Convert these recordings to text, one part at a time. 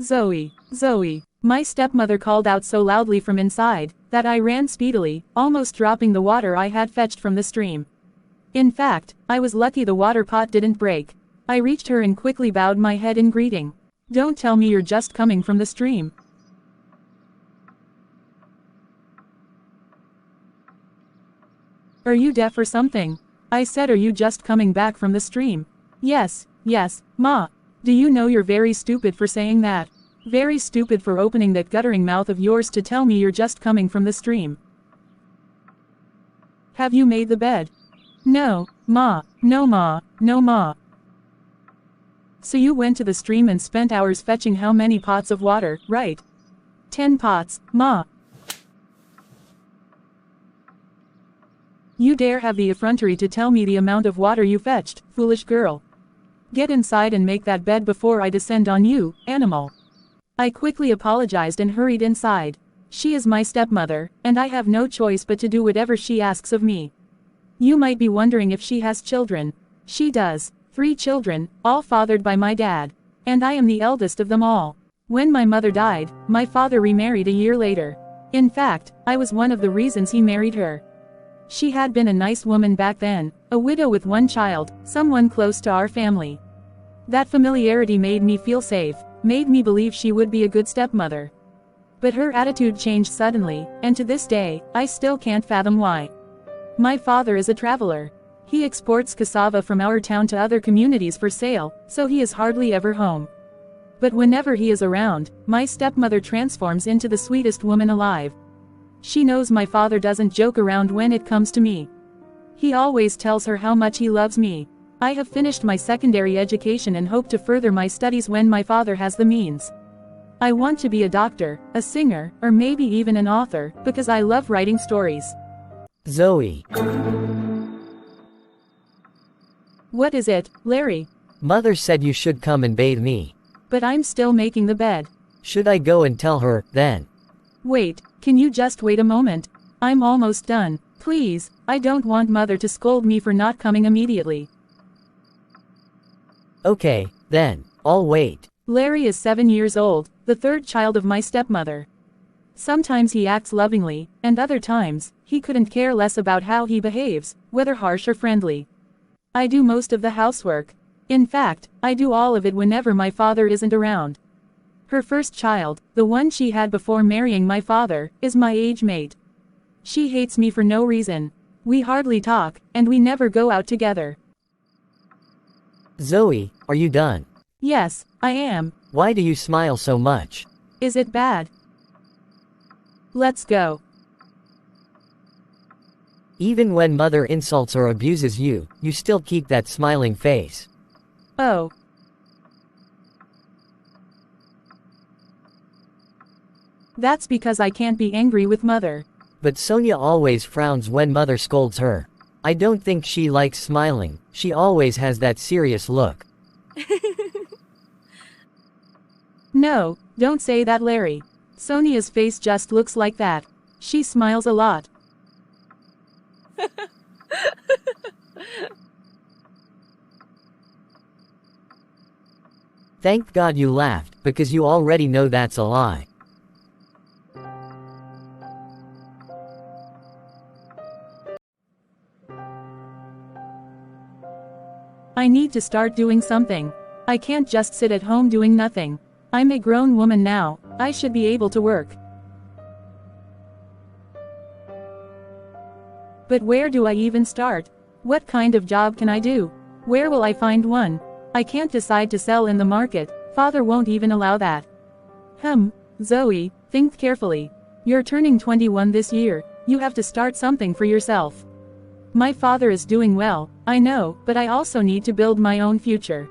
Zoe, Zoe. My stepmother called out so loudly from inside, that I ran speedily, almost dropping the water I had fetched from the stream. In fact, I was lucky the water pot didn't break. I reached her and quickly bowed my head in greeting. Don't tell me you're just coming from the stream. Are you deaf or something? I said, are you just coming back from the stream? Yes, yes, Ma. Do you know you're very stupid for saying that? Very stupid for opening that guttering mouth of yours to tell me you're just coming from the stream. Have you made the bed? No, Ma. No, Ma. No, Ma. So you went to the stream and spent hours fetching how many pots of water, right? 10 pots, Ma. You dare have the effrontery to tell me the amount of water you fetched, foolish girl. Get inside and make that bed before I descend on you, animal. I quickly apologized and hurried inside. She is my stepmother, and I have no choice but to do whatever she asks of me. You might be wondering if she has children. She does. 3 children, all fathered by my dad. And I am the eldest of them all. When my mother died, my father remarried a year later. In fact, I was one of the reasons he married her. She had been a nice woman back then, a widow with 1 child, someone close to our family. That familiarity made me feel safe, made me believe she would be a good stepmother. But her attitude changed suddenly, and to this day, I still can't fathom why. My father is a traveler. He exports cassava from our town to other communities for sale, so he is hardly ever home. But whenever he is around, my stepmother transforms into the sweetest woman alive. She knows my father doesn't joke around when it comes to me. He always tells her how much he loves me. I have finished my secondary education and hope to further my studies when my father has the means. I want to be a doctor, a singer, or maybe even an author, because I love writing stories. Zoe. What is it, Larry? Mother said you should come and bathe me. But I'm still making the bed. Should I go and tell her, then? Wait, can you just wait a moment? I'm almost done. Please, I don't want Mother to scold me for not coming immediately. Okay, then, I'll wait. Larry is 7 years old, the 3rd child of my stepmother. Sometimes he acts lovingly, and other times, he couldn't care less about how he behaves, whether harsh or friendly. I do most of the housework. In fact, I do all of it whenever my father isn't around. Her first child, the one she had before marrying my father, is my age mate. She hates me for no reason. We hardly talk, and we never go out together. Zoe, are you done? Yes, I am. Why do you smile so much? Is it bad? Let's go. Even when Mother insults or abuses you, you still keep that smiling face. Oh. That's because I can't be angry with Mother. But Sonia always frowns when Mother scolds her. I don't think she likes smiling, she always has that serious look. No, don't say that, Larry. Sonia's face just looks like that. She smiles a lot. Thank God you laughed, because you already know that's a lie. I need to start doing something. I can't just sit at home doing nothing. I'm a grown woman now, I should be able to work. But where do I even start? What kind of job can I do? Where will I find one? I can't decide to sell in the market, Father won't even allow that. Zoe, think carefully. You're turning 21 this year, you have to start something for yourself. My father is doing well, I know, but I also need to build my own future.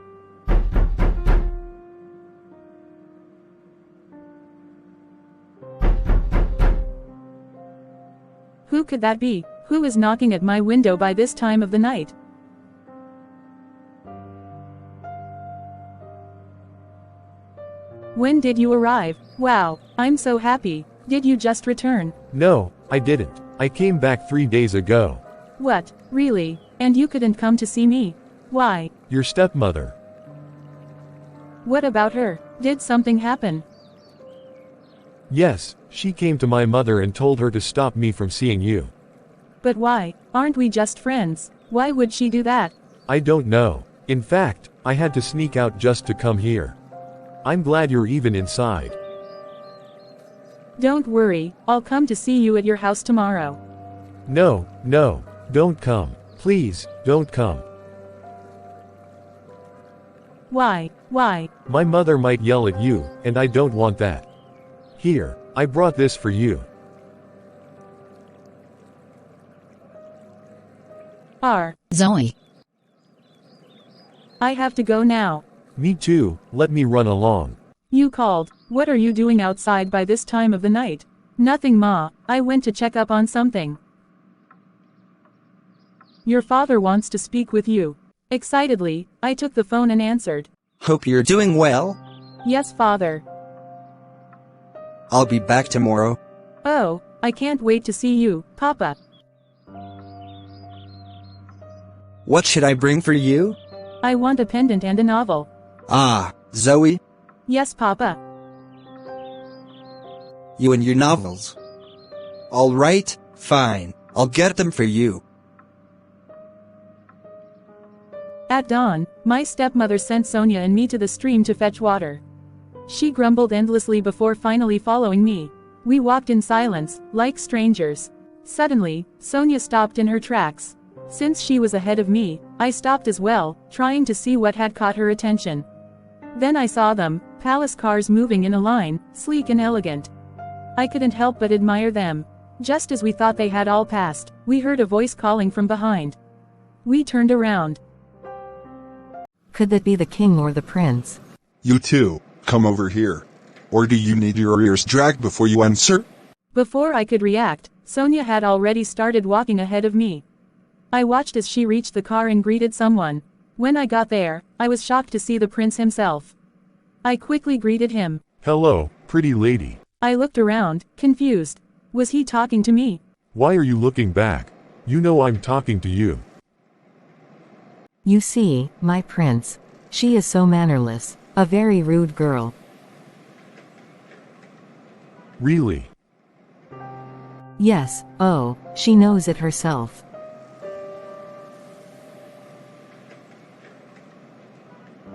Who could that be? Who is knocking at my window by this time of the night? When did you arrive? Wow, I'm so happy. Did you just return? No, I didn't. I came back 3 days ago. What, really? And you couldn't come to see me? Why? Your stepmother. What about her? Did something happen? Yes, she came to my mother and told her to stop me from seeing you. But why? Aren't we just friends? Why would she do that? I don't know. In fact, I had to sneak out just to come here. I'm glad you're even inside. Don't worry, I'll come to see you at your house tomorrow. No, no, don't come. Please, don't come. Why? Why? My mother might yell at you, and I don't want that. Here, I brought this for you. Zoe. I have to go now. Me too, let me run along. You called. What are you doing outside by this time of the night? Nothing, Ma. I went to check up on something. Your father wants to speak with you. Excitedly, I took the phone and answered. Hope you're doing well. Yes, Father. I'll be back tomorrow. Oh, I can't wait to see you, Papa. What should I bring for you? I want a pendant and a novel. Ah, Zoe, Yes, Papa. you and your novels. All right, fine. I'll get them for you. At dawn, my stepmother sent Sonia and me to the stream to fetch water. She grumbled endlessly before finally following me. We walked in silence, like strangers. Suddenly, Sonia stopped in her tracks. Since she was ahead of me, I stopped as well, trying to see what had caught her attention. Then I saw them, palace cars moving in a line, sleek and elegant. I couldn't help but admire them. Just as we thought they had all passed, we heard a voice calling from behind. We turned around. Could that be the king or the prince? You too, come over here. Or do you need your ears dragged before you answer? Before I could react, Sonia had already started walking ahead of me. I watched as she reached the car and greeted someone. When I got there, I was shocked to see the prince himself. I quickly greeted him. Hello, pretty lady. I looked around, confused. Was he talking to me? Why are you looking back? You know I'm talking to you. You see, my prince. She is so mannerless. A very rude girl. Really? Yes, oh, she knows it herself.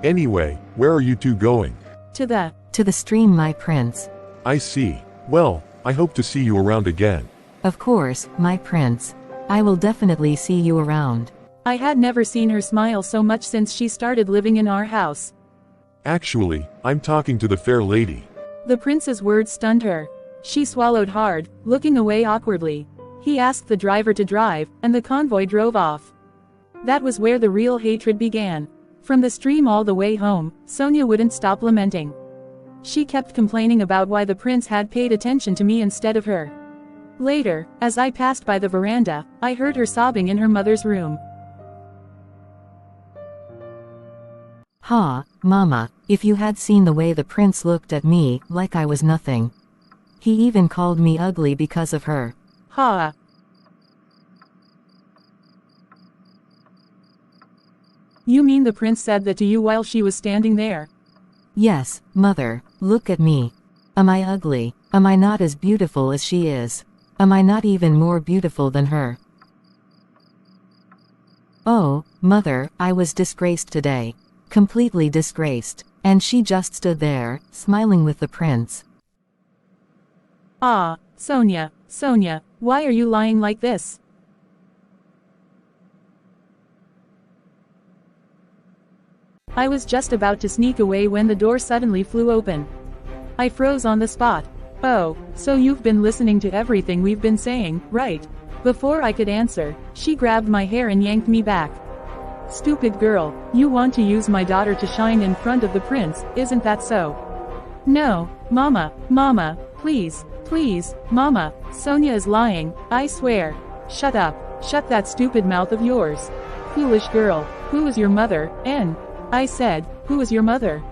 Anyway, where are you two going? To the stream, my prince. I see. Well, I hope to see you around again. Of course, my prince. I will definitely see you around. I had never seen her smile so much since she started living in our house. Actually, I'm talking to the fair lady. The prince's words stunned her. She swallowed hard, looking away awkwardly. He asked the driver to drive, and the convoy drove off. That was where the real hatred began. From the stream all the way home, Sonia wouldn't stop lamenting. She kept complaining about why the prince had paid attention to me instead of her. Later, as I passed by the veranda, I heard her sobbing in her mother's room. Ha, Mama, if you had seen the way the prince looked at me, like I was nothing. He even called me ugly because of her. Ha! You mean the prince said that to you while she was standing there? Yes, Mother, look at me. Am I ugly? Am I not as beautiful as she is? Am I not even more beautiful than her? Oh, Mother, I was disgraced today. Completely disgraced. And she just stood there, smiling with the prince. Ah, Sonia, Sonia, why are you lying like this? I was just about to sneak away when the door suddenly flew open. I froze on the spot. Oh, so you've been listening to everything we've been saying, right? Before I could answer, she grabbed my hair and yanked me back. Stupid girl, you want to use my daughter to shine in front of the prince, isn't that so? No, Mama, Mama, please, please, Mama, Sonia is lying, I swear. Shut up, shut that stupid mouth of yours. Foolish girl, who is your mother, I said, who is your mother?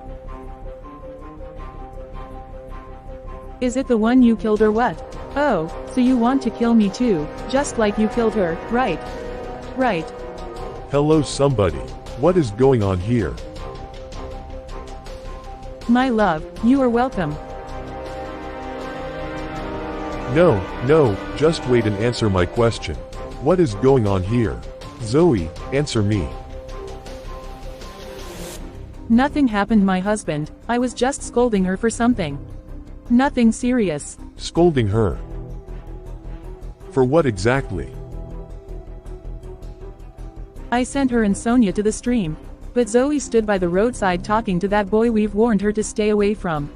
Is it the one you killed or what? Oh, so you want to kill me too, just like you killed her, right? Right. Hello somebody. What is going on here? My love, you are welcome. No, just wait and answer my question. What is going on here? Zoe, answer me. Nothing happened, my husband. I was just scolding her for something. Nothing serious. Scolding her? For what exactly? I sent her and Sonia to the stream. But Zoe stood by the roadside talking to that boy we've warned her to stay away from.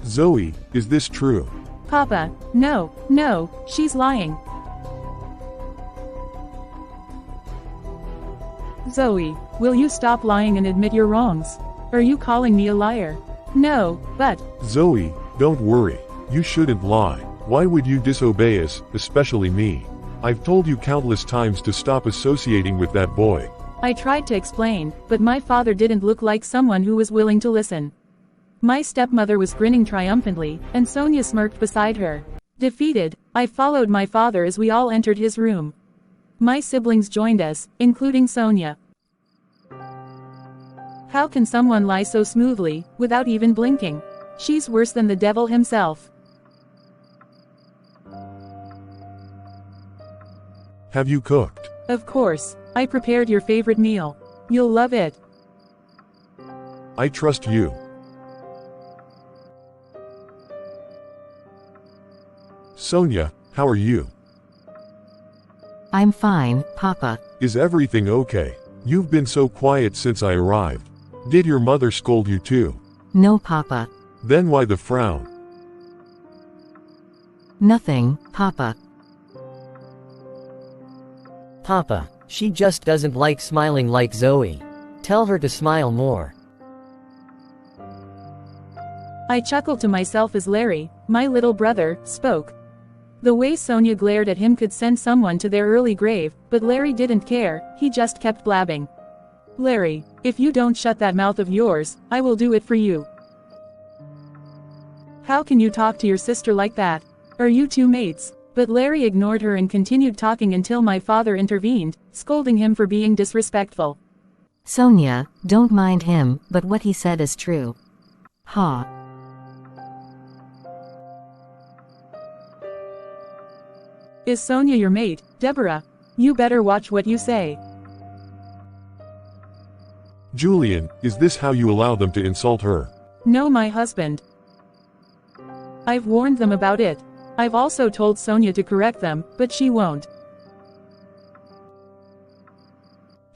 Zoe, is this true? Papa, no, she's lying. Zoe, will you stop lying and admit your wrongs? Are you calling me a liar? No, but... Zoe, don't worry. You shouldn't lie. Why would you disobey us, especially me? I've told you countless times to stop associating with that boy. I tried to explain, but my father didn't look like someone who was willing to listen. My stepmother was grinning triumphantly, and Sonia smirked beside her. Defeated, I followed my father as we all entered his room. My siblings joined us, including Sonia. How can someone lie so smoothly, without even blinking? She's worse than the devil himself. Have you cooked? Of course, I prepared your favorite meal. You'll love it. I trust you. Sonia, how are you? I'm fine, Papa. Is everything okay? You've been so quiet since I arrived. Did your mother scold you too? No, Papa. Then why the frown? Nothing, Papa. Papa, she just doesn't like smiling like Zoe. Tell her to smile more. I chuckled to myself as Larry, my little brother, spoke. The way Sonia glared at him could send someone to their early grave, but Larry didn't care, he just kept blabbing. Larry, if you don't shut that mouth of yours, I will do it for you. How can you talk to your sister like that? Are you two mates? But Larry ignored her and continued talking until my father intervened, scolding him for being disrespectful. Sonia, don't mind him, but what he said is true. Ha. Is Sonia your mate, Deborah? You better watch what you say. Julian, is this how you allow them to insult her? No, my husband. I've warned them about it. I've also told Sonia to correct them, but she won't.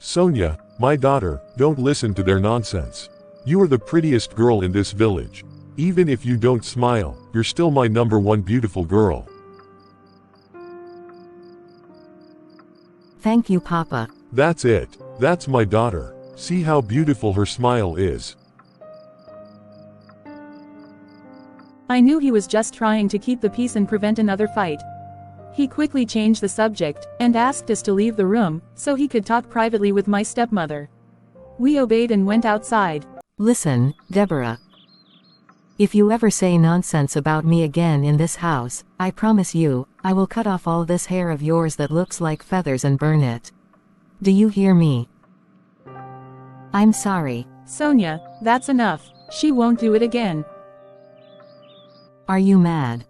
Sonia, my daughter, don't listen to their nonsense. You are the prettiest girl in this village. Even if you don't smile, you're still my #1 beautiful girl. Thank you, Papa. That's it. That's my daughter. See how beautiful her smile is. I knew he was just trying to keep the peace and prevent another fight. He quickly changed the subject, and asked us to leave the room, so he could talk privately with my stepmother. We obeyed and went outside. Listen, Deborah. If you ever say nonsense about me again in this house, I promise you, I will cut off all this hair of yours that looks like feathers and burn it. Do you hear me? I'm sorry. Sonia, that's enough. She won't do it again. Are you mad?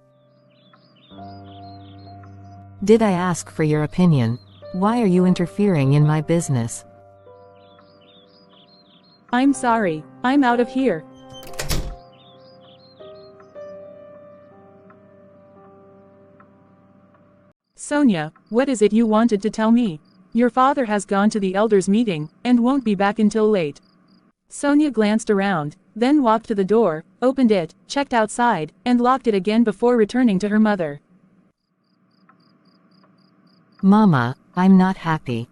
Did I ask for your opinion? Why are you interfering in my business? I'm sorry. I'm out of here. Sonia, what is it you wanted to tell me? Your father has gone to the elders' meeting, and won't be back until late. Sonia glanced around, then walked to the door, opened it, checked outside, and locked it again before returning to her mother. Mama, I'm not happy.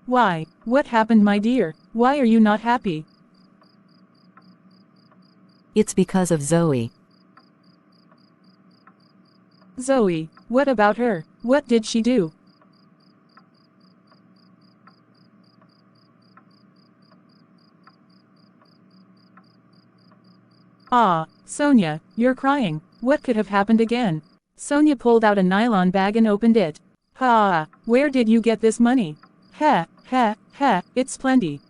Why? What happened, my dear? Why are you not happy? It's because of Zoe. Zoe, what about her? What did she do? Ah, Sonia, you're crying. What could have happened again? Sonia pulled out a nylon bag and opened it. Ha! Where did you get this money? Heh, heh, heh, it's plenty.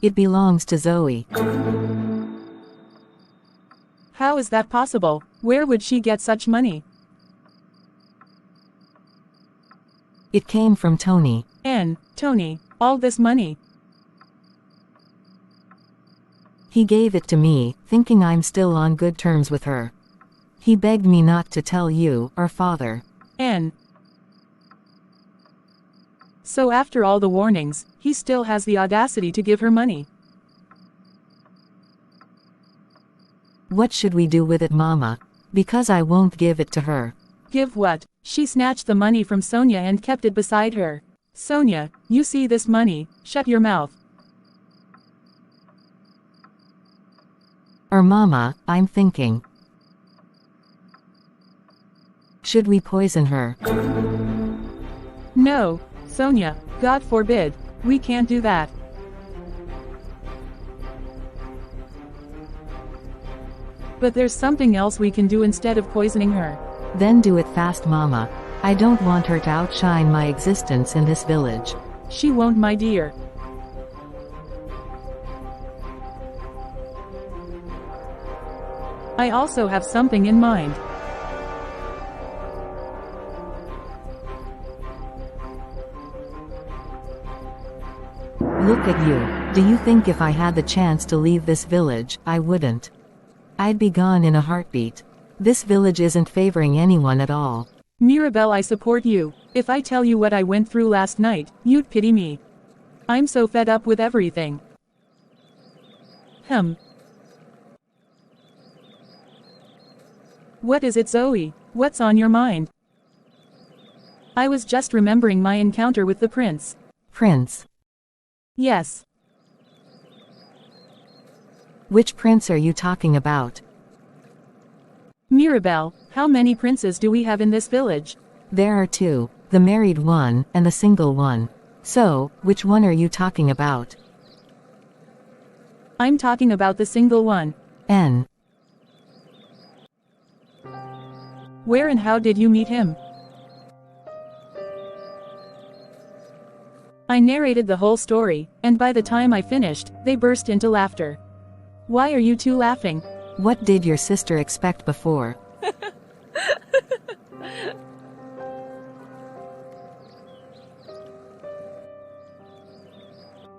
It belongs to Zoe. How is that possible? Where would she get such money? It came from Tony. Tony, all this money. He gave it to me, thinking I'm still on good terms with her. He begged me not to tell you, or father. So after all the warnings, he still has the audacity to give her money. What should we do with it, Mama? Because I won't give it to her. Give what? She snatched the money from Sonia and kept it beside her. Sonia, you see this money, shut your mouth. Or Mama, I'm thinking. Should we poison her? No, Sonia, God forbid, we can't do that. But there's something else we can do instead of poisoning her. Then do it fast, Mama. I don't want her to outshine my existence in this village. She won't, my dear. I also have something in mind. Look at you. Do you think if I had the chance to leave this village, I wouldn't? I'd be gone in a heartbeat. This village isn't favoring anyone at all. Mirabelle, I support you. If I tell you what I went through last night, you'd pity me. I'm so fed up with everything. What is it, Zoe? What's on your mind? I was just remembering my encounter with the prince. Prince? Yes. Which prince are you talking about? Mirabelle, how many princes do we have in this village? There are two, the married one, and the single one. So, which one are you talking about? I'm talking about the single one. Where and how did you meet him? I narrated the whole story, and by the time I finished, they burst into laughter. Why are you two laughing? What did your sister expect before?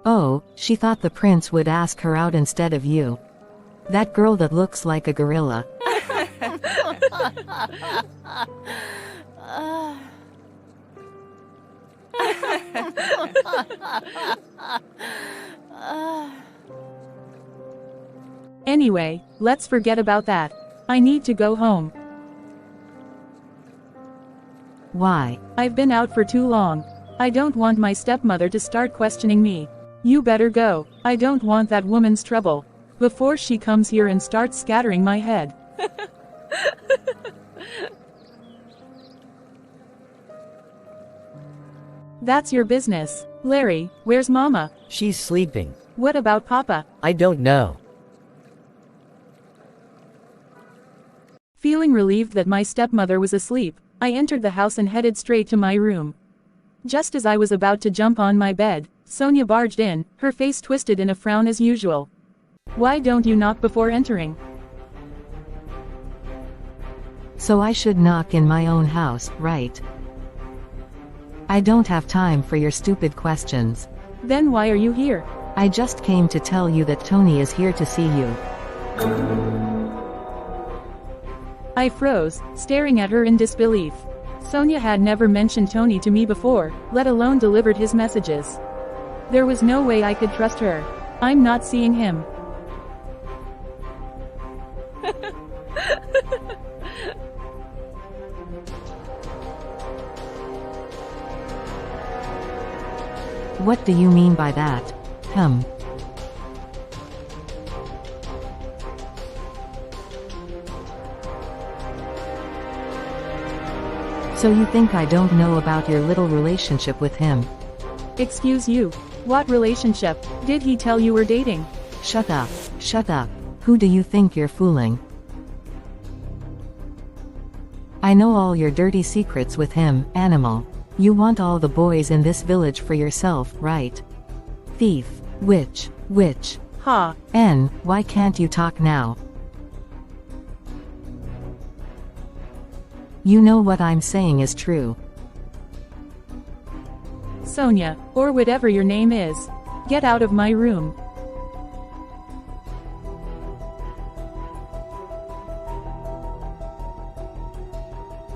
Oh, she thought the prince would ask her out instead of you. That girl that looks like a gorilla. Anyway, let's forget about that. I need to go home. Why? I've been out for too long. I don't want my stepmother to start questioning me. You better go. I don't want that woman's trouble. Before she comes here and starts scattering my head. That's your business. Larry, where's Mama? She's sleeping. What about Papa? I don't know. Feeling relieved that my stepmother was asleep, I entered the house and headed straight to my room. Just as I was about to jump on my bed, Sonia barged in, her face twisted in a frown as usual. Why don't you knock before entering? So I should knock in my own house, right? I don't have time for your stupid questions. Then why are you here? I just came to tell you that Tony is here to see you. I froze, staring at her in disbelief. Sonia had never mentioned Tony to me before, let alone delivered his messages. There was no way I could trust her. I'm not seeing him. What do you mean by that? So you think I don't know about your little relationship with him? Excuse you. What relationship? Did he tell you we're dating? Shut up. Shut up. Who do you think you're fooling? I know all your dirty secrets with him, animal. You want all the boys in this village for yourself, right? Thief. Witch. Ha. Why can't you talk now? You know what I'm saying is true. Sonia, or whatever your name is. Get out of my room.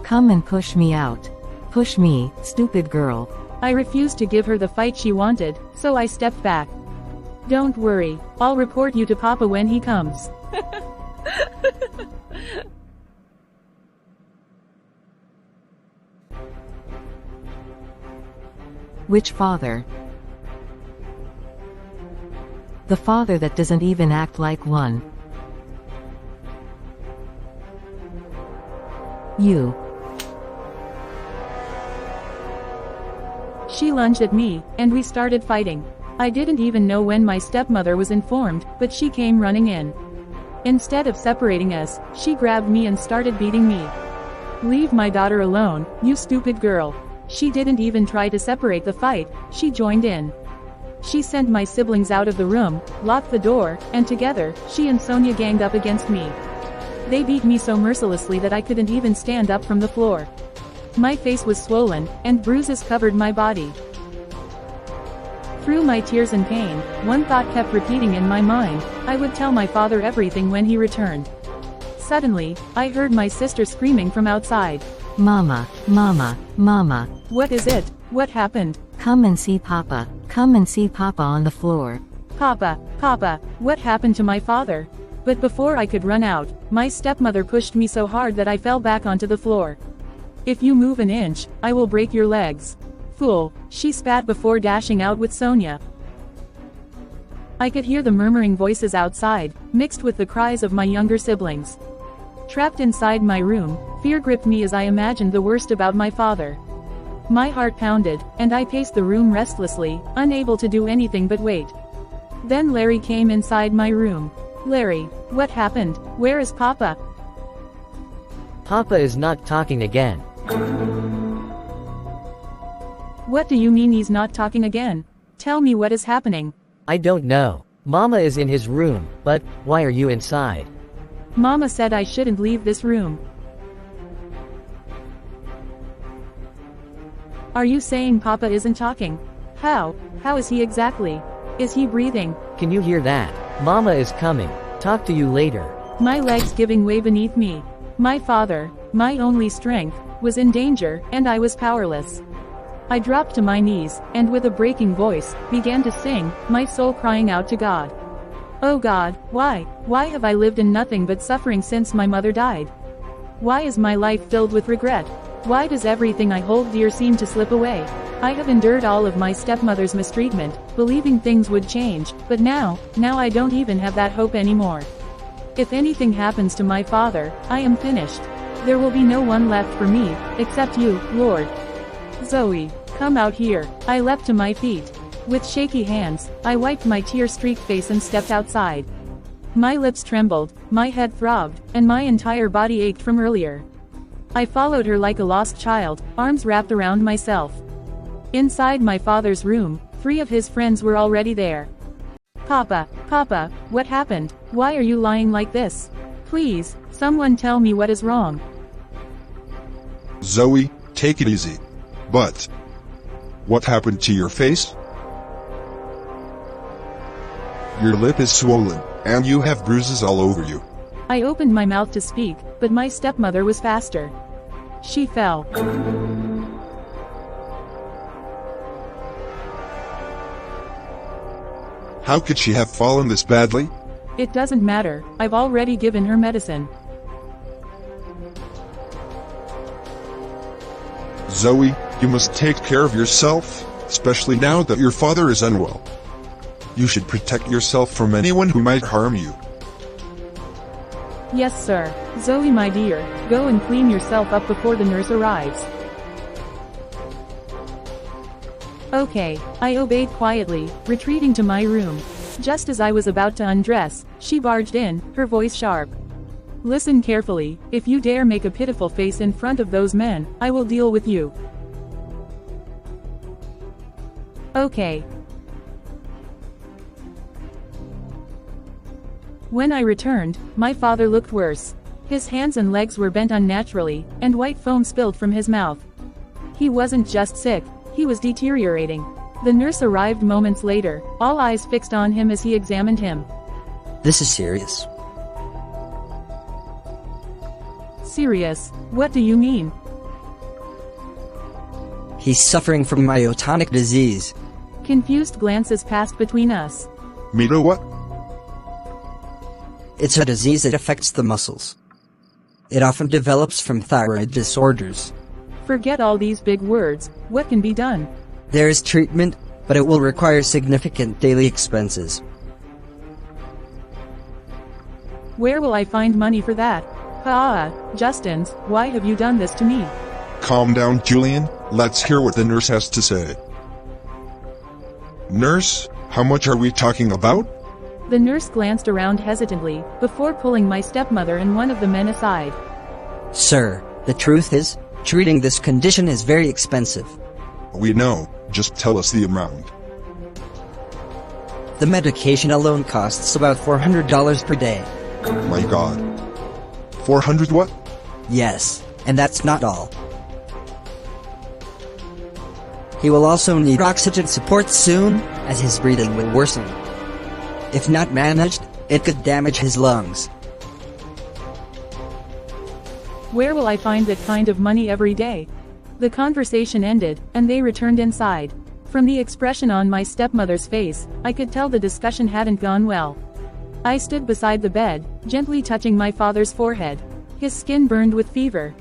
Come and push me out. Push me, stupid girl. I refused to give her the fight she wanted, so I stepped back. Don't worry, I'll report you to Papa when he comes. Which father? The father that doesn't even act like one. You. She lunged at me, and we started fighting. I didn't even know when my stepmother was informed, but she came running in. Instead of separating us, she grabbed me and started beating me. Leave my daughter alone, you stupid girl. She didn't even try to separate the fight, she joined in. She sent my siblings out of the room, locked the door, and together, she and Sonia ganged up against me. They beat me so mercilessly that I couldn't even stand up from the floor. My face was swollen, and bruises covered my body. Through my tears and pain, one thought kept repeating in my mind: I would tell my father everything when he returned. Suddenly, I heard my sister screaming from outside. Mama, mama, mama. What is it? What happened? Come and see Papa. Come and see Papa on the floor. Papa, what happened to my father? But before I could run out, my stepmother pushed me so hard that I fell back onto the floor. If you move an inch, I will break your legs. Fool, she spat before dashing out with Sonia. I could hear the murmuring voices outside, mixed with the cries of my younger siblings. Trapped inside my room, fear gripped me as I imagined the worst about my father. My heart pounded, and I paced the room restlessly, unable to do anything but wait. Then Larry came inside my room. Larry, what happened? Where is Papa? Papa is not talking again. What do you mean he's not talking again? Tell me what is happening. I don't know. Mama is in his room, but why are you inside? Mama said I shouldn't leave this room. Are you saying Papa isn't talking? How? How is he exactly? Is he breathing? Can you hear that? Mama is coming. Talk to you later. My legs giving way beneath me. My father, my only strength, was in danger, and I was powerless. I dropped to my knees, and with a breaking voice, began to sing, my soul crying out to God. Oh God, why? Why have I lived in nothing but suffering since my mother died? Why is my life filled with regret? Why does everything I hold dear seem to slip away? I have endured all of my stepmother's mistreatment, believing things would change, but now I don't even have that hope anymore. If anything happens to my father, I am finished. There will be no one left for me, except you, Lord. Zoe, come out here. I leapt to my feet. With shaky hands, I wiped my tear-streaked face and stepped outside. My lips trembled, my head throbbed, and my entire body ached from earlier. I followed her like a lost child, arms wrapped around myself. Inside my father's room, 3 of his friends were already there. Papa, what happened? Why are you lying like this? Please, someone tell me what is wrong. Zoe, take it easy. But what happened to your face? Your lip is swollen, and you have bruises all over you. I opened my mouth to speak, but my stepmother was faster. She fell. How could she have fallen this badly? It doesn't matter, I've already given her medicine. Zoe, you must take care of yourself, especially now that your father is unwell. You should protect yourself from anyone who might harm you. Yes, sir. Zoe, my dear, go and clean yourself up before the nurse arrives. Okay, I obeyed quietly, retreating to my room. Just as I was about to undress, she barged in, her voice sharp. Listen carefully, if you dare make a pitiful face in front of those men, I will deal with you. Okay. When I returned, my father looked worse. His hands and legs were bent unnaturally, and white foam spilled from his mouth. He wasn't just sick, he was deteriorating. The nurse arrived moments later, all eyes fixed on him as he examined him. This is serious. Serious? What do you mean? He's suffering from myotonic disease. Confused glances passed between us. Mito what? It's a disease that affects the muscles. It often develops from thyroid disorders. Forget all these big words, what can be done? There is treatment, but it will require significant daily expenses. Where will I find money for that? Justins, why have you done this to me? Calm down, Julian. Let's hear what the nurse has to say. Nurse, how much are we talking about? The nurse glanced around hesitantly, before pulling my stepmother and one of the men aside. Sir, the truth is, treating this condition is very expensive. We know, just tell us the amount. The medication alone costs about $400 per day. My God. 400 what? Yes, and that's not all. He will also need oxygen support soon, as his breathing will worsen. If not managed, it could damage his lungs. Where will I find that kind of money every day? The conversation ended, and they returned inside. From the expression on my stepmother's face, I could tell the discussion hadn't gone well. I stood beside the bed, gently touching my father's forehead. His skin burned with fever.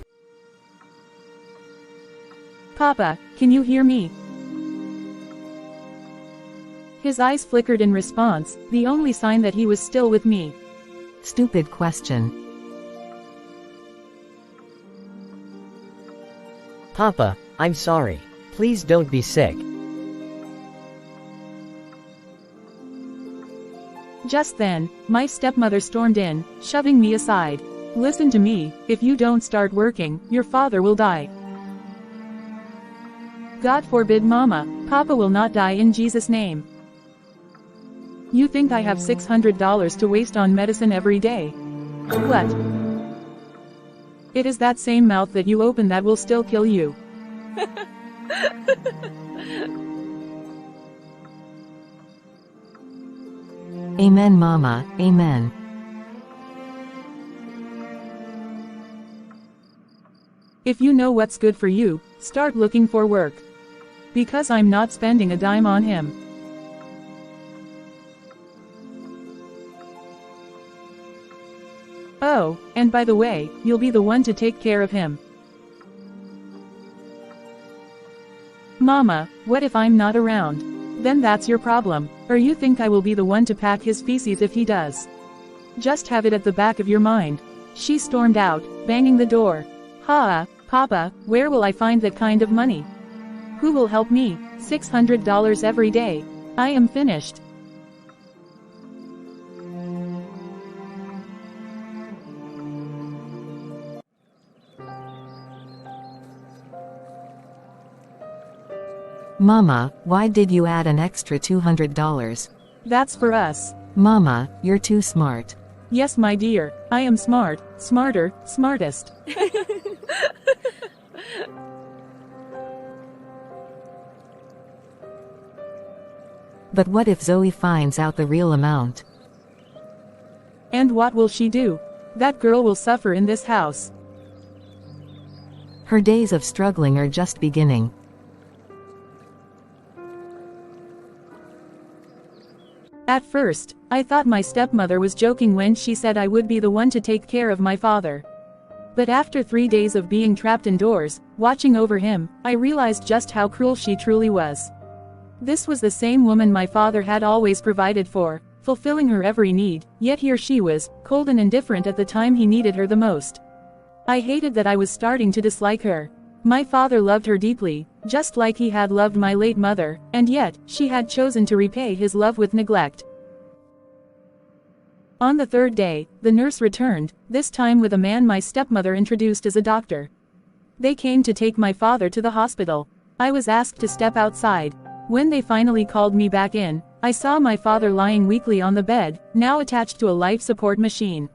Papa, can you hear me? His eyes flickered in response, the only sign that he was still with me. Stupid question. Papa, I'm sorry. Please don't be sick. Just then, my stepmother stormed in, shoving me aside. Listen to me, if you don't start working, your father will die. God forbid, Mama, Papa will not die in Jesus' name. You think I have $600 to waste on medicine every day? What? It is that same mouth that you open that will still kill you. Amen, Mama, amen. If you know what's good for you, start looking for work. Because I'm not spending a dime on him. Oh, and by the way, you'll be the one to take care of him. Mama, what if I'm not around? Then that's your problem, or you think I will be the one to pack his feces if he does. Just have it at the back of your mind. She stormed out, banging the door. Papa, where will I find that kind of money? Who will help me? $600 every day. I am finished. Mama, why did you add an extra $200? That's for us. Mama, you're too smart. Yes, my dear, I am smart, smarter, smartest. But what if Zoe finds out the real amount? And what will she do? That girl will suffer in this house. Her days of struggling are just beginning. At first, I thought my stepmother was joking when she said I would be the one to take care of my father. But after 3 days of being trapped indoors, watching over him, I realized just how cruel she truly was. This was the same woman my father had always provided for, fulfilling her every need, yet here she was, cold and indifferent at the time he needed her the most. I hated that I was starting to dislike her. My father loved her deeply, just like he had loved my late mother, and yet, she had chosen to repay his love with neglect. On the third day, the nurse returned, this time with a man my stepmother introduced as a doctor. They came to take my father to the hospital. I was asked to step outside. When they finally called me back in, I saw my father lying weakly on the bed, now attached to a life support machine.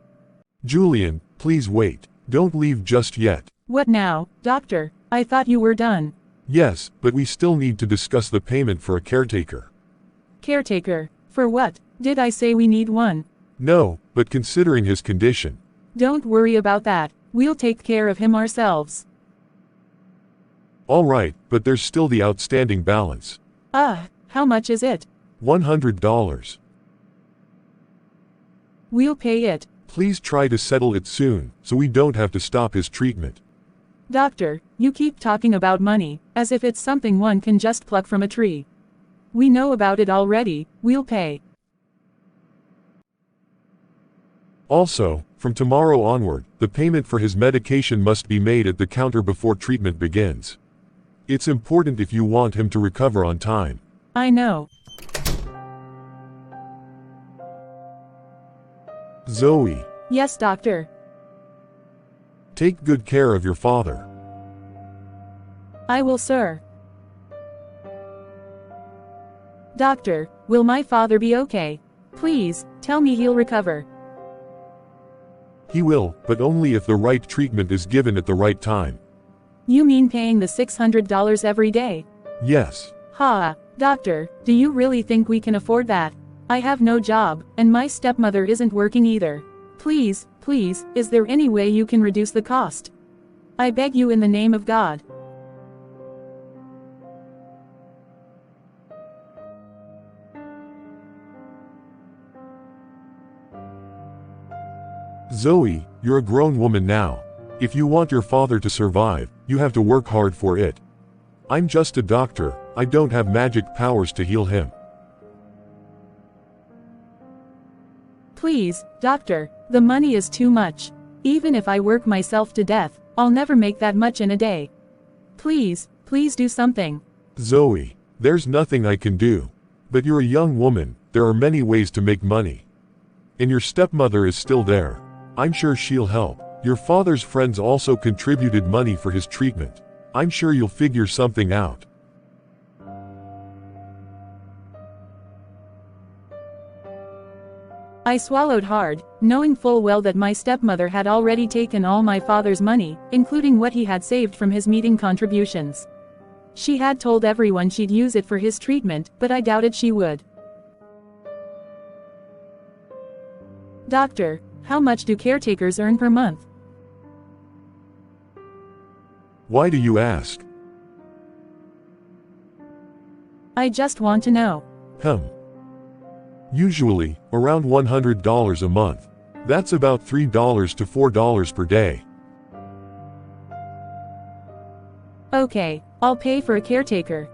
Julian, please wait. Don't leave just yet. What now, doctor? I thought you were done. Yes, but we still need to discuss the payment for a caretaker. Caretaker? For what? Did I say we need one? No, but considering his condition. Don't worry about that. We'll take care of him ourselves. All right, but there's still the outstanding balance. How much is it? $100. We'll pay it. Please try to settle it soon, so we don't have to stop his treatment. Doctor, you keep talking about money, as if it's something one can just pluck from a tree. We know about it already, we'll pay. Also, from tomorrow onward, the payment for his medication must be made at the counter before treatment begins. It's important if you want him to recover on time. I know. Zoe. Yes, doctor. Take good care of your father. I will, sir. Doctor, will my father be okay? Please, tell me he'll recover. He will, but only if the right treatment is given at the right time. You mean paying the $600 every day? Yes. Doctor, do you really think we can afford that? I have no job, and my stepmother isn't working either. Please, is there any way you can reduce the cost? I beg you in the name of God. Zoe, you're a grown woman now. If you want your father to survive, you have to work hard for it. I'm just a doctor, I don't have magic powers to heal him. Please, doctor, the money is too much. Even if I work myself to death, I'll never make that much in a day. Please do something. Zoe, there's nothing I can do. But you're a young woman, there are many ways to make money. And your stepmother is still there. I'm sure she'll help. Your father's friends also contributed money for his treatment. I'm sure you'll figure something out. I swallowed hard, knowing full well that my stepmother had already taken all my father's money, including what he had saved from his meeting contributions. She had told everyone she'd use it for his treatment, but I doubted she would. Doctor, how much do caretakers earn per month? Why do you ask? I just want to know. Usually, around $100 a month. That's about $3 to $4 per day. Okay, I'll pay for a caretaker.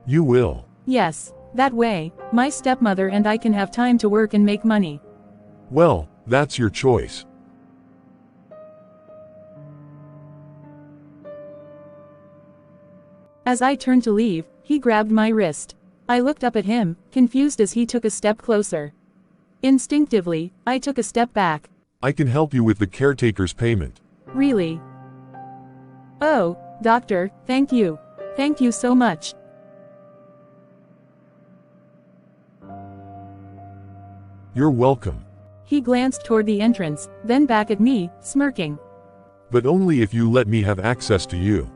You will. Yes, that way, my stepmother and I can have time to work and make money. Well, that's your choice. As I turned to leave, he grabbed my wrist. I looked up at him, confused as he took a step closer. Instinctively, I took a step back. I can help you with the caretaker's payment. Really? Oh, doctor, thank you. Thank you so much. You're welcome. He glanced toward the entrance, then back at me, smirking. But only if you let me have access to you.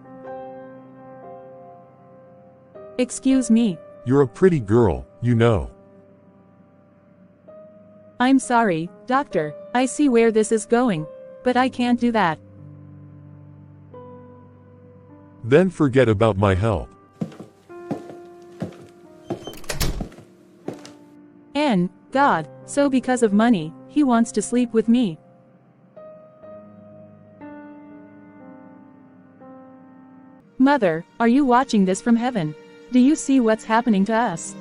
Excuse me. You're a pretty girl, you know. I'm sorry, doctor, I see where this is going. But I can't do that. Then forget about my help. And, God, so because of money, he wants to sleep with me. Mother, are you watching this from heaven? Do you see what's happening to us?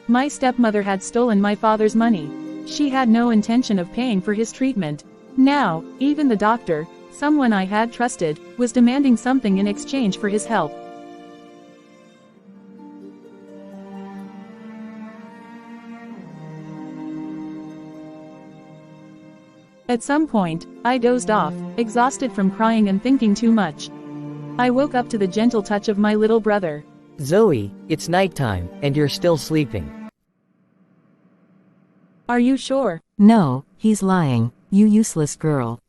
My stepmother had stolen my father's money. She had no intention of paying for his treatment. Now, even the doctor, someone I had trusted, was demanding something in exchange for his help. At some point, I dozed off, exhausted from crying and thinking too much. I woke up to the gentle touch of my little brother. Zoe, it's nighttime, and you're still sleeping. Are you sure? No, he's lying, you useless girl.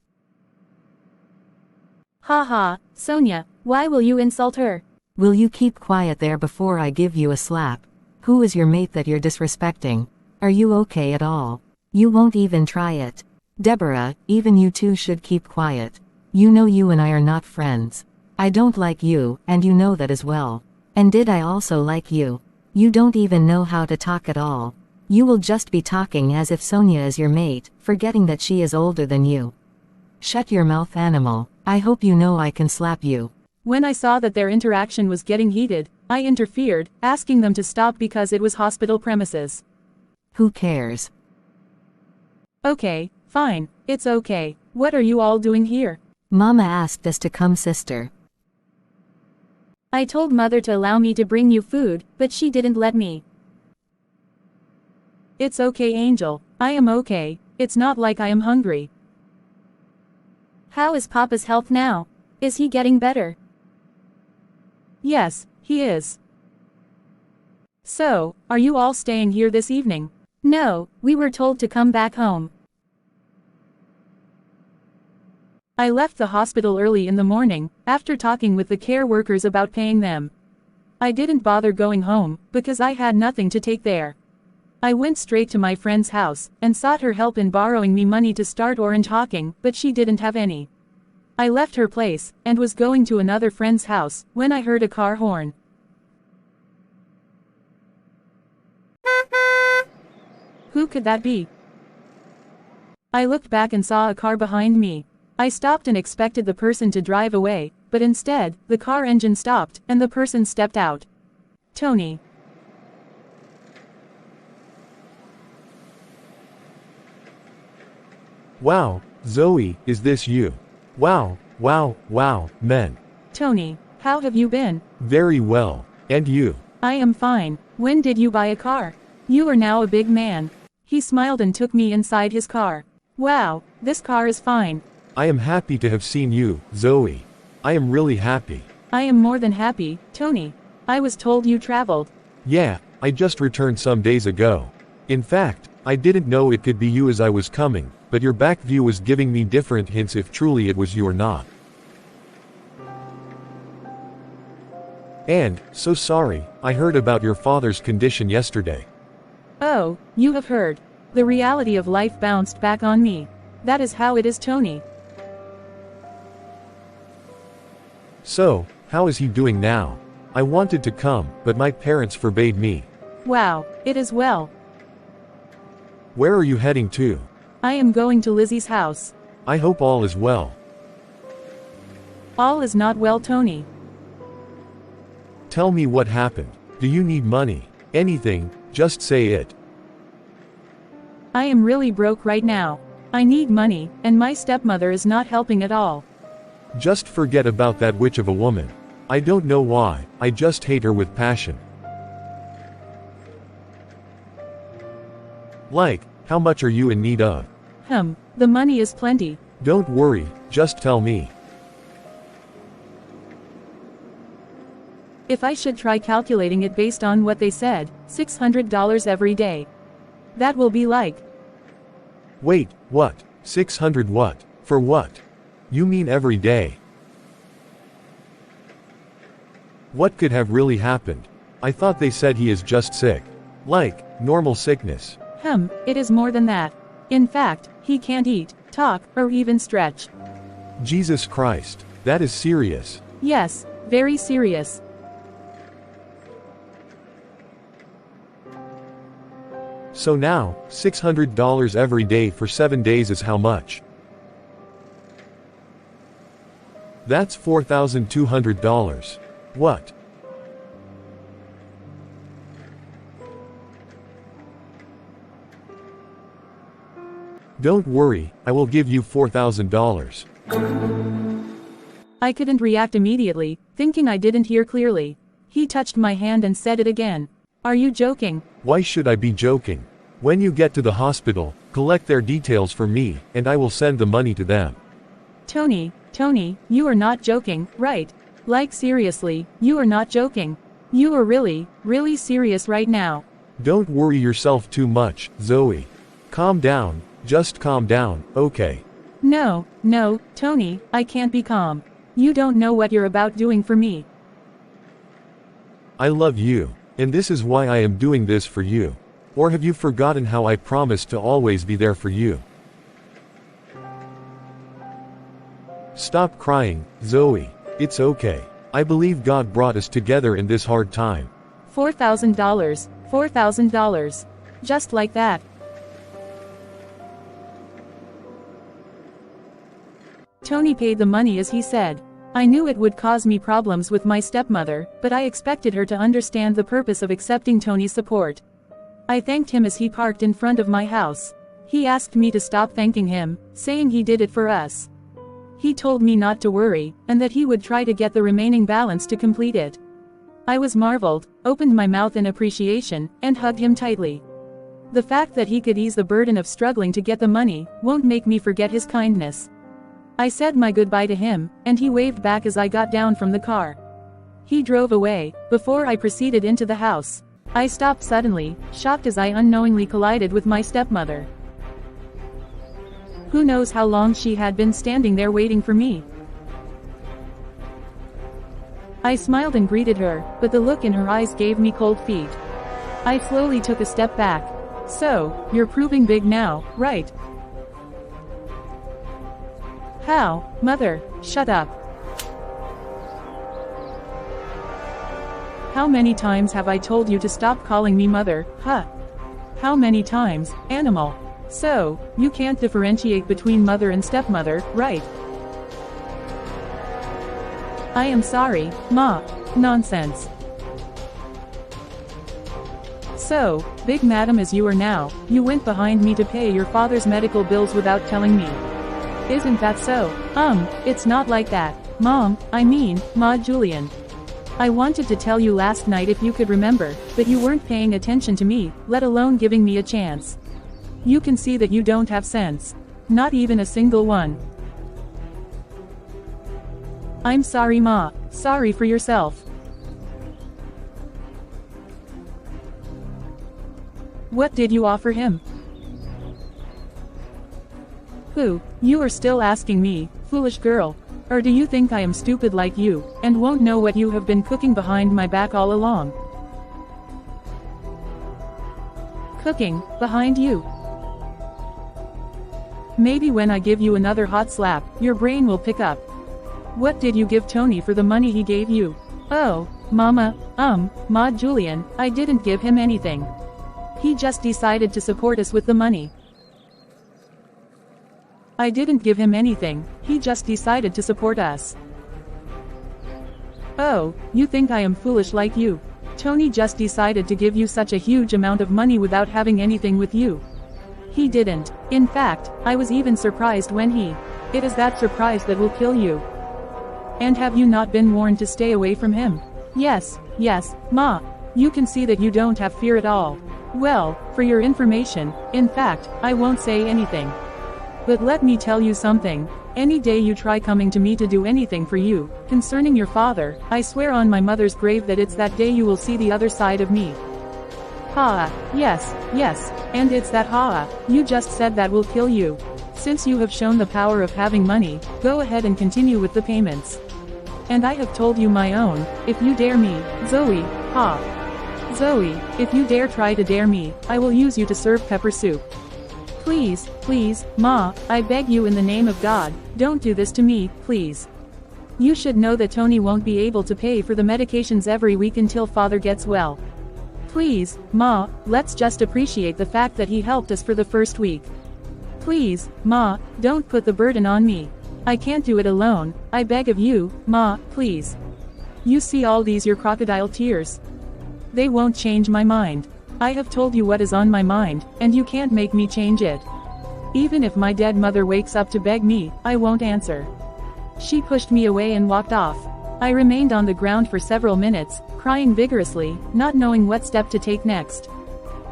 Ha, Sonia, why will you insult her? Will you keep quiet there before I give you a slap? Who is your mate that you're disrespecting? Are you okay at all? You won't even try it. Deborah, even you two should keep quiet. You know you and I are not friends. I don't like you, and you know that as well. And did I also like you? You don't even know how to talk at all. You will just be talking as if Sonia is your mate, forgetting that she is older than you. Shut your mouth, animal. I hope you know I can slap you. When I saw that their interaction was getting heated, I interfered, asking them to stop because it was hospital premises. Who cares? Okay, fine, it's okay. What are you all doing here? Mama asked us to come, sister. I told Mother to allow me to bring you food, but she didn't let me. It's okay, Angel. I am okay. It's not like I am hungry. How is Papa's health now? Is he getting better? Yes, he is. So, are you all staying here this evening? No, we were told to come back home. I left the hospital early in the morning, after talking with the care workers about paying them. I didn't bother going home, because I had nothing to take there. I went straight to my friend's house, and sought her help in borrowing me money to start orange hawking, but she didn't have any. I left her place, and was going to another friend's house, when I heard a car horn. Who could that be? I looked back and saw a car behind me. I stopped and expected the person to drive away, but instead, the car engine stopped, and the person stepped out. Tony. Wow, Zoe, is this you? Wow, men. Tony, how have you been? Very well. And you? I am fine. When did you buy a car? You are now a big man. He smiled and took me inside his car. Wow, this car is fine. I am happy to have seen you, Zoe. I am really happy. I am more than happy, Tony. I was told you traveled. Yeah, I just returned some days ago. In fact, I didn't know it could be you as I was coming, but your back view was giving me different hints if truly it was you or not. And, so sorry, I heard about your father's condition yesterday. Oh, you have heard. The reality of life bounced back on me. That is how it is, Tony. So, how is he doing now? I wanted to come, but my parents forbade me. Wow, it is well. Where are you heading to? I am going to Lizzie's house. I hope all is well. All is not well, Tony. Tell me what happened. Do you need money? Anything, just say it. I am really broke right now. I need money, and my stepmother is not helping at all. Just forget about that witch of a woman. I don't know why, I just hate her with passion. Like, how much are you in need of? The money is plenty. Don't worry, just tell me. If I should try calculating it based on what they said, $600 every day. That will be like. Wait, what? 600 what? For what? You mean every day? What could have really happened? I thought they said he is just sick. Like, normal sickness. It is more than that. In fact, he can't eat, talk, or even stretch. Jesus Christ, that is serious. Yes, very serious. So now, $600 every day for 7 days is how much? That's $4,200. What? Don't worry, I will give you $4,000. I couldn't react immediately, thinking I didn't hear clearly. He touched my hand and said it again. Are you joking? Why should I be joking? When you get to the hospital, collect their details for me, and I will send the money to them. Tony, you are not joking, right? Like seriously, you are not joking. You are really, really serious right now. Don't worry yourself too much, Zoe. Calm down, just calm down, okay? No, Tony, I can't be calm. You don't know what you're about doing for me. I love you, and this is why I am doing this for you. Or have you forgotten how I promised to always be there for you? Stop crying, Zoe. It's okay. I believe God brought us together in this hard time. $4,000. Just like that. Tony paid the money as he said. I knew it would cause me problems with my stepmother, but I expected her to understand the purpose of accepting Tony's support. I thanked him as he parked in front of my house. He asked me to stop thanking him, saying he did it for us. He told me not to worry, and that he would try to get the remaining balance to complete it. I was marveled, opened my mouth in appreciation, and hugged him tightly. The fact that he could ease the burden of struggling to get the money won't make me forget his kindness. I said my goodbye to him, and he waved back as I got down from the car. He drove away, before I proceeded into the house. I stopped suddenly, shocked as I unknowingly collided with my stepmother. Who knows how long she had been standing there waiting for me. I smiled and greeted her, but the look in her eyes gave me cold feet. I slowly took a step back. So, you're proving big now, right? How, mother, shut up. How many times have I told you to stop calling me mother, huh? How many times, animal? So, you can't differentiate between mother and stepmother, right? I am sorry, Ma. Nonsense. So, big madam as you are now, you went behind me to pay your father's medical bills without telling me. Isn't that so? It's not like that, Mom, I mean, Ma Julian. I wanted to tell you last night if you could remember, but you weren't paying attention to me, let alone giving me a chance. You can see that you don't have sense. Not even a single one. I'm sorry, Ma. Sorry for yourself. What did you offer him? Who? You are still asking me, foolish girl. Or do you think I am stupid like you, and won't know what you have been cooking behind my back all along? Cooking, behind you? Maybe when I give you another hot slap, your brain will pick up. What did you give Tony for the money he gave you? Oh, Mama, Ma Julian, I didn't give him anything. He just decided to support us with the money. I didn't give him anything, he just decided to support us. Oh, you think I am foolish like you? Tony just decided to give you such a huge amount of money without having anything with you. He didn't. In fact, I was even surprised when he. It is that surprise that will kill you. And have you not been warned to stay away from him? Yes, Ma. You can see that you don't have fear at all. Well, for your information, in fact, I won't say anything. But let me tell you something. Any day you try coming to me to do anything for you, concerning your father, I swear on my mother's grave that it's that day you will see the other side of me. Ha, yes, and it's that ha you just said that will kill you. Since you have shown the power of having money, go ahead and continue with the payments. And I have told you my own, if you dare me, Zoe, ha. Zoe, if you dare try to dare me, I will use you to serve pepper soup. Please, Ma, I beg you in the name of God, don't do this to me, please. You should know that Tony won't be able to pay for the medications every week until father gets well. Please, Ma, let's just appreciate the fact that he helped us for the first week. Please, Ma, don't put the burden on me. I can't do it alone, I beg of you, Ma, please. You see all these your crocodile tears? They won't change my mind. I have told you what is on my mind, and you can't make me change it. Even if my dead mother wakes up to beg me, I won't answer. She pushed me away and walked off. I remained on the ground for several minutes, crying vigorously, not knowing what step to take next.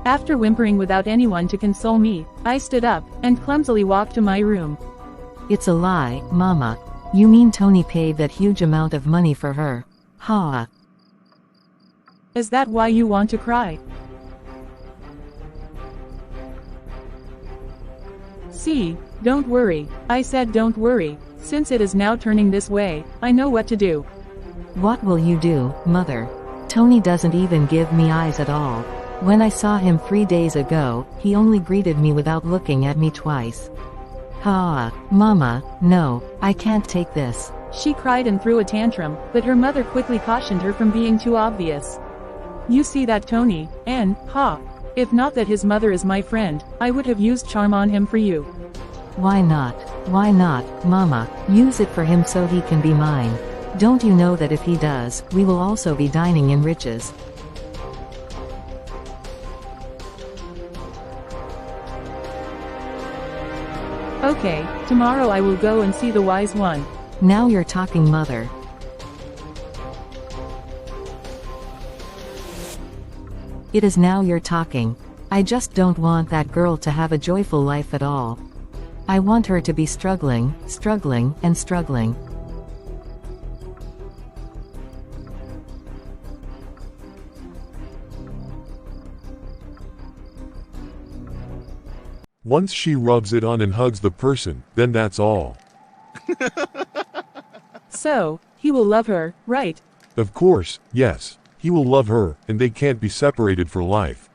After whimpering without anyone to console me, I stood up, and clumsily walked to my room. It's a lie, Mama. You mean Tony paid that huge amount of money for her? Ha. Is that why you want to cry? See, don't worry. I said don't worry. Since it is now turning this way, I know what to do. What will you do, Mother? Tony doesn't even give me eyes at all. When I saw him 3 days ago, he only greeted me without looking at me twice. Ha, Mama, no, I can't take this. She cried and threw a tantrum, but her mother quickly cautioned her from being too obvious. You see that Tony, and, ha, if not that his mother is my friend, I would have used charm on him for you. Why not? Why not, Mama? Use it for him so he can be mine. Don't you know that if he does, we will also be dining in riches? Okay, tomorrow I will go and see the wise one. Now you're talking, Mother. It is now you're talking. I just don't want that girl to have a joyful life at all. I want her to be struggling, struggling, and struggling. Once she rubs it on and hugs the person, then that's all. So, he will love her, right? Of course, yes. He will love her, and they can't be separated for life.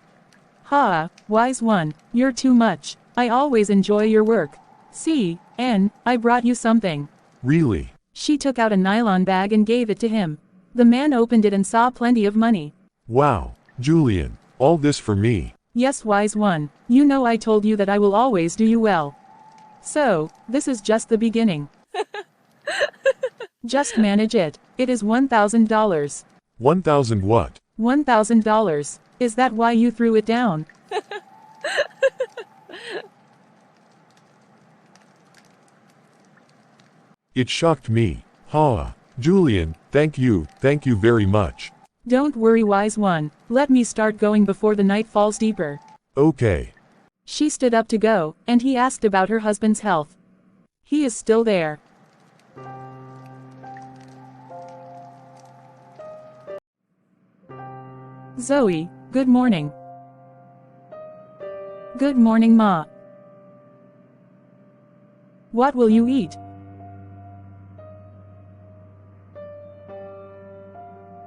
Ha, wise one, you're too much. I always enjoy your work. See, and I brought you something. Really? She took out a nylon bag and gave it to him. The man opened it and saw plenty of money. Wow, Julian, all this for me. Yes, wise one, you know I told you that I will always do you well. So, this is just the beginning. Just manage it. It is $1,000. 1,000 what? $1,000. Is that why you threw it down? It shocked me. Ha. Julian, thank you very much. Don't worry, wise one. Let me start going before the night falls deeper. Okay. She stood up to go, and he asked about her husband's health. He is still there. Zoe, good morning. Good morning, Ma. What will you eat?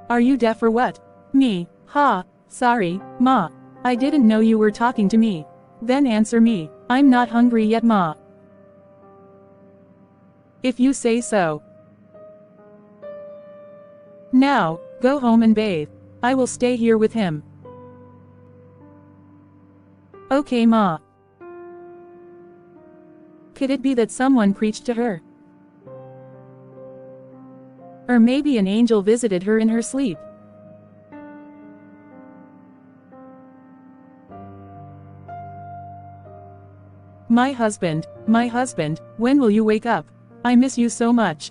Are you deaf or what? Me, ha, sorry, Ma. I didn't know you were talking to me. Then answer me. I'm not hungry yet, Ma. If you say so. Now, go home and bathe. I will stay here with him. Okay, Ma. Could it be that someone preached to her? Or maybe an angel visited her in her sleep. My husband, when will you wake up? I miss you so much.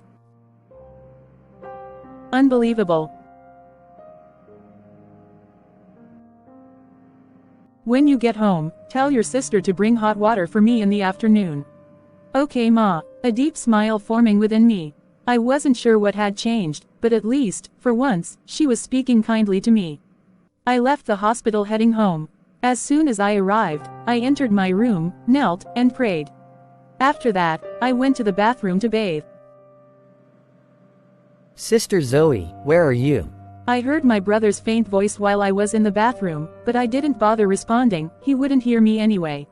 Unbelievable. When you get home, tell your sister to bring hot water for me in the afternoon. Okay, Ma. A deep smile forming within me. I wasn't sure what had changed, but at least, for once, she was speaking kindly to me. I left the hospital heading home. As soon as I arrived, I entered my room, knelt, and prayed. After that, I went to the bathroom to bathe. Sister Zoe, where are you? I heard my brother's faint voice while I was in the bathroom, but I didn't bother responding, he wouldn't hear me anyway.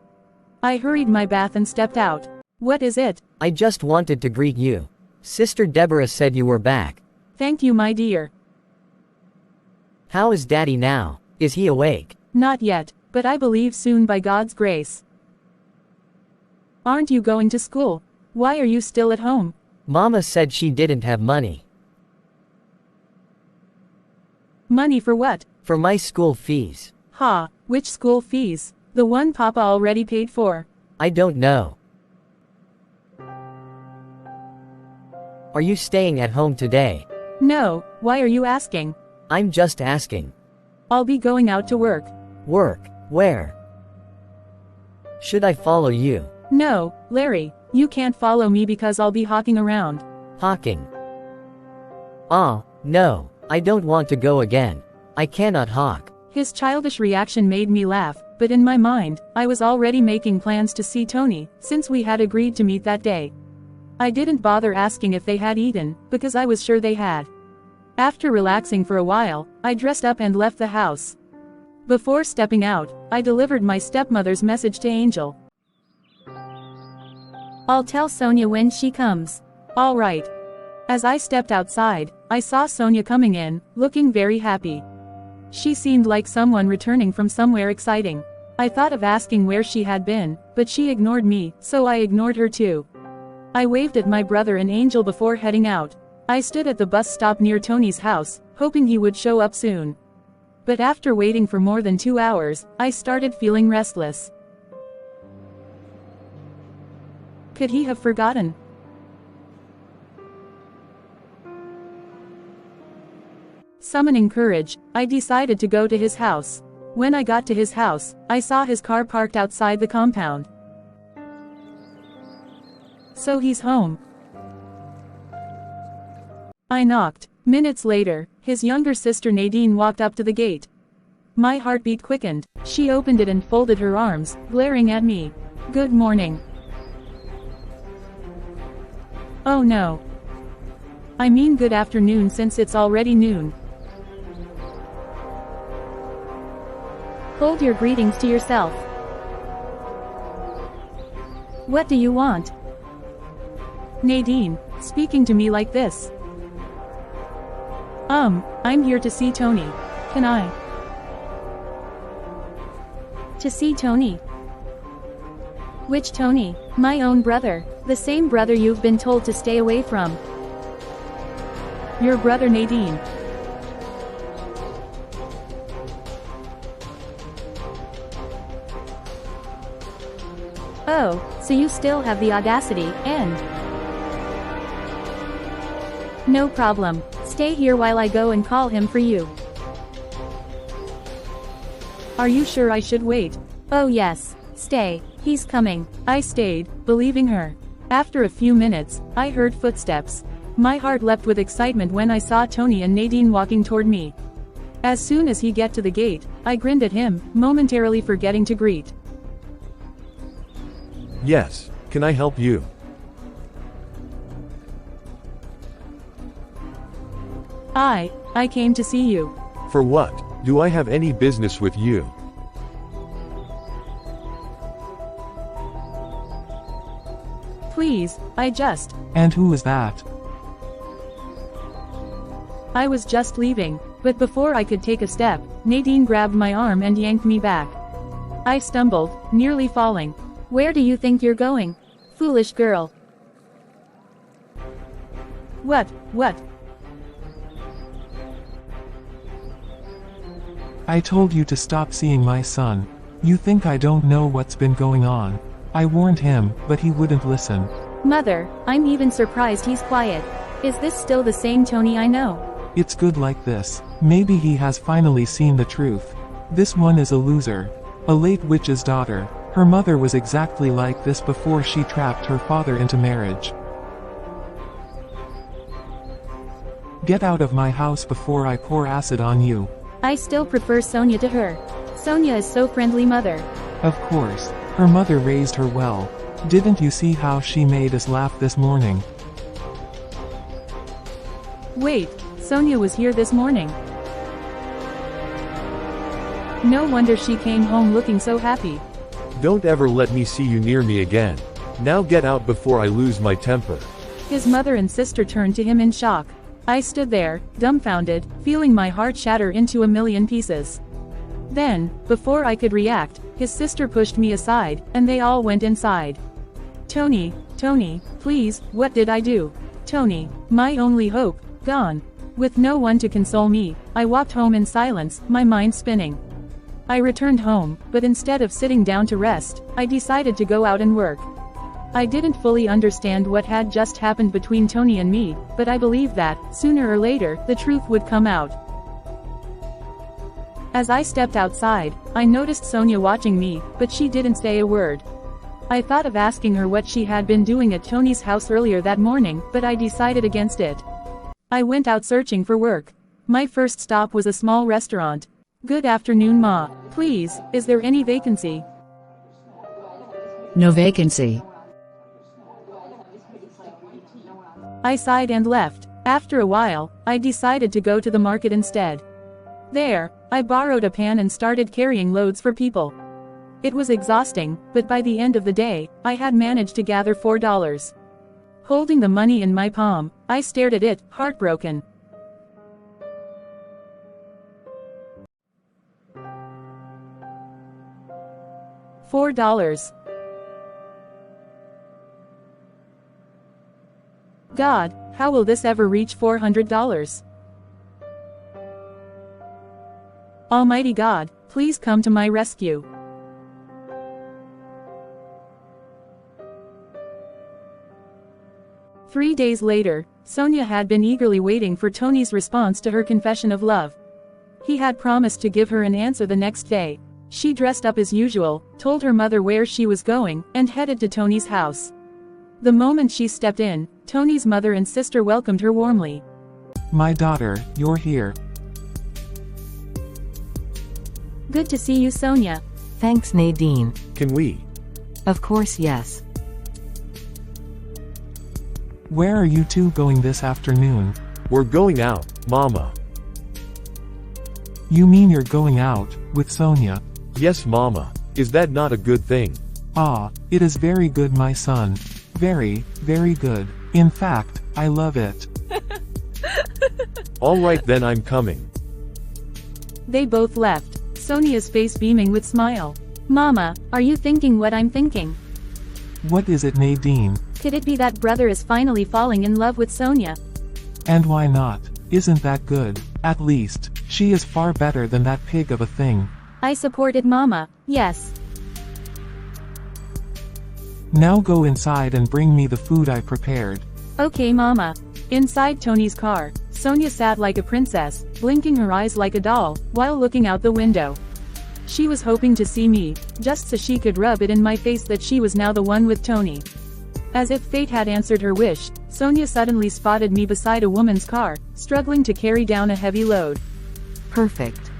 I hurried my bath and stepped out. What is it? I just wanted to greet you. Sister Deborah said you were back. Thank you, my dear. How is Daddy now? Is he awake? Not yet, but I believe soon by God's grace. Aren't you going to school? Why are you still at home? Mama said she didn't have money. Money for what? For my school fees. Ha, which school fees? The one Papa already paid for. I don't know. Are you staying at home today? No, why are you asking? I'm just asking. I'll be going out to work. Work? Where? Should I follow you? No, Larry, you can't follow me because I'll be hawking around. Hawking? Ah, no, I don't want to go again. I cannot hawk. His childish reaction made me laugh, but in my mind, I was already making plans to see Tony, since we had agreed to meet that day. I didn't bother asking if they had eaten, because I was sure they had. After relaxing for a while, I dressed up and left the house. Before stepping out, I delivered my stepmother's message to Angel. I'll tell Sonia when she comes. All right. As I stepped outside, I saw Sonia coming in, looking very happy. She seemed like someone returning from somewhere exciting. I thought of asking where she had been, but she ignored me, so I ignored her too. I waved at my brother and Angel before heading out. I stood at the bus stop near Tony's house, hoping he would show up soon. But after waiting for more than 2 hours, I started feeling restless. Could he have forgotten? Summoning courage, I decided to go to his house. When I got to his house, I saw his car parked outside the compound. So he's home. I knocked. Minutes later, his younger sister Nadine walked up to the gate. My heartbeat quickened. She opened it and folded her arms, glaring at me. Good morning. Oh no. I mean good afternoon since it's already noon. Hold your greetings to yourself. What do you want? Nadine, speaking to me like this. I'm here to see Tony. Can I? To see Tony? Which Tony? My own brother. The same brother you've been told to stay away from. Your brother Nadine. Oh, so you still have the audacity, and... No problem. Stay here while I go and call him for you. Are you sure I should wait? Oh yes. Stay. He's coming. I stayed, believing her. After a few minutes, I heard footsteps. My heart leapt with excitement when I saw Tony and Nadine walking toward me. As soon as he got to the gate, I grinned at him, momentarily forgetting to greet. Yes, can I help you? I came to see you. For what? Do I have any business with you? Please, I just... And who is that? I was just leaving, but before I could take a step, Nadine grabbed my arm and yanked me back. I stumbled, nearly falling. Where do you think you're going? Foolish girl. What? I told you to stop seeing my son. You think I don't know what's been going on. I warned him, but he wouldn't listen. Mother, I'm even surprised he's quiet. Is this still the same Tony I know? It's good like this. Maybe he has finally seen the truth. This one is a loser. A late witch's daughter. Her mother was exactly like this before she trapped her father into marriage. Get out of my house before I pour acid on you. I still prefer Sonia to her. Sonia is so friendly, mother. Of course. Her mother raised her well. Didn't you see how she made us laugh this morning? Wait, Sonia was here this morning. No wonder she came home looking so happy. Don't ever let me see you near me again. Now get out before I lose my temper. His mother and sister turned to him in shock. I stood there, dumbfounded, feeling my heart shatter into a million pieces. Then, before I could react, his sister pushed me aside, and they all went inside. Tony, please, what did I do? Tony, my only hope, gone. With no one to console me, I walked home in silence, my mind spinning. I returned home, but instead of sitting down to rest, I decided to go out and work. I didn't fully understand what had just happened between Tony and me, but I believed that, sooner or later, the truth would come out. As I stepped outside, I noticed Sonia watching me, but she didn't say a word. I thought of asking her what she had been doing at Tony's house earlier that morning, but I decided against it. I went out searching for work. My first stop was a small restaurant. "Good afternoon, Ma. Please, is there any vacancy?" No vacancy. I sighed and left. After a while, I decided to go to the market instead. There, I borrowed a pan and started carrying loads for people. It was exhausting, but by the end of the day, I had managed to gather $4. Holding the money in my palm, I stared at it, heartbroken. $4. God, how will this ever reach $400? Almighty God, please come to my rescue. Three days later, Sonia had been eagerly waiting for Tony's response to her confession of love. He had promised to give her an answer the next day. She dressed up as usual, told her mother where she was going, and headed to Tony's house. The moment she stepped in, Tony's mother and sister welcomed her warmly. My daughter, you're here. Good to see you, Sonia. Thanks, Nadine. Can we? Of course, yes. Where are you two going this afternoon? We're going out, Mama. You mean you're going out, with Sonia? Yes, Mama. Is that not a good thing? Ah, it is very good, my son. Very, very good. In fact, I love it. All right then, I'm coming. They both left, Sonia's face beaming with smile. Mama, are you thinking what I'm thinking? What is it, Nadine? Could it be that brother is finally falling in love with Sonia? And why not? Isn't that good? At least, she is far better than that pig of a thing. I supported Mama, yes. Now go inside and bring me the food I prepared. Okay, Mama. Inside Tony's car, Sonia sat like a princess, blinking her eyes like a doll, while looking out the window. She was hoping to see me, just so she could rub it in my face that she was now the one with Tony. As if fate had answered her wish, Sonia suddenly spotted me beside a woman's car, struggling to carry down a heavy load. Perfect.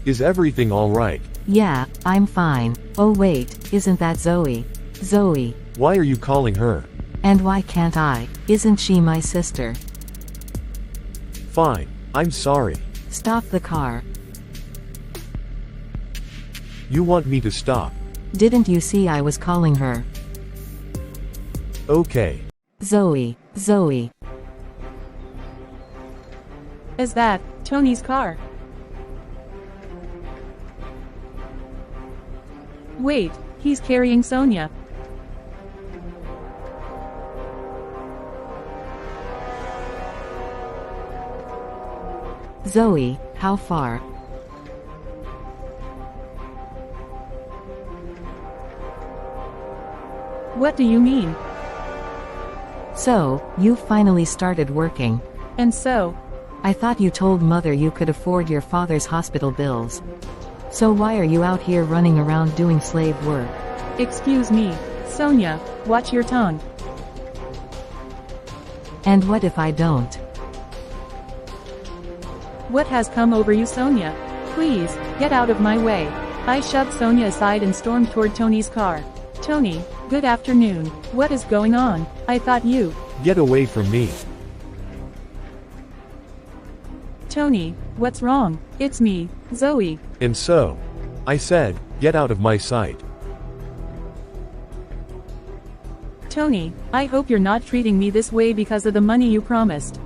Is everything all right? Yeah, I'm fine. Oh wait, isn't that Zoe? Zoe. Why are you calling her? And why can't I? Isn't she my sister? Fine, I'm sorry. Stop the car. You want me to stop? Didn't you see I was calling her? Okay. Zoe, Zoe. Is that Tony's car? Wait, he's carrying Sonia. Zoe, how far? What do you mean? So, you finally started working. And so? I thought you told Mother you could afford your father's hospital bills. So why are you out here running around doing slave work? Excuse me, Sonia, watch your tongue. And what if I don't? What has come over you, Sonia? Please, get out of my way. I shoved Sonia aside and stormed toward Tony's car. Tony, good afternoon. What is going on? I thought you... Get away from me. Tony, what's wrong? It's me, Zoe. And so, I said, get out of my sight. Tony, I hope you're not treating me this way because of the money you promised.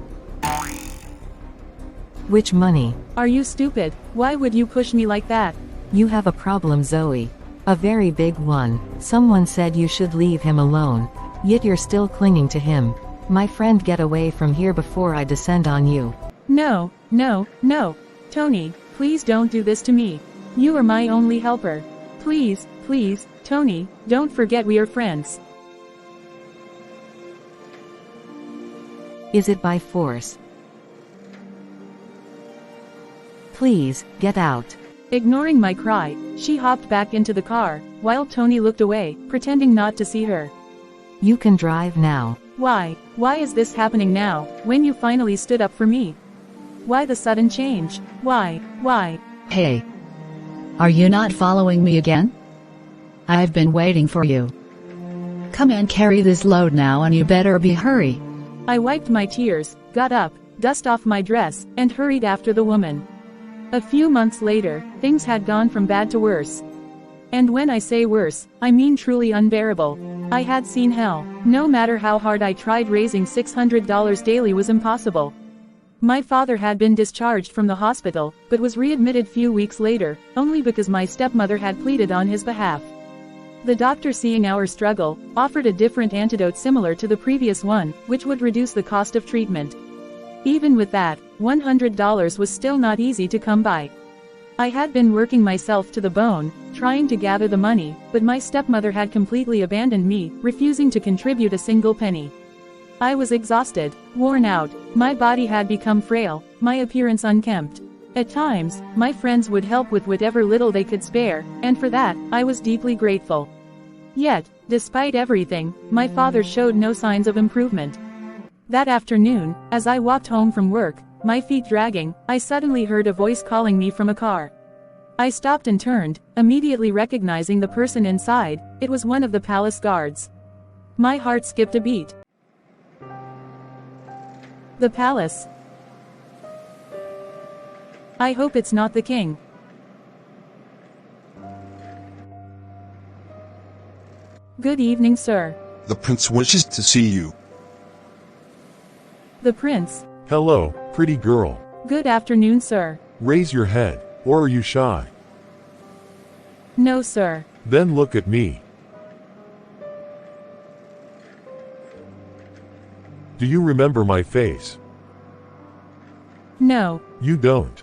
Which money? Are you stupid? Why would you push me like that? You have a problem, Zoe. A very big one. Someone said you should leave him alone. Yet you're still clinging to him. My friend, get away from here before I descend on you. No, no, no. Tony, please don't do this to me. You are my only helper. Please, please, Tony, don't forget we are friends. Is it by force? Please, get out. Ignoring my cry, she hopped back into the car, while Tony looked away, pretending not to see her. You can drive now. Why? Why is this happening now, when you finally stood up for me? Why the sudden change? Why? Why? Hey. Are you not following me again? I've been waiting for you. Come and carry this load now, and you better be hurry. I wiped my tears, got up, dusted off my dress, and hurried after the woman. A few months later, things had gone from bad to worse. And when I say worse, I mean truly unbearable. I had seen hell. No matter how hard I tried, raising $600 daily was impossible. My father had been discharged from the hospital, but was readmitted few weeks later, only because my stepmother had pleaded on his behalf. The doctor, seeing our struggle, offered a different antidote similar to the previous one, which would reduce the cost of treatment. Even with that, $100 was still not easy to come by. I had been working myself to the bone, trying to gather the money, but my stepmother had completely abandoned me, refusing to contribute a single penny. I was exhausted, worn out, my body had become frail, my appearance unkempt. At times, my friends would help with whatever little they could spare, and for that, I was deeply grateful. Yet, despite everything, my father showed no signs of improvement. That afternoon, as I walked home from work, my feet dragging, I suddenly heard a voice calling me from a car. I stopped and turned, immediately recognizing the person inside. It was one of the palace guards. My heart skipped a beat. The palace. I hope it's not the king. Good evening, sir. The prince wishes to see you. The prince. Hello, pretty girl. Good afternoon, sir. Raise your head, or are you shy? No, sir. Then look at me. Do you remember my face? No. You don't.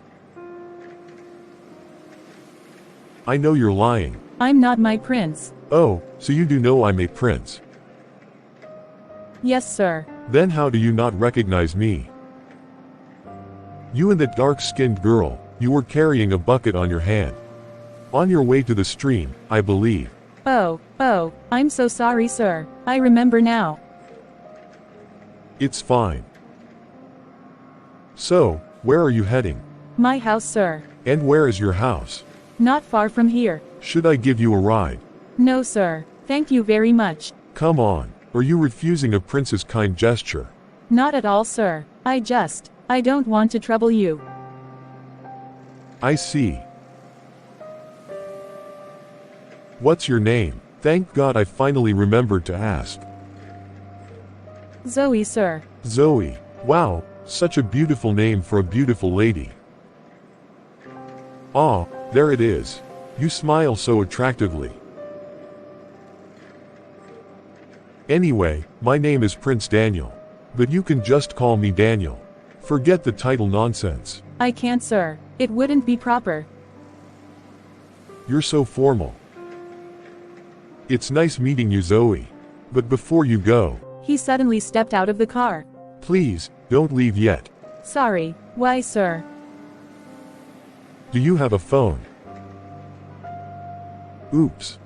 I know you're lying. I'm not my prince. Oh, so you do know I'm a prince. Yes, sir. Then how do you not recognize me? You and that dark-skinned girl, you were carrying a bucket on your hand. On your way to the stream, I believe. Oh, I'm so sorry, sir. I remember now. It's fine. So, where are you heading? My house, sir. And where is your house? Not far from here. Should I give you a ride? No, sir. Thank you very much. Come on. Are you refusing a prince's kind gesture? Not at all, sir. I don't want to trouble you. I see. What's your name? Thank God I finally remembered to ask. Zoe, sir. Zoe. Wow, such a beautiful name for a beautiful lady. Ah, there it is. You smile so attractively. Anyway, my name is Prince Daniel. But you can just call me Daniel. Forget the title nonsense. I can't, sir. It wouldn't be proper. You're so formal. It's nice meeting you, Zoe. But before you go, He suddenly stepped out of the car. please, don't leave yet. Sorry. Why, sir? Do you have a phone? Oops.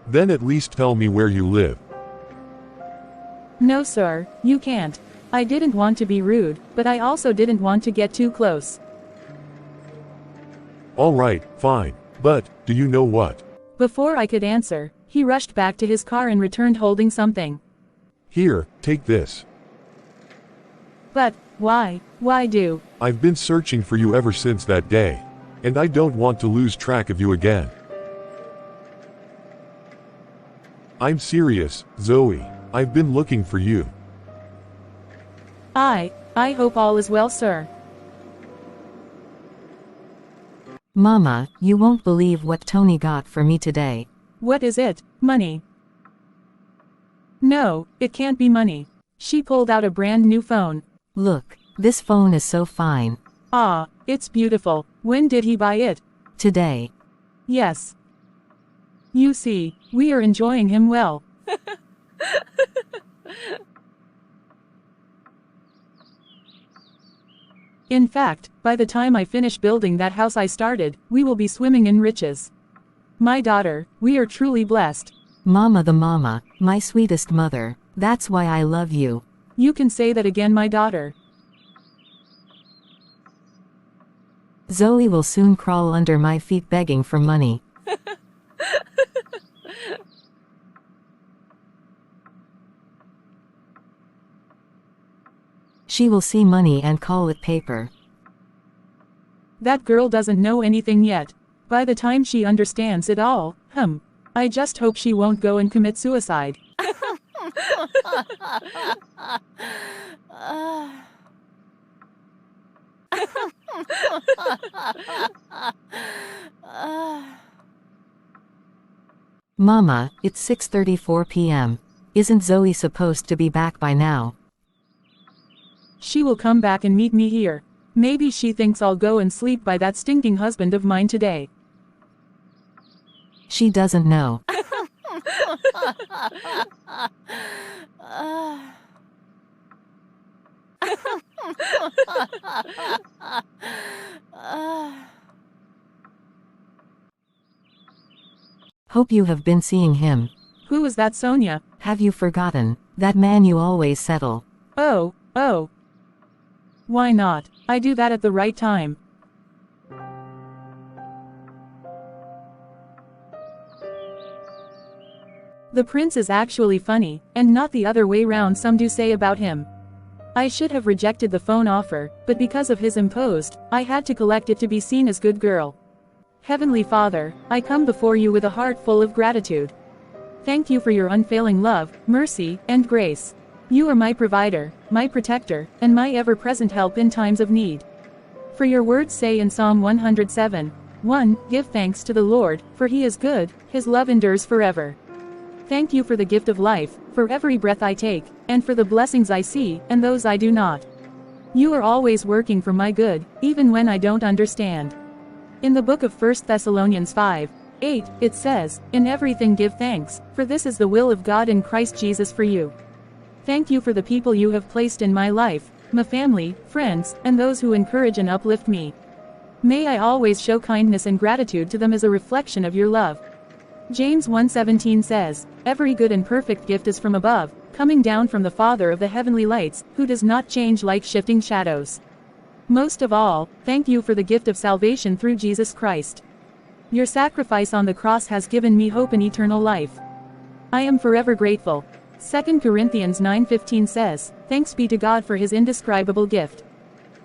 Then at least tell me where you live. No, sir, you can't. I didn't want to be rude, but I also didn't want to get too close. Alright, fine. But, do you know what? Before I could answer, he rushed back to his car and returned holding something. Here, take this. But, why? Why do? I've been searching for you ever since that day. And I don't want to lose track of you again. I'm serious, Zoe. I've been looking for you. I hope all is well, sir. Mama, you won't believe what Tony got for me today. What is it? Money? No, it can't be money. She pulled out a brand new phone. Look, this phone is so fine. Ah, it's beautiful. When did he buy it? Today. Yes. You see, we are enjoying him well. In fact, by the time I finish building that house I started, we will be swimming in riches. My daughter, we are truly blessed. Mama the mama, my sweetest mother, that's why I love you. You can say that again, my daughter. Zoe will soon crawl under my feet begging for money. She will see money and call it paper. That girl doesn't know anything yet. By the time she understands it all, I just hope she won't go and commit suicide. Mama, it's 6:34 p.m. Isn't Zoe supposed to be back by now? She will come back and meet me here. Maybe she thinks I'll go and sleep by that stinking husband of mine today. She doesn't know. Hope you have been seeing him. Who is that, Sonia? Have you forgotten? That man you always settle. Oh. Why not? I do that at the right time. The prince is actually funny, and not the other way round some do say about him. I should have rejected the phone offer, but because of his imposed, I had to collect it to be seen as good girl. Heavenly Father, I come before you with a heart full of gratitude. Thank you for your unfailing love, mercy, and grace. You are my provider, my protector, and my ever-present help in times of need. For your words say in Psalm 107:1, give thanks to the Lord, for he is good, his love endures forever. Thank you for the gift of life, for every breath I take, and for the blessings I see, and those I do not. You are always working for my good, even when I don't understand. In the book of 1 Thessalonians 5:8, it says, in everything give thanks, for this is the will of God in Christ Jesus for you. Thank you for the people you have placed in my life, my family, friends, and those who encourage and uplift me. May I always show kindness and gratitude to them as a reflection of your love. James 1:17 says, every good and perfect gift is from above, coming down from the Father of the heavenly lights, who does not change like shifting shadows. Most of all, thank you for the gift of salvation through Jesus Christ. Your sacrifice on the cross has given me hope and eternal life. I am forever grateful. 2 Corinthians 9:15 says, thanks be to God for his indescribable gift.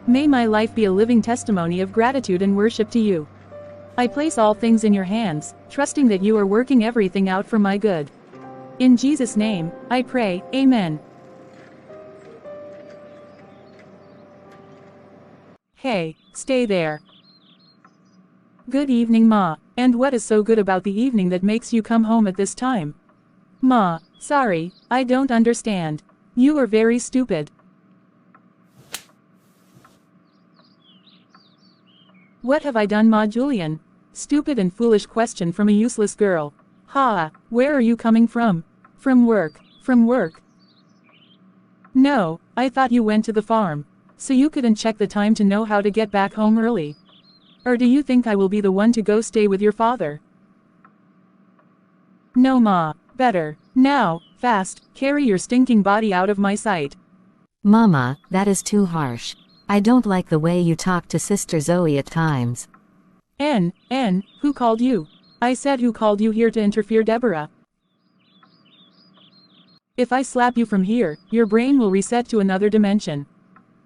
May my life be a living testimony of gratitude and worship to you. I place all things in your hands, trusting that you are working everything out for my good. In Jesus' name, I pray, Amen. Hey, stay there. Good evening, Ma. And what is so good about the evening that makes you come home at this time? Ma, sorry, I don't understand. You are very stupid. What have I done, Ma? Julian? Stupid and foolish question from a useless girl. Ha, where are you coming from? From work. From work. No, I thought you went to the farm. So you couldn't check the time to know how to get back home early. Or do you think I will be the one to go stay with your father? No, Ma, better, now, fast, carry your stinking body out of my sight. Mama, that is too harsh. I don't like the way you talk to Sister Zoe at times. Who called you? I said who called you here to interfere, Deborah? If I slap you from here, your brain will reset to another dimension.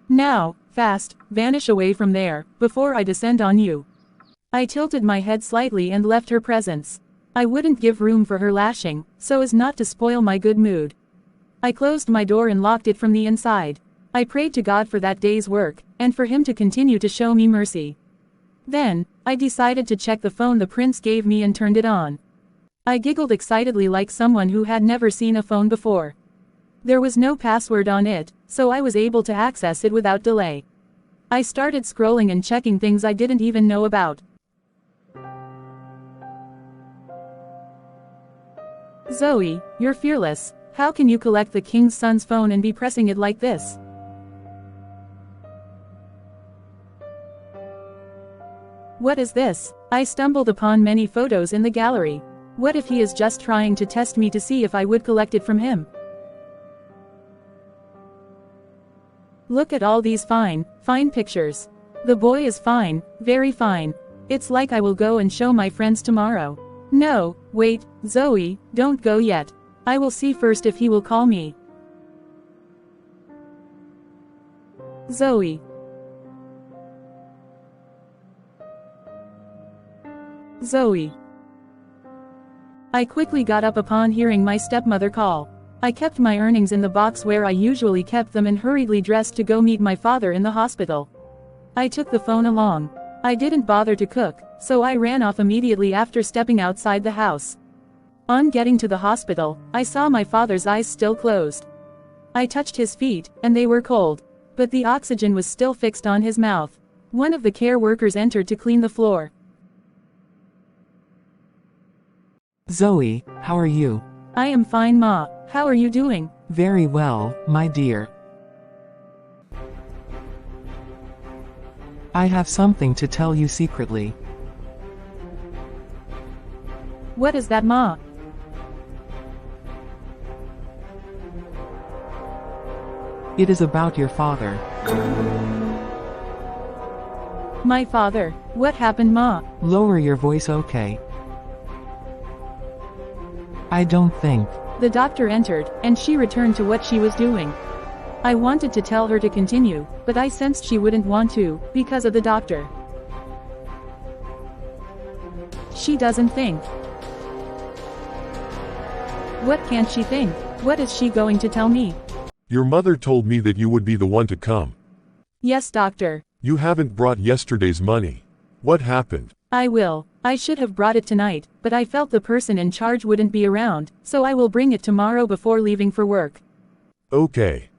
Now, fast, vanish away from there, before I descend on you. I tilted my head slightly and left her presence. I wouldn't give room for her lashing, so as not to spoil my good mood. I closed my door and locked it from the inside. I prayed to God for that day's work, and for him to continue to show me mercy. Then, I decided to check the phone the prince gave me and turned it on. I giggled excitedly like someone who had never seen a phone before. There was no password on it, so I was able to access it without delay. I started scrolling and checking things I didn't even know about. Zoe, you're fearless. How can you collect the king's son's phone and be pressing it like this? What is this? I stumbled upon many photos in the gallery. What if he is just trying to test me to see if I would collect it from him? Look at all these fine pictures. The boy is fine, very fine. It's like I will go and show my friends tomorrow. No, wait, Zoe, don't go yet. I will see first if he will call me. Zoe. Zoe. I quickly got up upon hearing my stepmother call. I kept my earnings in the box where I usually kept them and hurriedly dressed to go meet my father in the hospital. I took the phone along. I didn't bother to cook, so I ran off immediately after stepping outside the house. On getting to the hospital, I saw my father's eyes still closed. I touched his feet, and they were cold. But the oxygen was still fixed on his mouth. One of the care workers entered to clean the floor. Zoe, how are you? I am fine, Ma. How are you doing? Very well, my dear. I have something to tell you secretly. What is that, Ma? It is about your father. My father? What happened, Ma? Lower your voice, okay? I don't think. The doctor entered, and she returned to what she was doing. I wanted to tell her to continue, but I sensed she wouldn't want to, because of the doctor. She doesn't think. What can't she think? What is she going to tell me? Your mother told me that you would be the one to come. Yes, doctor. You haven't brought yesterday's money. What happened? I will. I should have brought it tonight, but I felt the person in charge wouldn't be around, so I will bring it tomorrow before leaving for work. Okay.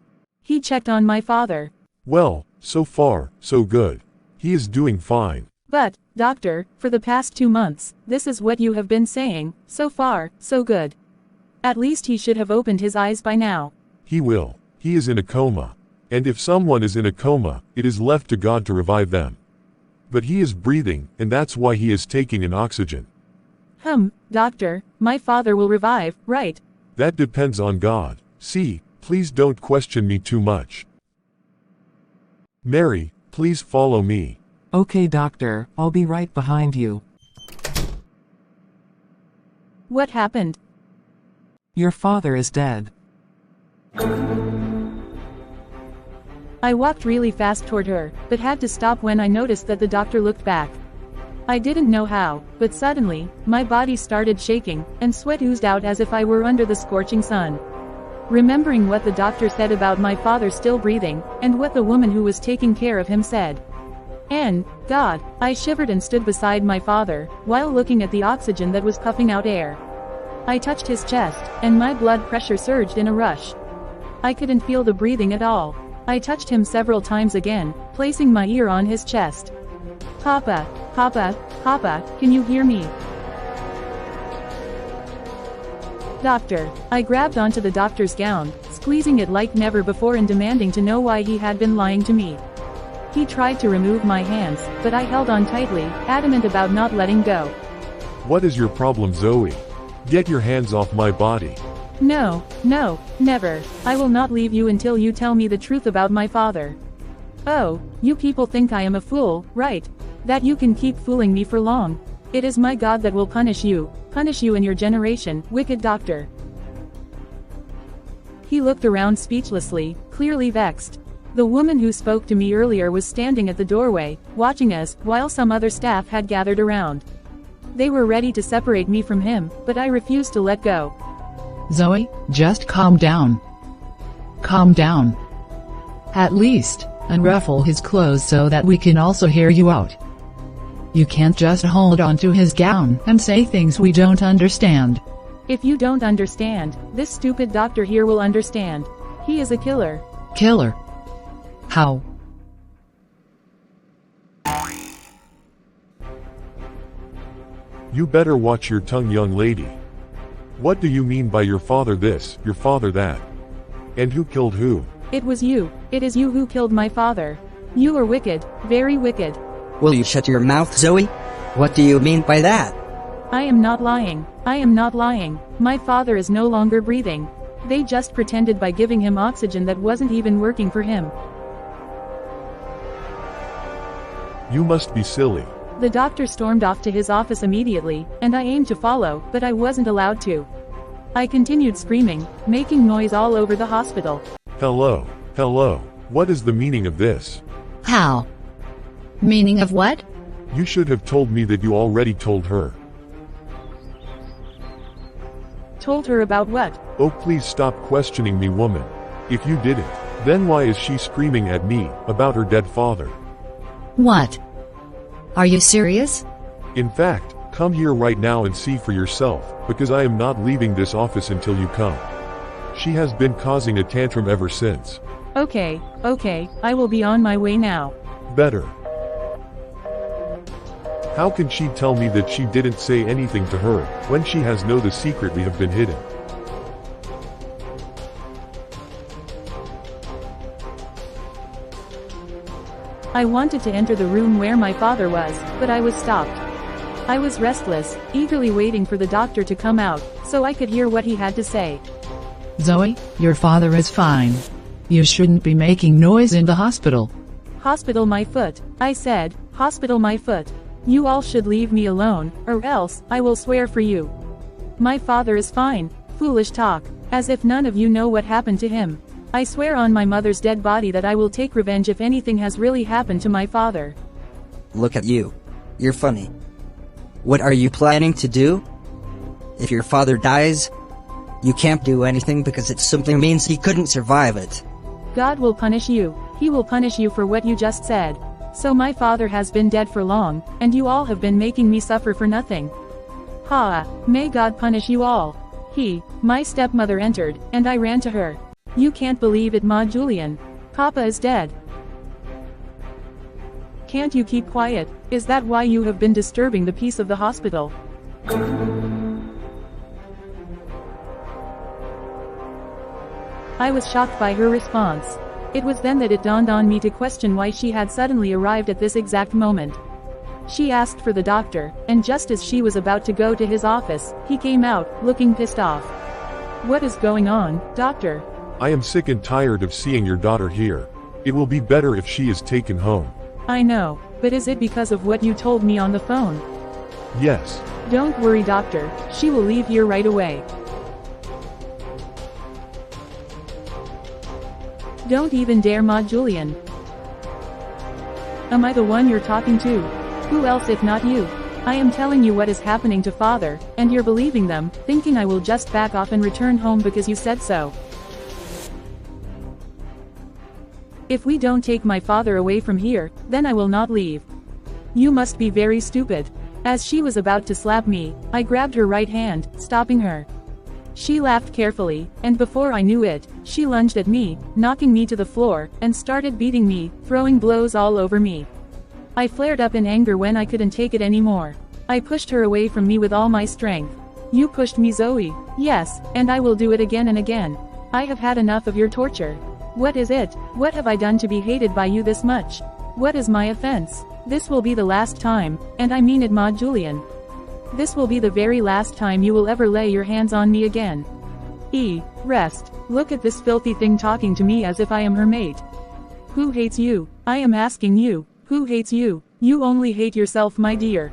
He checked on my father. Well, so far, so good. He is doing fine. But, doctor, for the past 2 months, this is what you have been saying, so far, so good. At least he should have opened his eyes by now. He will. He is in a coma. And if someone is in a coma, it is left to God to revive them. But he is breathing, and that's why he is taking in oxygen. Doctor, my father will revive, right? That depends on God. See, please don't question me too much. Mary, please follow me. Okay, doctor, I'll be right behind you. What happened? Your father is dead. I walked really fast toward her, but had to stop when I noticed that the doctor looked back. I didn't know how, but suddenly, my body started shaking, and sweat oozed out as if I were under the scorching sun. Remembering what the doctor said about my father still breathing, and what the woman who was taking care of him said. And, God, I shivered and stood beside my father, while looking at the oxygen that was puffing out air. I touched his chest, and my blood pressure surged in a rush. I couldn't feel the breathing at all. I touched him several times again, placing my ear on his chest. Papa, Papa, Papa, can you hear me? Doctor. I grabbed onto the doctor's gown, squeezing it like never before and demanding to know why he had been lying to me. He tried to remove my hands, but I held on tightly, adamant about not letting go. What is your problem, Zoe? Get your hands off my body. No, no, never. I will not leave you until you tell me the truth about my father. Oh, you people think I am a fool, right? That you can keep fooling me for long. It is my God that will punish you and your generation, wicked doctor. He looked around speechlessly, clearly vexed. The woman who spoke to me earlier was standing at the doorway, watching us, while some other staff had gathered around. They were ready to separate me from him, but I refused to let go. Zoe, just calm down. Calm down. At least, unruffle his clothes so that we can also hear you out. You can't just hold on to his gown and say things we don't understand. If you don't understand, this stupid doctor here will understand. He is a killer. Killer? How? You better watch your tongue, young lady. What do you mean by your father this, your father that? And who killed who? It was you. It is you who killed my father. You are wicked, very wicked. Will you shut your mouth, Zoe? What do you mean by that? I am not lying. I am not lying. My father is no longer breathing. They just pretended by giving him oxygen that wasn't even working for him. You must be silly. The doctor stormed off to his office immediately, and I aimed to follow, but I wasn't allowed to. I continued screaming, making noise all over the hospital. Hello, hello. What is the meaning of this? How? Meaning of what? You should have told me that you already told her. Told her about what? Oh, please stop questioning me, woman. If you didn't, then why is she screaming at me about her dead father? What? Are you serious? In fact, come here right now and see for yourself, because I am not leaving this office until you come. She has been causing a tantrum ever since. Okay, I will be on my way now. Better. How can she tell me that she didn't say anything to her, when she has know the secret we have been hidden? I wanted to enter the room where my father was, but I was stopped. I was restless, eagerly waiting for the doctor to come out, so I could hear what he had to say. Zoe, your father is fine. You shouldn't be making noise in the hospital. Hospital my foot, I said, hospital my foot. You all should leave me alone, or else, I will swear for you. My father is fine. Foolish talk, as if none of you know what happened to him. I swear on my mother's dead body that I will take revenge if anything has really happened to my father. Look at you. You're funny. What are you planning to do? If your father dies, you can't do anything because it simply means he couldn't survive it. God will punish you. He will punish you for what you just said. So my father has been dead for long, and you all have been making me suffer for nothing. Ha! May God punish you all. My stepmother entered, and I ran to her. You can't believe it, Ma Julian. Papa is dead. Can't you keep quiet? Is that why you have been disturbing the peace of the hospital? I was shocked by her response. It was then that it dawned on me to question why she had suddenly arrived at this exact moment. She asked for the doctor, and just as she was about to go to his office, he came out, looking pissed off. What is going on, doctor? I am sick and tired of seeing your daughter here. It will be better if she is taken home. I know, but is it because of what you told me on the phone? Yes. Don't worry, doctor, she will leave here right away. Don't even dare, Ma Julian. Am I the one you're talking to? Who else if not you? I am telling you what is happening to father, and you're believing them, thinking I will just back off and return home because you said so. If we don't take my father away from here, then I will not leave. You must be very stupid. As she was about to slap me, I grabbed her right hand, stopping her. She laughed carefully, and before I knew it, she lunged at me, knocking me to the floor, and started beating me, throwing blows all over me. I flared up in anger when I couldn't take it anymore. I pushed her away from me with all my strength. You pushed me, Zoe. Yes, and I will do it again and again. I have had enough of your torture. What is it? What have I done to be hated by you this much? What is my offense? This will be the last time, and I mean it, Ma Julian. This will be the very last time you will ever lay your hands on me again. Rest. Look at this filthy thing talking to me as if I am her mate. Who hates you? I am asking you. Who hates you? You only hate yourself, my dear.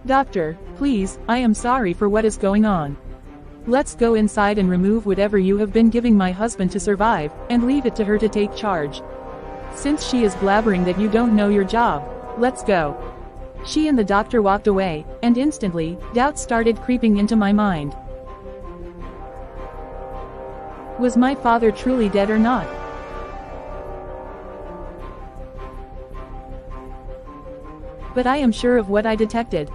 Doctor, please, I am sorry for what is going on. Let's go inside and remove whatever you have been giving my husband to survive, and leave it to her to take charge. Since she is blabbering that you don't know your job, let's go. She and the doctor walked away, and instantly, doubt started creeping into my mind. Was my father truly dead or not? but I am sure of what I detected.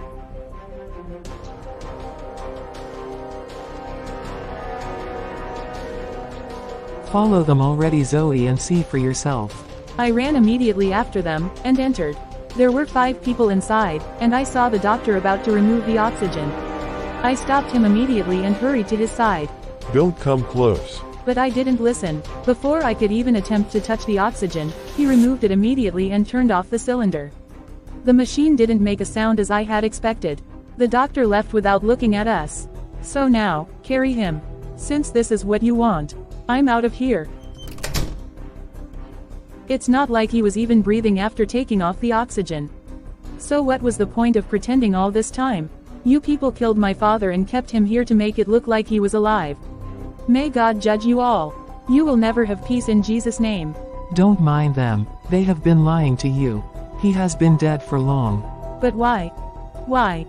Follow them already, Zoe, and see for yourself. I ran immediately after them, and entered. There were 5 people inside, and I saw the doctor about to remove the oxygen. I stopped him immediately and hurried to his side. Don't come close. But I didn't listen. Before I could even attempt to touch the oxygen, he removed it immediately and turned off the cylinder. The machine didn't make a sound as I had expected. The doctor left without looking at us. So now, carry him. Since this is what you want. I'm out of here. It's not like he was even breathing after taking off the oxygen. So what was the point of pretending all this time? You people killed my father and kept him here to make it look like he was alive. May God judge you all. You will never have peace in Jesus' name. Don't mind them, they have been lying to you. He has been dead for long. But why? Why?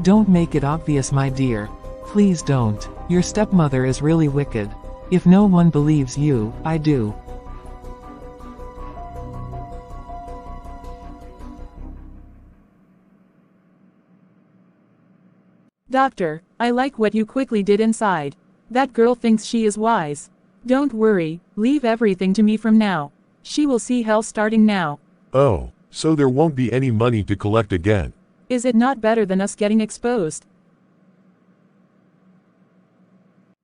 Don't make it obvious, my dear. Please don't. Your stepmother is really wicked. If no one believes you, I do. Doctor, I like what you quickly did inside. That girl thinks she is wise. Don't worry, leave everything to me from now. She will see hell starting now. Oh, so there won't be any money to collect again. Is it not better than us getting exposed?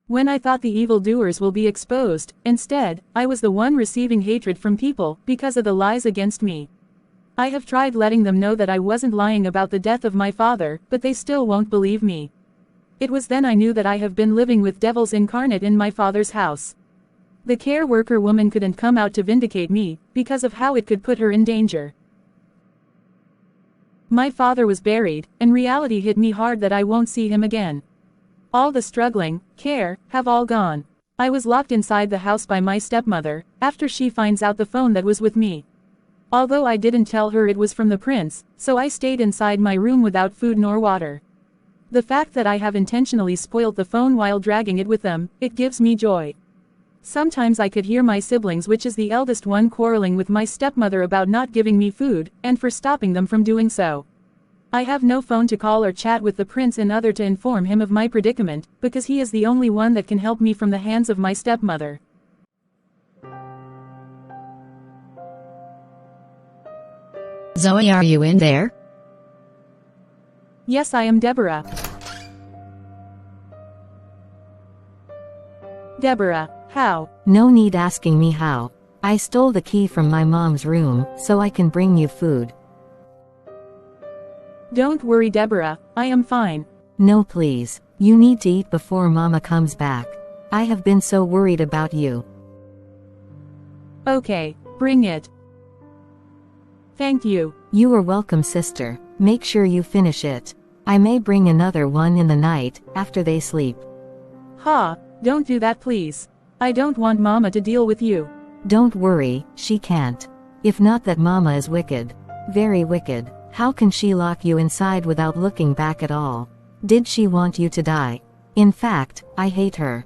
When I thought the evildoers will be exposed, instead, I was the one receiving hatred from people because of the lies against me. I have tried letting them know that I wasn't lying about the death of my father, but they still won't believe me. It was then I knew that I have been living with devils incarnate in my father's house. The care worker woman couldn't come out to vindicate me, because of how it could put her in danger. My father was buried, and reality hit me hard that I won't see him again. All the struggling, care, have all gone. I was locked inside the house by my stepmother, after she finds out the phone that was with me. Although I didn't tell her it was from the prince, so I stayed inside my room without food nor water. The fact that I have intentionally spoilt the phone while dragging it with them, it gives me joy. Sometimes I could hear my siblings, which is the eldest one, quarreling with my stepmother about not giving me food, and for stopping them from doing so. I have no phone to call or chat with the prince in order to inform him of my predicament, because he is the only one that can help me from the hands of my stepmother. Zoe, are you in there? Yes, I am Deborah. Deborah, how? No need asking me how. I stole the key from my mom's room, so I can bring you food. Don't worry, Deborah, I am fine. No, please. You need to eat before Mama comes back. I have been so worried about you. Okay, bring it. Thank you. You are welcome, sister. Make sure you finish it. I may bring another one in the night, after they sleep. Ha, don't do that, please. I don't want Mama to deal with you. Don't worry, she can't. If not that Mama is wicked. Very wicked. How can she lock you inside without looking back at all? Did she want you to die? In fact, I hate her.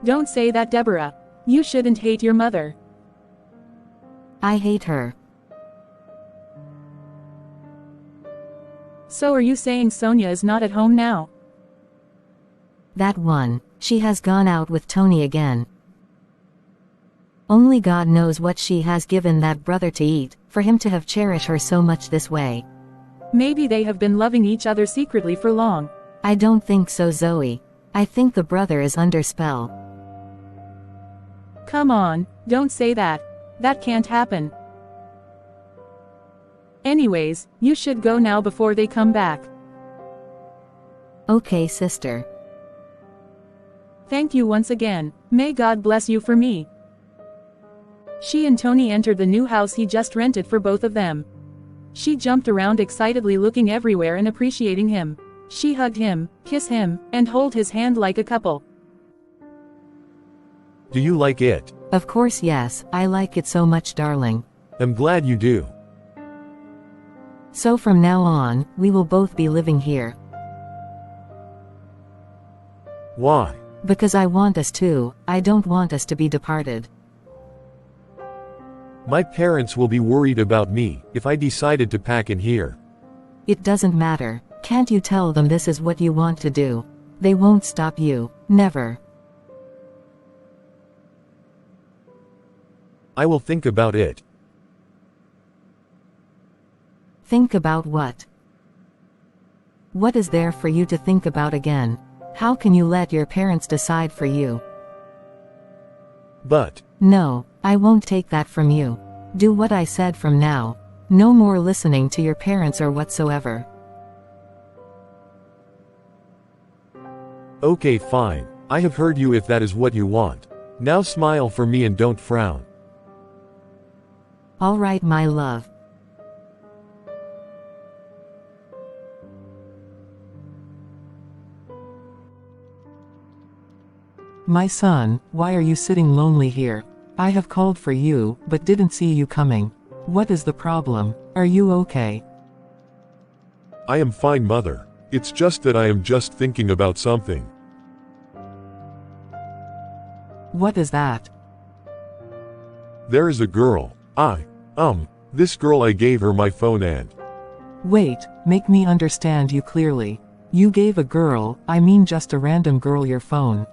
Don't say that, Deborah. You shouldn't hate your mother. I hate her. So are you saying Sonia is not at home now? That one. She has gone out with Tony again. Only God knows what she has given that brother to eat, for him to have cherished her so much this way. Maybe they have been loving each other secretly for long. I don't think so, Zoe. I think the brother is under spell. Come on, don't say that. That can't happen. Anyways, you should go now before they come back. Okay, sister. Thank you once again. May God bless you for me. She and Tony entered the new house he just rented for both of them. She jumped around excitedly, looking everywhere and appreciating him. She hugged him, kissed him, and held his hand like a couple. Do you like it? Of course, yes, I like it so much, darling. I'm glad you do. So from now on, we will both be living here. Why? Because I want us to, I don't want us to be departed. My parents will be worried about me if I decided to pack in here. It doesn't matter. Can't you tell them this is what you want to do? They won't stop you. Never. I will think about it. Think about what? What is there for you to think about again? How can you let your parents decide for you? But No, I won't take that from you. Do what I said from now. No more listening to your parents or whatsoever. okay, fine. I have heard you if that is what you want. Now smile for me and don't frown. All right, my love. My son, why are you sitting lonely here? I have called for you, but didn't see you coming. What is the problem? Are you okay? I am fine, mother. It's just that I am just thinking about something. What is that? There is a girl. This girl, I gave her my phone and... Wait, make me understand you clearly. You gave a girl, I mean just a random girl, your phone.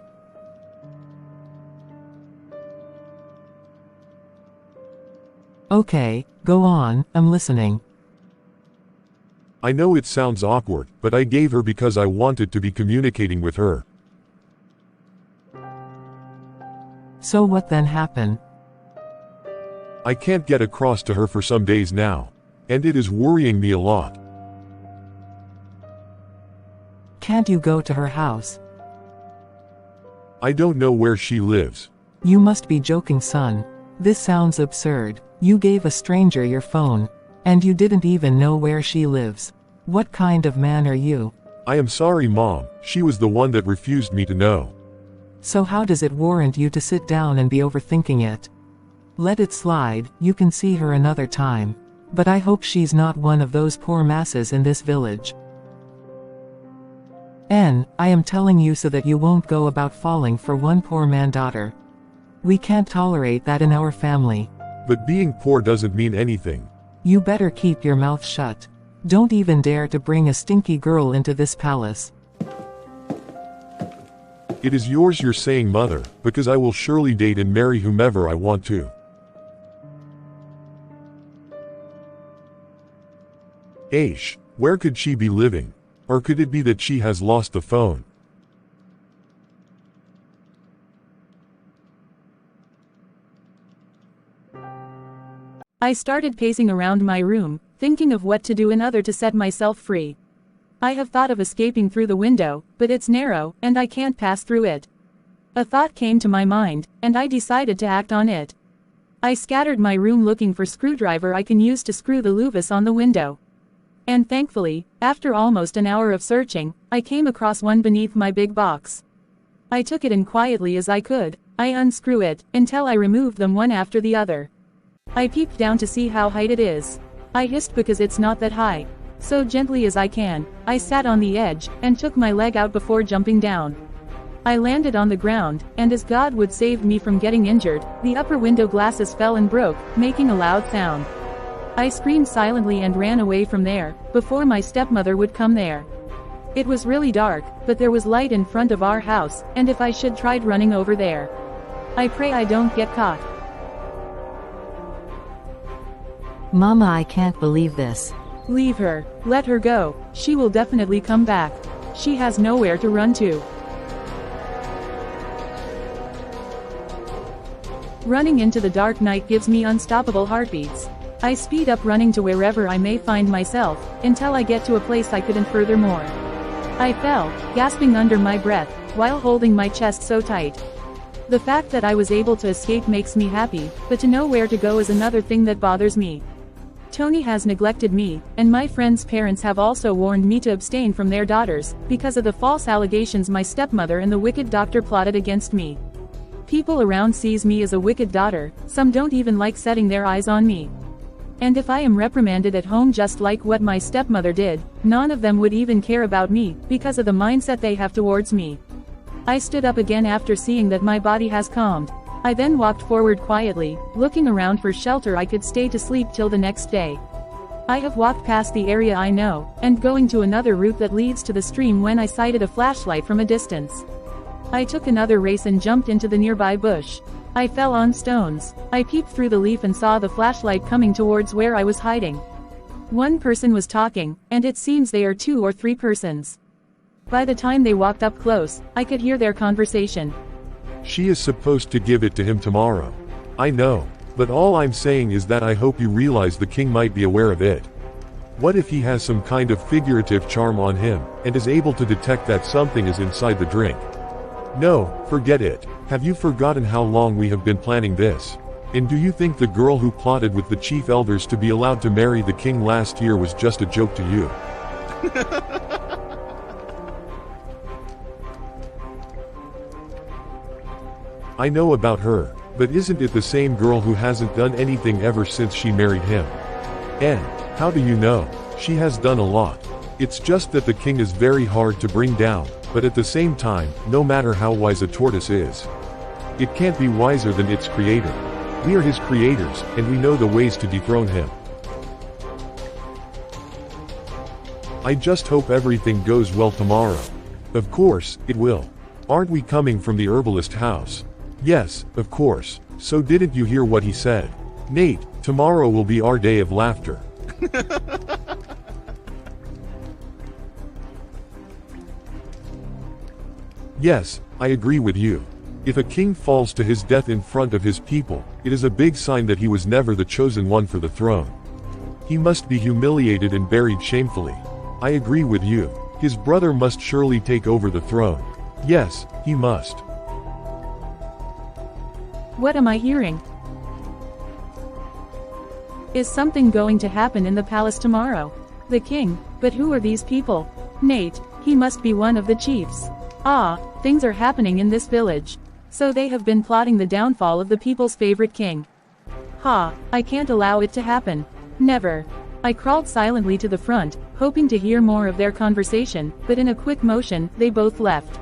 Okay, go on, I'm listening. I know it sounds awkward, but I gave her because I wanted to be communicating with her. So what then happened? I can't get across to her for some days now. And it is worrying me a lot. Can't you go to her house? I don't know where she lives. You must be joking, son. This sounds absurd. You gave a stranger your phone. And you didn't even know where she lives. What kind of man are you? I am sorry, Mom. She was the one that refused me to know. So how does it warrant you to sit down and be overthinking it? Let it slide, you can see her another time. But I hope she's not one of those poor masses in this village. I am telling you so that you won't go about falling for one poor man daughter. We can't tolerate that in our family. But being poor doesn't mean anything. You better keep your mouth shut. Don't even dare to bring a stinky girl into this palace. It is yours, you're saying, mother, because I will surely date and marry whomever I want to. Aish, where could she be living? Or could it be that she has lost the phone? I started pacing around my room, thinking of what to do in order to set myself free. I have thought of escaping through the window, but it's narrow, and I can't pass through it. A thought came to my mind, and I decided to act on it. I scattered my room looking for screwdriver I can use to screw the louvers on the window. And thankfully, after almost an hour of searching, I came across one beneath my big box. I took it in quietly as I could. I unscrew it, until I removed them one after the other. I peeped down to see how high it is. I hissed because it's not that high. So gently as I can, I sat on the edge, and took my leg out before jumping down. I landed on the ground, and as God would save me from getting injured, the upper window glasses fell and broke, making a loud sound. I screamed silently and ran away from there, before my stepmother would come there. It was really dark, but there was light in front of our house, and if I should tried running over there. I pray I don't get caught. Mama, I can't believe this. Leave her. Let her go. She will definitely come back. She has nowhere to run to. Running into the dark night gives me unstoppable heartbeats. I speed up running to wherever I may find myself, until I get to a place I couldn't furthermore. I fell, gasping under my breath, while holding my chest so tight. The fact that I was able to escape makes me happy, but to know where to go is another thing that bothers me. Tony has neglected me, and my friends' parents have also warned me to abstain from their daughters, because of the false allegations my stepmother and the wicked doctor plotted against me. People around sees me as a wicked daughter, some don't even like setting their eyes on me. And if I am reprimanded at home just like what my stepmother did, none of them would even care about me, because of the mindset they have towards me. I stood up again after seeing that my body has calmed. I then walked forward quietly, looking around for shelter I could stay to sleep till the next day. I have walked past the area I know, and going to another route that leads to the stream when I sighted a flashlight from a distance. I took another race and jumped into the nearby bush. I fell on stones. I peeped through the leaf and saw the flashlight coming towards where I was hiding. One person was talking, and it seems they are 2 or 3 persons. By the time they walked up close, I could hear their conversation. She is supposed to give it to him tomorrow. I know, but all I'm saying is that I hope you realize the king might be aware of it. What if he has some kind of figurative charm on him, and is able to detect that something is inside the drink? No, forget it. Have you forgotten how long we have been planning this? And do you think the girl who plotted with the chief elders to be allowed to marry the king last year was just a joke to you? I know about her, but isn't it the same girl who hasn't done anything ever since she married him? And, how do you know? She has done a lot. It's just that the king is very hard to bring down, but at the same time, no matter how wise a tortoise is, it can't be wiser than its creator. We are his creators, and we know the ways to dethrone him. I just hope everything goes well tomorrow. Of course, it will. Aren't we coming from the herbalist house? Yes, of course. So didn't you hear what he said? Nate, tomorrow will be our day of laughter. Yes, I agree with you. If a king falls to his death in front of his people, it is a big sign that he was never the chosen one for the throne. He must be humiliated and buried shamefully. I agree with you. His brother must surely take over the throne. Yes, he must. What am I hearing? Is something going to happen in the palace tomorrow? The king, but who are these people? Nate, he must be one of the chiefs. Ah, things are happening in this village. So they have been plotting the downfall of the people's favorite king. Ha, I can't allow it to happen. Never. I crawled silently to the front, hoping to hear more of their conversation, but in a quick motion, they both left.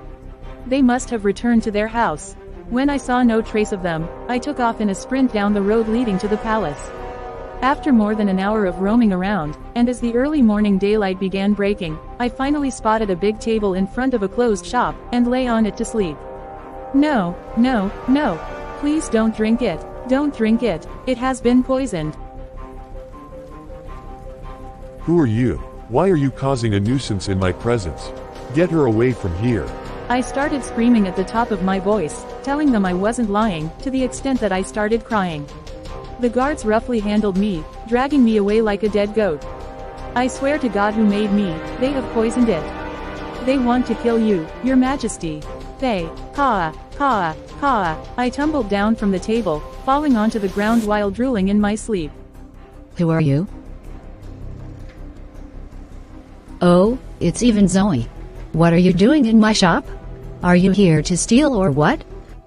They must have returned to their house. When I saw no trace of them, I took off in a sprint down the road leading to the palace. After more than an hour of roaming around, and as the early morning daylight began breaking, I finally spotted a big table in front of a closed shop, and lay on it to sleep. No, no, no. Please don't drink it. Don't drink it. It has been poisoned. Who are you? Why are you causing a nuisance in my presence? Get her away from here. I started screaming at the top of my voice, telling them I wasn't lying, to the extent that I started crying. The guards roughly handled me, dragging me away like a dead goat. I swear to God who made me, they have poisoned it. They want to kill you, your majesty. They, ha, ha, ha. I tumbled down from the table, falling onto the ground while drooling in my sleep. Who are you? Oh, it's even Zoe. What are you doing in my shop? Are you here to steal or what?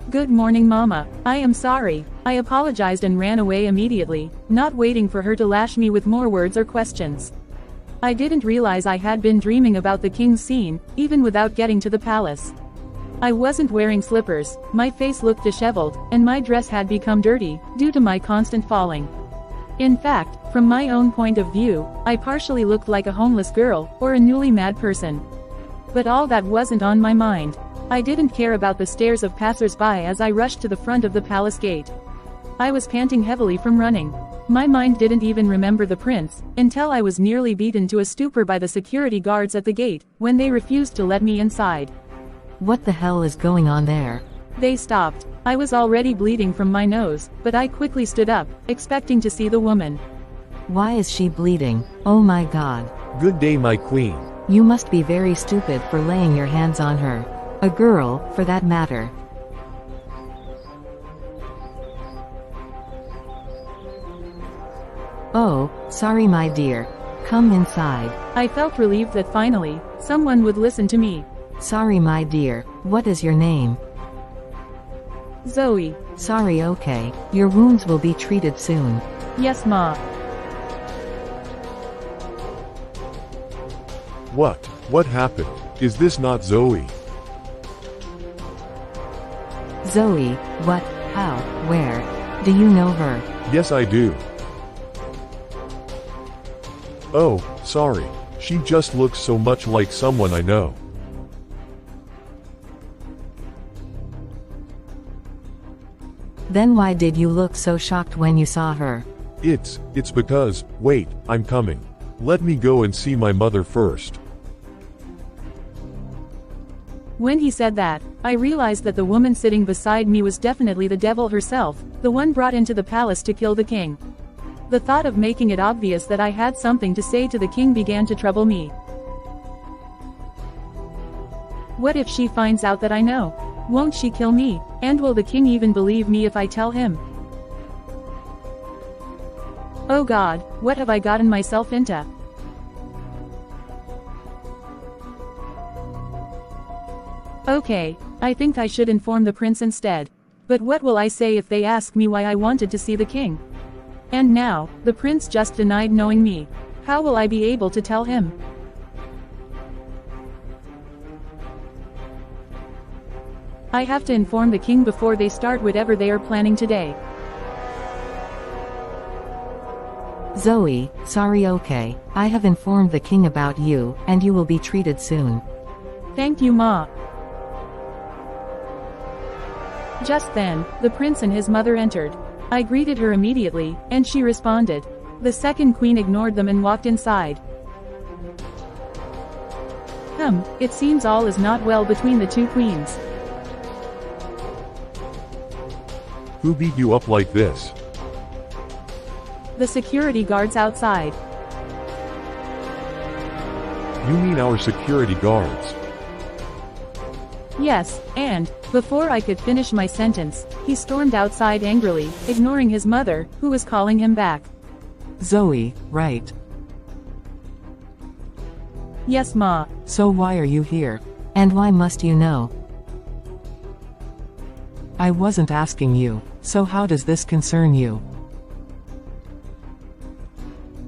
Good morning, Mama. I am sorry. I apologized and ran away immediately, not waiting for her to lash me with more words or questions. I didn't realize I had been dreaming about the king's scene, even without getting to the palace. I wasn't wearing slippers, my face looked disheveled, and my dress had become dirty, due to my constant falling. In fact, from my own point of view, I partially looked like a homeless girl, or a newly mad person. But all that wasn't on my mind. I didn't care about the stares of passers-by as I rushed to the front of the palace gate. I was panting heavily from running. My mind didn't even remember the prince, until I was nearly beaten to a stupor by the security guards at the gate, when they refused to let me inside. What the hell is going on there? They stopped. I was already bleeding from my nose, but I quickly stood up, expecting to see the woman. Why is she bleeding? Oh my god. Good day, my queen. You must be very stupid for laying your hands on her. A girl, for that matter. Oh, sorry my dear. Come inside. I felt relieved that finally, someone would listen to me. Sorry my dear, what is your name? Zoe. Sorry, okay. Your wounds will be treated soon. Yes, Ma. What happened? Is this not Zoe? Zoe, what? How? Where? Do you know her? Yes, I do. Oh, sorry. She just looks so much like someone I know. Then why did you look so shocked when you saw her? It's because, wait, I'm coming. Let me go and see my mother first. When he said that, I realized that the woman sitting beside me was definitely the devil herself, the one brought into the palace to kill the king. The thought of making it obvious that I had something to say to the king began to trouble me. What if she finds out that I know? Won't she kill me? And will the king even believe me if I tell him? Oh God, what have I gotten myself into? Okay, I think I should inform the prince instead. But what will I say if they ask me why I wanted to see the king? And now, the prince just denied knowing me. How will I be able to tell him? I have to inform the king before they start whatever they are planning today. Zoe, sorry, okay. I have informed the king about you, and you will be treated soon. Thank you, Ma. Just then, the prince and his mother entered. I greeted her immediately, and she responded. The second queen ignored them and walked inside. It seems all is not well between the two queens. Who beat you up like this? The security guards outside. You mean our security guards? Yes, and, before I could finish my sentence, he stormed outside angrily, ignoring his mother, who was calling him back. Zoe, right. Yes, Ma. So why are you here? And why must you know? I wasn't asking you, so how does this concern you?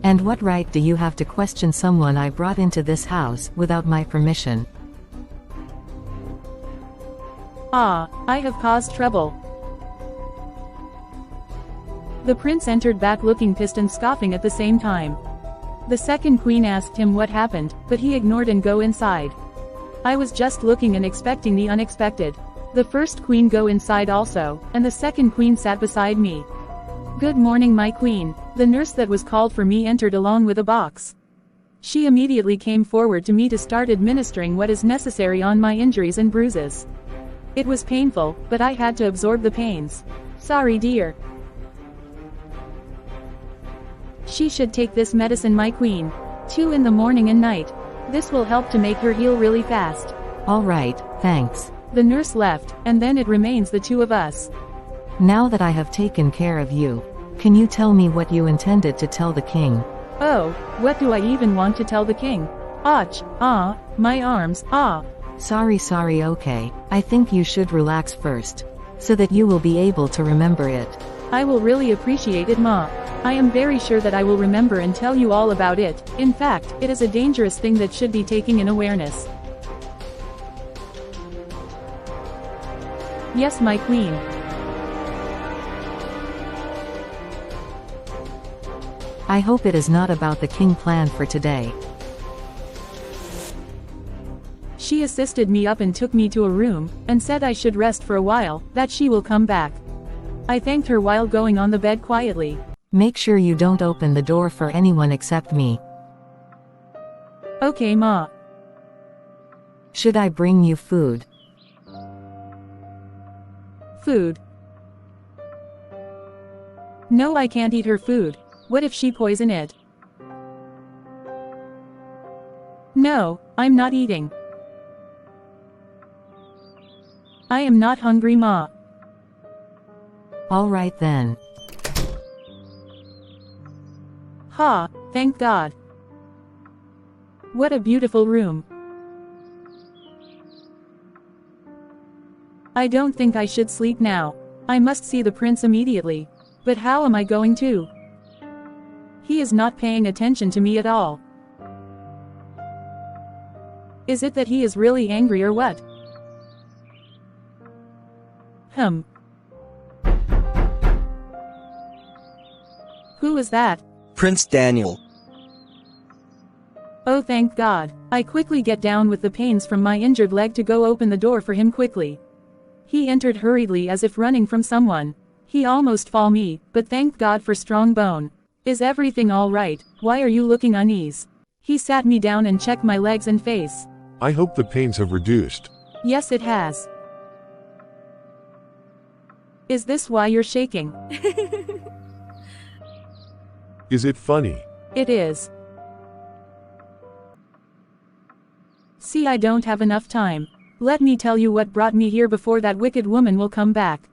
And what right do you have to question someone I brought into this house, without my permission? I have caused trouble. The prince entered back looking pissed and scoffing at the same time. The second queen asked him what happened, but he ignored and go inside. I was just looking and expecting the unexpected. The first queen go inside also, and the second queen sat beside me. Good morning, my queen. The nurse that was called for me entered along with a box. She immediately came forward to me to start administering what is necessary on my injuries and bruises. It was painful, but I had to absorb the pains. Sorry, dear. She should take this medicine, my queen. 2 in the morning and night. This will help to make her heal really fast. All right, thanks. The nurse left, and then it remains the two of us. Now that I have taken care of you, can you tell me what you intended to tell the king? Oh, what do I even want to tell the king? Ouch, my arms, Sorry, okay. I think you should relax first, so that you will be able to remember it. I will really appreciate it, Ma. I am very sure that I will remember and tell you all about it. In fact, it is a dangerous thing that should be taking in awareness. Yes, my queen. I hope it is not about the king plan for today. She assisted me up and took me to a room, and said I should rest for a while, that she will come back. I thanked her while going on the bed quietly. Make sure you don't open the door for anyone except me. Okay, Ma. Should I bring you food? Food. No, I can't eat her food. What if she poison it? No, I'm not eating. I am not hungry, Ma. All right then. Ha, thank God. What a beautiful room. I don't think I should sleep now. I must see the prince immediately. But how am I going to? He is not paying attention to me at all. Is it that he is really angry or what? Who is that? Prince Daniel. Oh, thank God. I quickly get down with the pains from my injured leg to go open the door for him quickly. He entered hurriedly as if running from someone. He almost fall me, but thank God for strong bone. Is everything all right? Why are you looking uneasy? He sat me down and checked my legs and face. I hope the pains have reduced. Yes, it has. Is this why you're shaking? Is it funny? It is. See, I don't have enough time. Let me tell you what brought me here before that wicked woman will come back.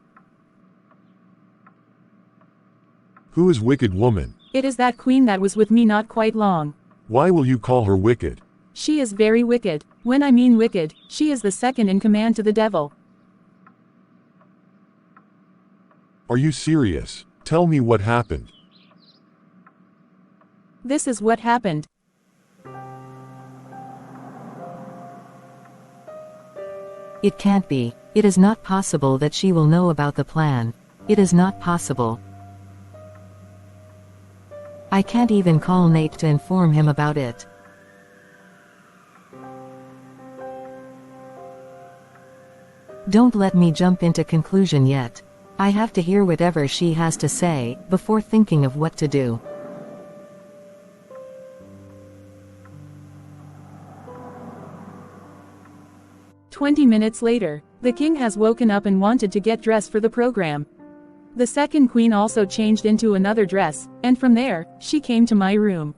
Who is wicked woman? It is that queen that was with me not quite long. Why will you call her wicked? She is very wicked. When I mean wicked, she is the second in command to the devil. Are you serious? Tell me what happened. This is what happened. It can't be. It is not possible that she will know about the plan. It is not possible. I can't even call Nate to inform him about it. Don't let me jump into conclusion yet. I have to hear whatever she has to say, before thinking of what to do. "20 minutes later, the king has woken up and wanted to get dressed for the program. The second queen also changed into another dress, and from there, she came to my room.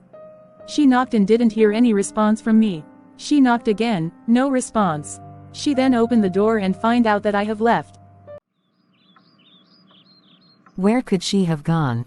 She knocked and didn't hear any response from me. She knocked again, no response. She then opened the door and find out that I have left. Where could she have gone?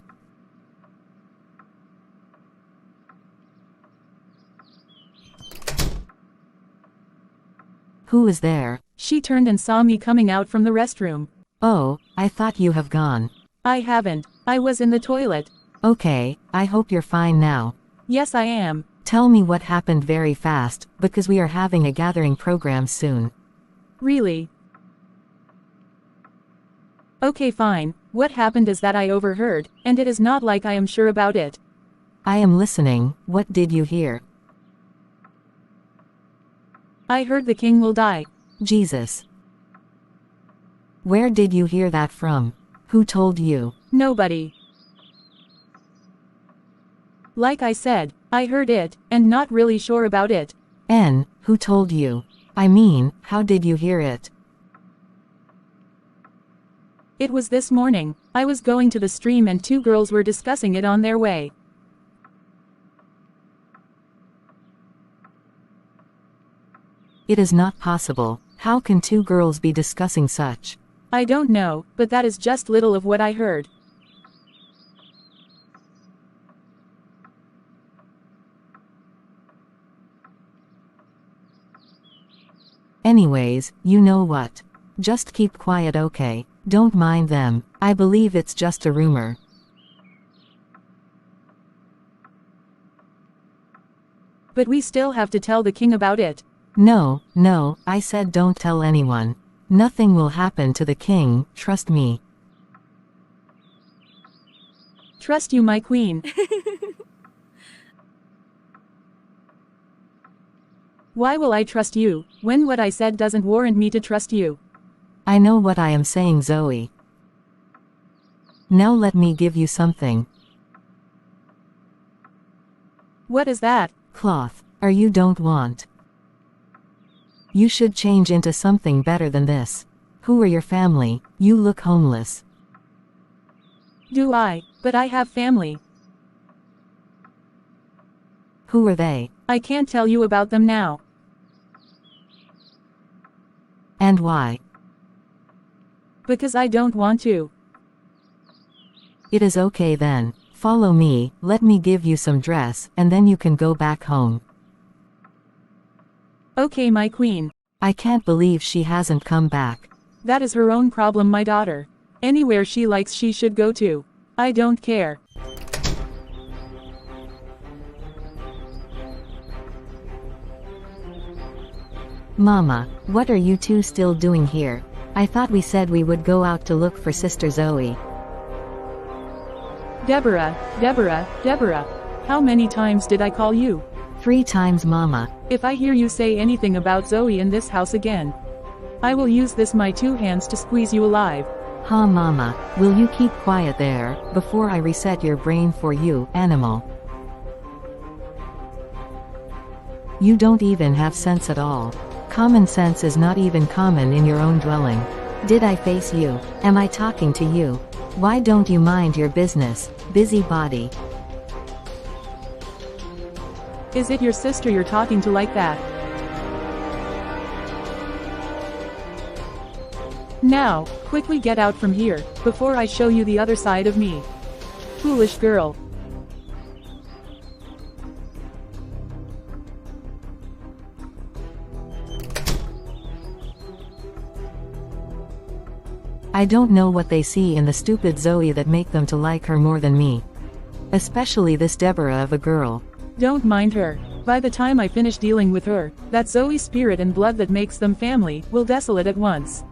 Who is there? She turned and saw me coming out from the restroom. Oh, I thought you have gone. I haven't. I was in the toilet. Okay, I hope you're fine now. Yes, I am. Tell me what happened very fast, because we are having a gathering program soon. Really? Okay, fine. What happened is that I overheard, and it is not like I am sure about it. I am listening. What did you hear? I heard the king will die. Jesus. Where did you hear that from? Who told you? Nobody. Like I said, I heard it, and not really sure about it. Who told you? I mean, how did you hear it? It was this morning. I was going to the stream and two girls were discussing it on their way. It is not possible. How can two girls be discussing such? I don't know, but that is just little of what I heard. Anyways, you know what? Just keep quiet, okay? Don't mind them. I believe it's just a rumor. But we still have to tell the king about it. No, I said don't tell anyone. Nothing will happen to the king, trust me. Trust you, my queen. Why will I trust you, when what I said doesn't warrant me to trust you? I know what I am saying, Zoe. Now let me give you something. What is that? Cloth. Or you don't want. You should change into something better than this. Who are your family? You look homeless. Do I? But I have family. Who are they? I can't tell you about them now. And why? Because I don't want to. It is okay then. Follow me, let me give you some dress, and then you can go back home. Okay, my queen. I can't believe she hasn't come back. That is her own problem, my daughter. Anywhere she likes she should go to. I don't care. Mama, what are you two still doing here? I thought we said we would go out to look for Sister Zoe. Deborah, Deborah, Deborah. How many times did I call you? 3 times, Mama. If I hear you say anything about Zoe in this house again, I will use my 2 hands to squeeze you alive. Ha, Mama. Will you keep quiet there, before I reset your brain for you, animal? You don't even have sense at all. Common sense is not even common in your own dwelling. Did I face you? Am I talking to you? Why don't you mind your business, busybody? Is it your sister you're talking to like that? Now, quickly get out from here, before I show you the other side of me. Foolish girl. I don't know what they see in the stupid Zoe that make them to like her more than me. Especially this Deborah of a girl. Don't mind her. By the time I finish dealing with her, that Zoe spirit and blood that makes them family will desolate at once.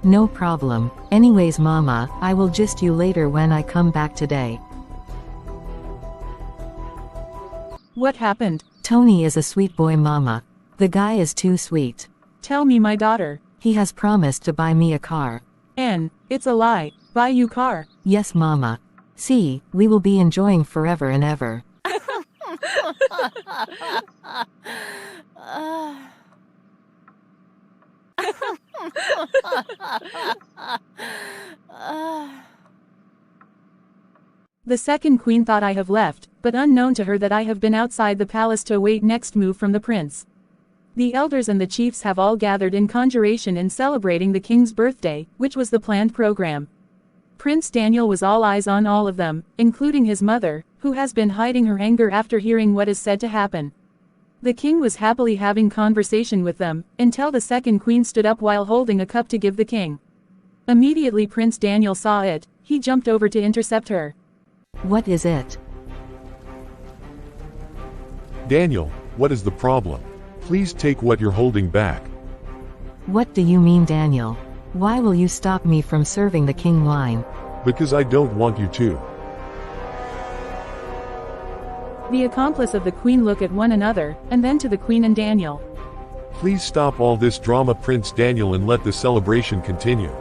No problem. Anyways, Mama, I will gist you later when I come back today. What happened? Tony is a sweet boy, Mama. The guy is too sweet. Tell me, my daughter. He has promised to buy me a car. It's a lie. Buy you car. Yes, Mama. See, we will be enjoying forever and ever. The second queen thought I have left, but unknown to her that I have been outside the palace to await next move from the prince. The elders and the chiefs have all gathered in conjuration in celebrating the king's birthday, which was the planned program. Prince Daniel was all eyes on all of them, including his mother, who has been hiding her anger after hearing what is said to happen. The king was happily having conversation with them, until the second queen stood up while holding a cup to give the king. Immediately Prince Daniel saw it, he jumped over to intercept her. What is it? Daniel, what is the problem? Please take what you're holding back. What do you mean, Daniel? Why will you stop me from serving the king wine? Because I don't want you to. The accomplice of the queen look at one another, and then to the queen and Daniel. Please stop all this drama, Prince Daniel, and let the celebration continue.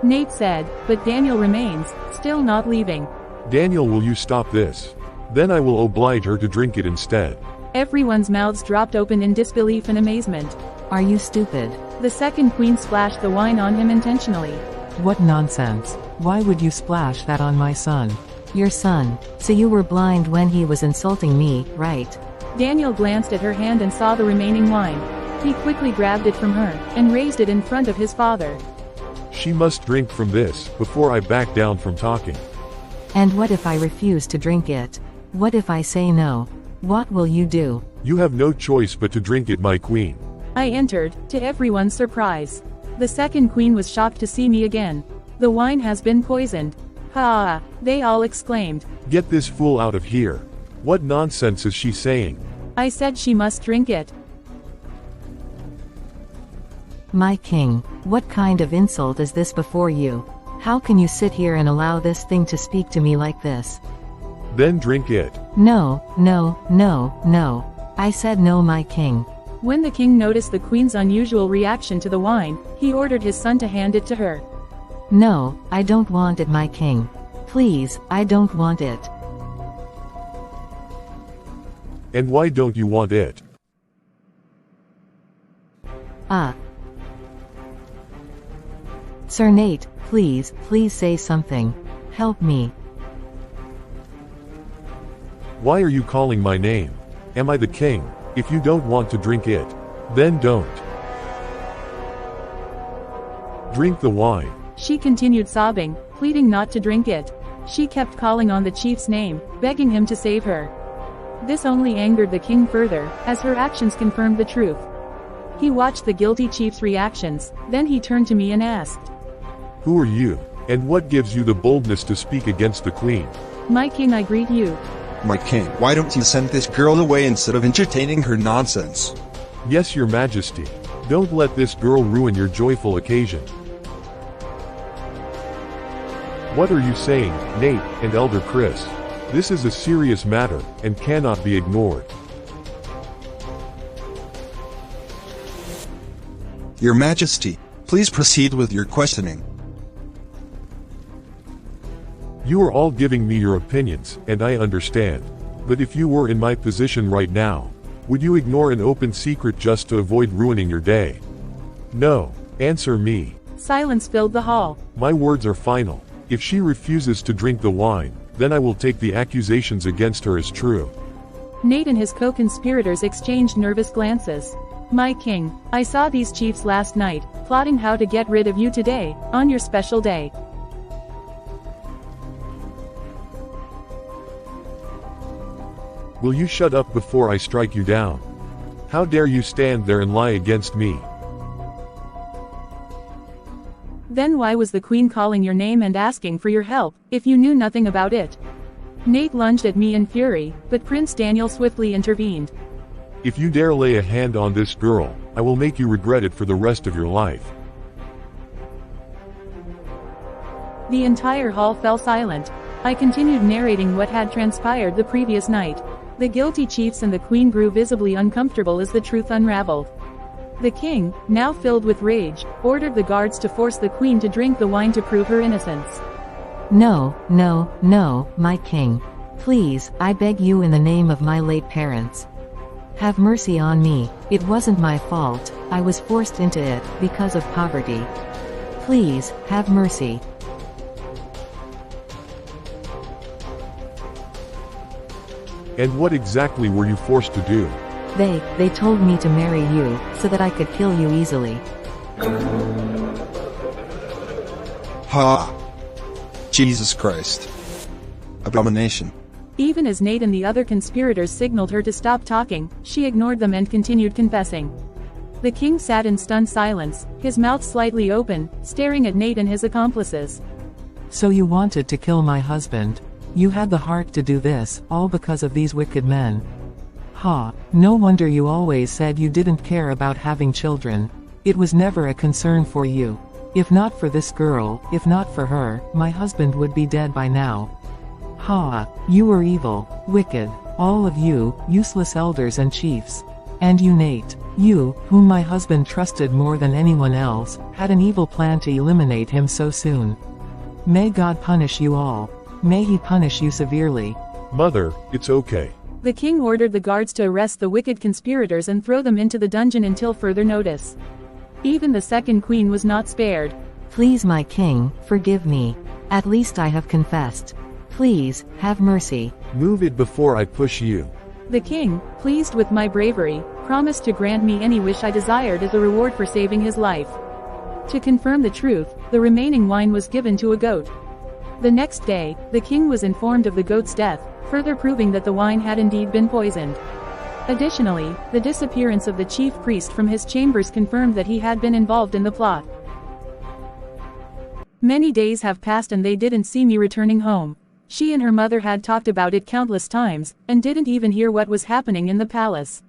Nate said, but Daniel remains, still not leaving. Daniel, will you stop this? Then I will oblige her to drink it instead. Everyone's mouths dropped open in disbelief and amazement. Are you stupid? The second queen splashed the wine on him intentionally. What nonsense. Why would you splash that on my son? Your son. So you were blind when he was insulting me, right? Daniel glanced at her hand and saw the remaining wine. He quickly grabbed it from her, and raised it in front of his father. She must drink from this, before I back down from talking. And what if I refuse to drink it? What if I say no? What will you do? You have no choice but to drink it, my queen. I entered, to everyone's surprise. The second queen was shocked to see me again. The wine has been poisoned. Ha! They all exclaimed. Get this fool out of here. What nonsense is she saying? I said she must drink it. My king, what kind of insult is this before you? How can you sit here and allow this thing to speak to me like this? Then drink it. No, no, no, no. I said no, my king. When the king noticed the queen's unusual reaction to the wine, he ordered his son to hand it to her. No, I don't want it, my king. Please, I don't want it. And why don't you want it? Sir Nate, please say something. Help me. Why are you calling my name? Am I the king? If you don't want to drink it, then don't. Drink the wine. She continued sobbing, pleading not to drink it. She kept calling on the chief's name, begging him to save her. This only angered the king further, as her actions confirmed the truth. He watched the guilty chief's reactions, then he turned to me and asked, Who are you? And what gives you the boldness to speak against the queen? My king, I greet you. My king, why don't you send this girl away instead of entertaining her nonsense? Yes, your majesty. Don't let this girl ruin your joyful occasion. What are you saying, Nate and Elder Chris? This is a serious matter, and cannot be ignored. Your Majesty, please proceed with your questioning. You are all giving me your opinions, and I understand. But if you were in my position right now, would you ignore an open secret just to avoid ruining your day? No. Answer me. Silence filled the hall. My words are final. If she refuses to drink the wine, then I will take the accusations against her as true. Nate and his co-conspirators exchanged nervous glances. My king, I saw these chiefs last night, plotting how to get rid of you today, on your special day. Will you shut up before I strike you down? How dare you stand there and lie against me? Then why was the queen calling your name and asking for your help, if you knew nothing about it? Nate lunged at me in fury, but Prince Daniel swiftly intervened. If you dare lay a hand on this girl, I will make you regret it for the rest of your life. The entire hall fell silent. I continued narrating what had transpired the previous night. The guilty chiefs and the queen grew visibly uncomfortable as the truth unraveled. The king, now filled with rage, ordered the guards to force the queen to drink the wine to prove her innocence. No, no, no, my king. Please, I beg you in the name of my late parents. Have mercy on me. It wasn't my fault, I was forced into it, because of poverty. Please, have mercy. And what exactly were you forced to do? They told me to marry you, so that I could kill you easily. Ha! Jesus Christ. Abomination. Even as Nate and the other conspirators signaled her to stop talking, she ignored them and continued confessing. The king sat in stunned silence, his mouth slightly open, staring at Nate and his accomplices. So you wanted to kill my husband. You had the heart to do this, all because of these wicked men. Ha, no wonder you always said you didn't care about having children. It was never a concern for you. If not for this girl, if not for her, my husband would be dead by now. Ha, you were evil, wicked, all of you, useless elders and chiefs. And you Nate, you, whom my husband trusted more than anyone else, had an evil plan to eliminate him so soon. May God punish you all. May he punish you severely. Mother, it's okay. The king ordered the guards to arrest the wicked conspirators and throw them into the dungeon until further notice. Even the second queen was not spared. Please my king, forgive me. At least I have confessed. Please, have mercy. Move it before I push you. The king, pleased with my bravery, promised to grant me any wish I desired as a reward for saving his life. To confirm the truth, the remaining wine was given to a goat. The next day, the king was informed of the goat's death, further proving that the wine had indeed been poisoned. Additionally, the disappearance of the chief priest from his chambers confirmed that he had been involved in the plot. Many days have passed and they didn't see me returning home. She and her mother had talked about it countless times, and didn't even hear what was happening in the palace.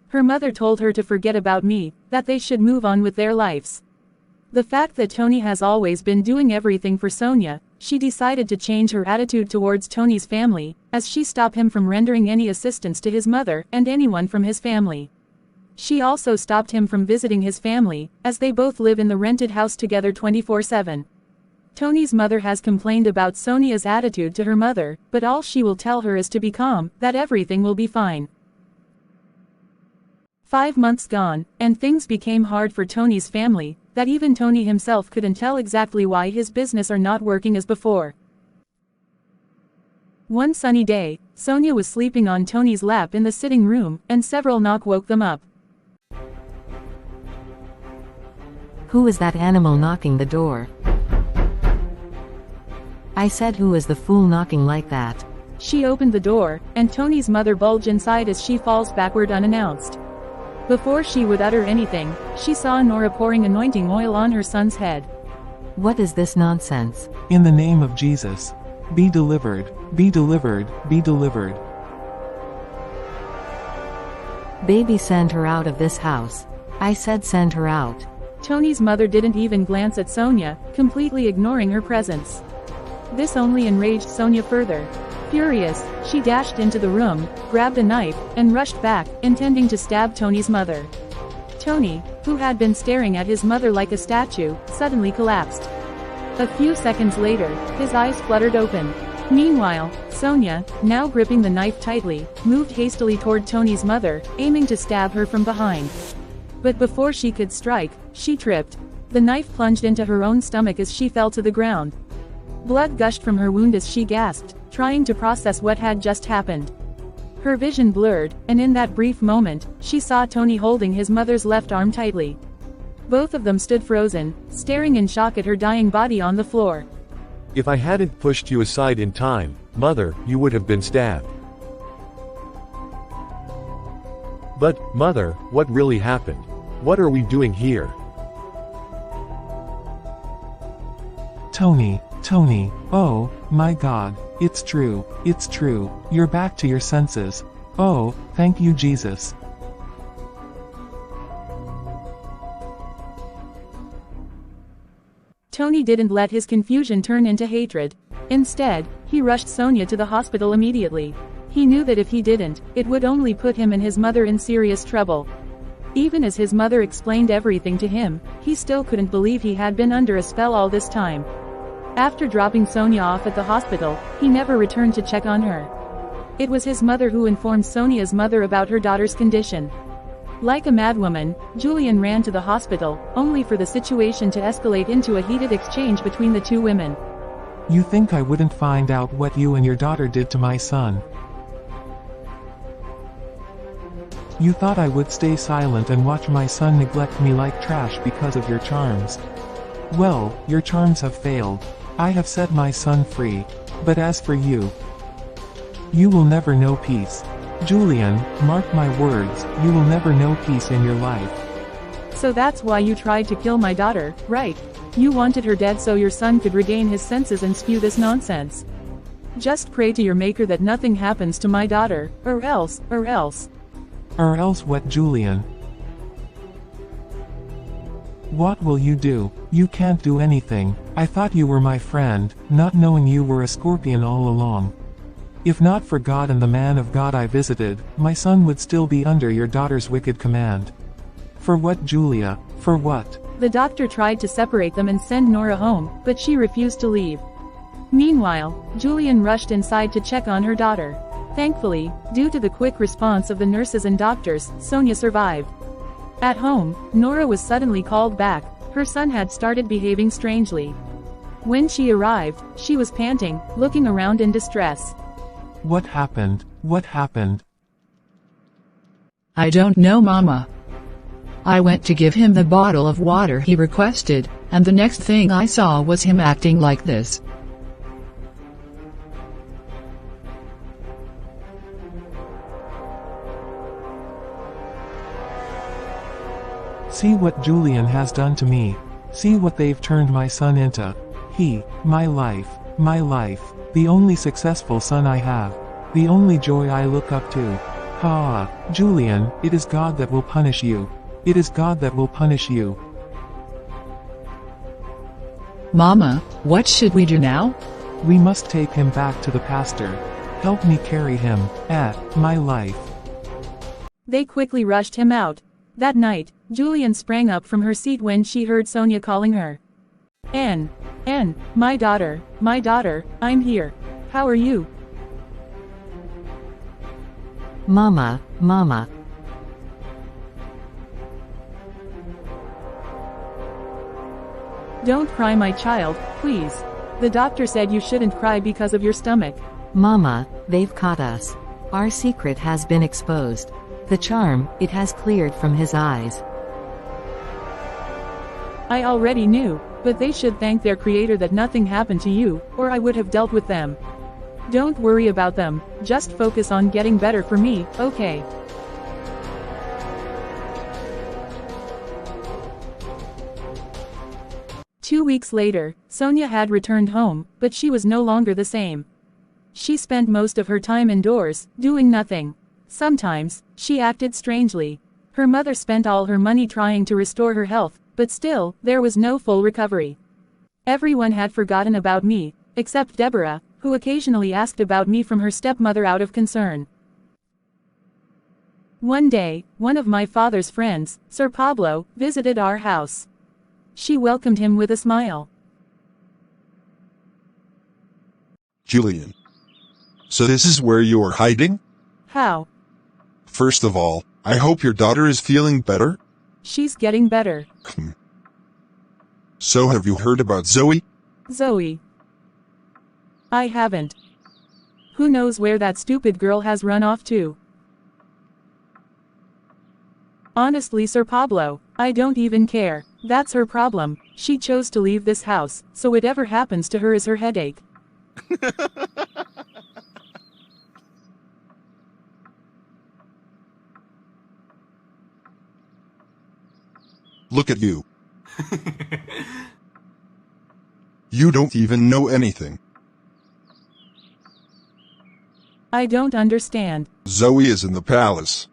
Her mother told her to forget about me, that they should move on with their lives. The fact that Tony has always been doing everything for Sonia, she decided to change her attitude towards Tony's family, as she stopped him from rendering any assistance to his mother and anyone from his family. She also stopped him from visiting his family, as they both live in the rented house together 24/7. Tony's mother has complained about Sonia's attitude to her mother, but all she will tell her is to be calm, that everything will be fine. 5 months gone, and things became hard for Tony's family, that even Tony himself couldn't tell exactly why his business are not working as before. One sunny day, Sonia was sleeping on Tony's lap in the sitting room, and several knocks woke them up. Who is that animal knocking the door? I said who is the fool knocking like that? She opened the door, and Tony's mother bulged inside as she falls backward unannounced. Before she would utter anything, she saw Nora pouring anointing oil on her son's head. What is this nonsense? In the name of Jesus. Be delivered, be delivered, be delivered. Baby, send her out of this house. I said send her out. Tony's mother didn't even glance at Sonia, completely ignoring her presence. This only enraged Sonia further. Furious, she dashed into the room, grabbed a knife, and rushed back, intending to stab Tony's mother. Tony, who had been staring at his mother like a statue, suddenly collapsed. A few seconds later, his eyes fluttered open. Meanwhile, Sonia, now gripping the knife tightly, moved hastily toward Tony's mother, aiming to stab her from behind. But before she could strike, she tripped. The knife plunged into her own stomach as she fell to the ground. Blood gushed from her wound as she gasped, trying to process what had just happened. Her vision blurred, and in that brief moment, she saw Tony holding his mother's left arm tightly. Both of them stood frozen, staring in shock at her dying body on the floor. If I hadn't pushed you aside in time, Mother, you would have been stabbed. But, Mother, what really happened? What are we doing here? Tony, oh, my God, it's true, you're back to your senses. Oh, thank you Jesus. Tony didn't let his confusion turn into hatred. Instead, he rushed Sonia to the hospital immediately. He knew that if he didn't, it would only put him and his mother in serious trouble. Even as his mother explained everything to him, he still couldn't believe he had been under a spell all this time. After dropping Sonia off at the hospital, he never returned to check on her. It was his mother who informed Sonia's mother about her daughter's condition. Like a madwoman, Julian ran to the hospital, only for the situation to escalate into a heated exchange between the two women. You think I wouldn't find out what you and your daughter did to my son? You thought I would stay silent and watch my son neglect me like trash because of your charms. Well, your charms have failed. I have set my son free. But as for you, you will never know peace. Julian, mark my words, you will never know peace in your life. So that's why you tried to kill my daughter, right? You wanted her dead so your son could regain his senses and spew this nonsense. Just pray to your maker that nothing happens to my daughter, or else. Or else what, Julian? What will you do? You can't do anything. I thought you were my friend, not knowing you were a scorpion all along. If not for God and the man of God I visited, my son would still be under your daughter's wicked command. For what, Julia? For what? The doctor tried to separate them and send Nora home, but she refused to leave. Meanwhile, Julian rushed inside to check on her daughter. Thankfully, due to the quick response of the nurses and doctors, Sonia survived. At home, Nora was suddenly called back. Her son had started behaving strangely. When she arrived, she was panting, looking around in distress. What happened? What happened? I don't know, Mama. I went to give him the bottle of water he requested, and the next thing I saw was him acting like this. See what Julian has done to me. See what they've turned my son into. My life, the only successful son I have. The only joy I look up to. Julian, it is God that will punish you. It is God that will punish you. Mama, what should we do now? We must take him back to the pastor. Help me carry him. My life. They quickly rushed him out. That night, Julian sprang up from her seat when she heard Sonia calling her. Anne, my daughter, I'm here. How are you? Mama. Don't cry, my child, please. The doctor said you shouldn't cry because of your stomach. Mama, they've caught us. Our secret has been exposed. The charm, it has cleared from his eyes. I already knew, but they should thank their creator that nothing happened to you, or I would have dealt with them. Don't worry about them, just focus on getting better for me, okay? Two weeks later, Sonia had returned home, but she was no longer the same. She spent most of her time indoors, doing nothing. Sometimes, she acted strangely. Her mother spent all her money trying to restore her health, but still, there was no full recovery. Everyone had forgotten about me, except Deborah, who occasionally asked about me from her stepmother out of concern. One day, one of my father's friends, Sir Pablo, visited our house. She welcomed him with a smile. Julian. So this is where you are hiding? How? First of all, I hope your daughter is feeling better. She's getting better. So have you heard about Zoe? Zoe. I haven't. Who knows where that stupid girl has run off to? Honestly, Sir Pablo, I don't even care. That's her problem. She chose to leave this house, so whatever happens to her is her headache. Look at you. You don't even know anything. I don't understand. Zoe is in the palace.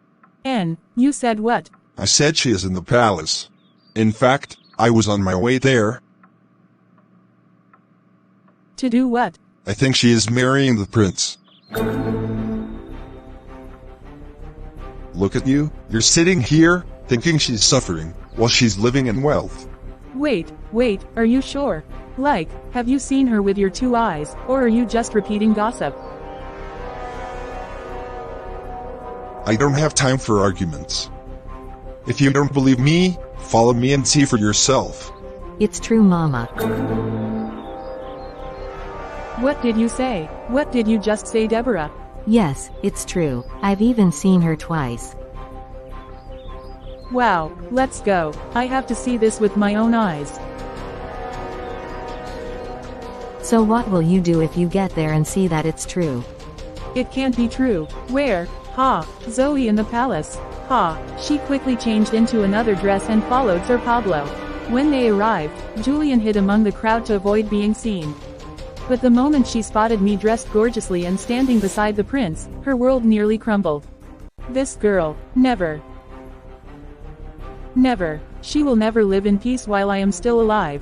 You said what? I said she is in the palace. In fact, I was on my way there. To do what? I think she is marrying the prince. Look at you, you're sitting here, thinking she's suffering, while she's living in wealth. Wait, are you sure? Like, have you seen her with your 2 eyes, or are you just repeating gossip? I don't have time for arguments. If you don't believe me, follow me and see for yourself. It's true, Mama. What did you say? What did you just say, Deborah? Yes, it's true. I've even seen her twice. Wow, let's go. I have to see this with my own eyes. So what will you do if you get there and see that it's true? It can't be true. Where? Ha, Zoe in the palace. Ha, she quickly changed into another dress and followed Sir Pablo. When they arrived, Julian hid among the crowd to avoid being seen. But the moment she spotted me dressed gorgeously and standing beside the prince, her world nearly crumbled. This girl, never. Never. She will never live in peace while I am still alive.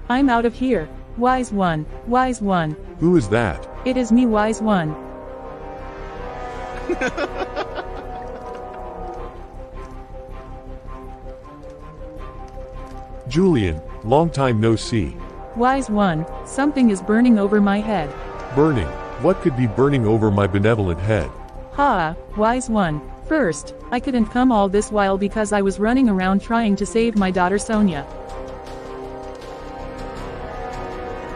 I'm out of here. Wise one, wise one. Who is that? It is me, wise one. Julian, long time no see. Wise one, something is burning over my head. Burning? What could be burning over my benevolent head? Ha, wise one. First, I couldn't come all this while because I was running around trying to save my daughter Sonia.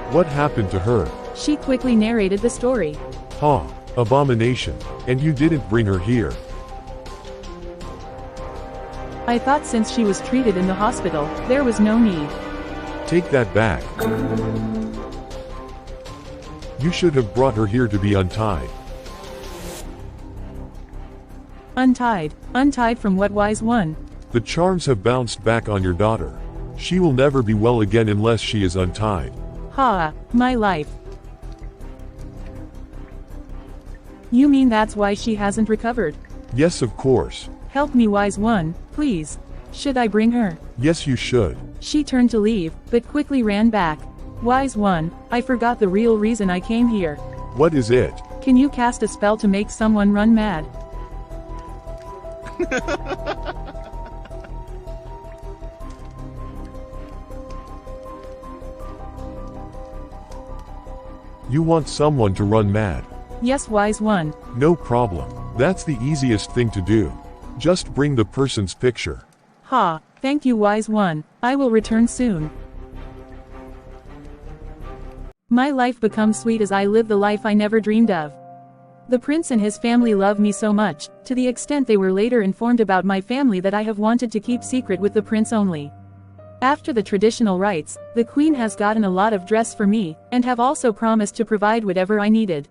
What happened to her? She quickly narrated the story. Ha, abomination. And you didn't bring her here. I thought since she was treated in the hospital, there was no need. Take that back. You should have brought her here to be untied. Untied? Untied from what, wise one? The charms have bounced back on your daughter. She will never be well again unless she is untied. Ha, my life. You mean that's why she hasn't recovered? Yes, of course. Help me, wise one, please. Should I bring her? Yes, you should. She turned to leave, but quickly ran back. Wise one, I forgot the real reason I came here. What is it? Can you cast a spell to make someone run mad? You want someone to run mad? Yes, wise one. No problem. That's the easiest thing to do. Just bring the person's picture. Ha, thank you, wise one. I will return soon. My life becomes sweet as I live the life I never dreamed of. The prince and his family love me so much, to the extent they were later informed about my family that I have wanted to keep secret with the prince only. After the traditional rites, the queen has gotten a lot of dress for me, and have also promised to provide whatever I needed.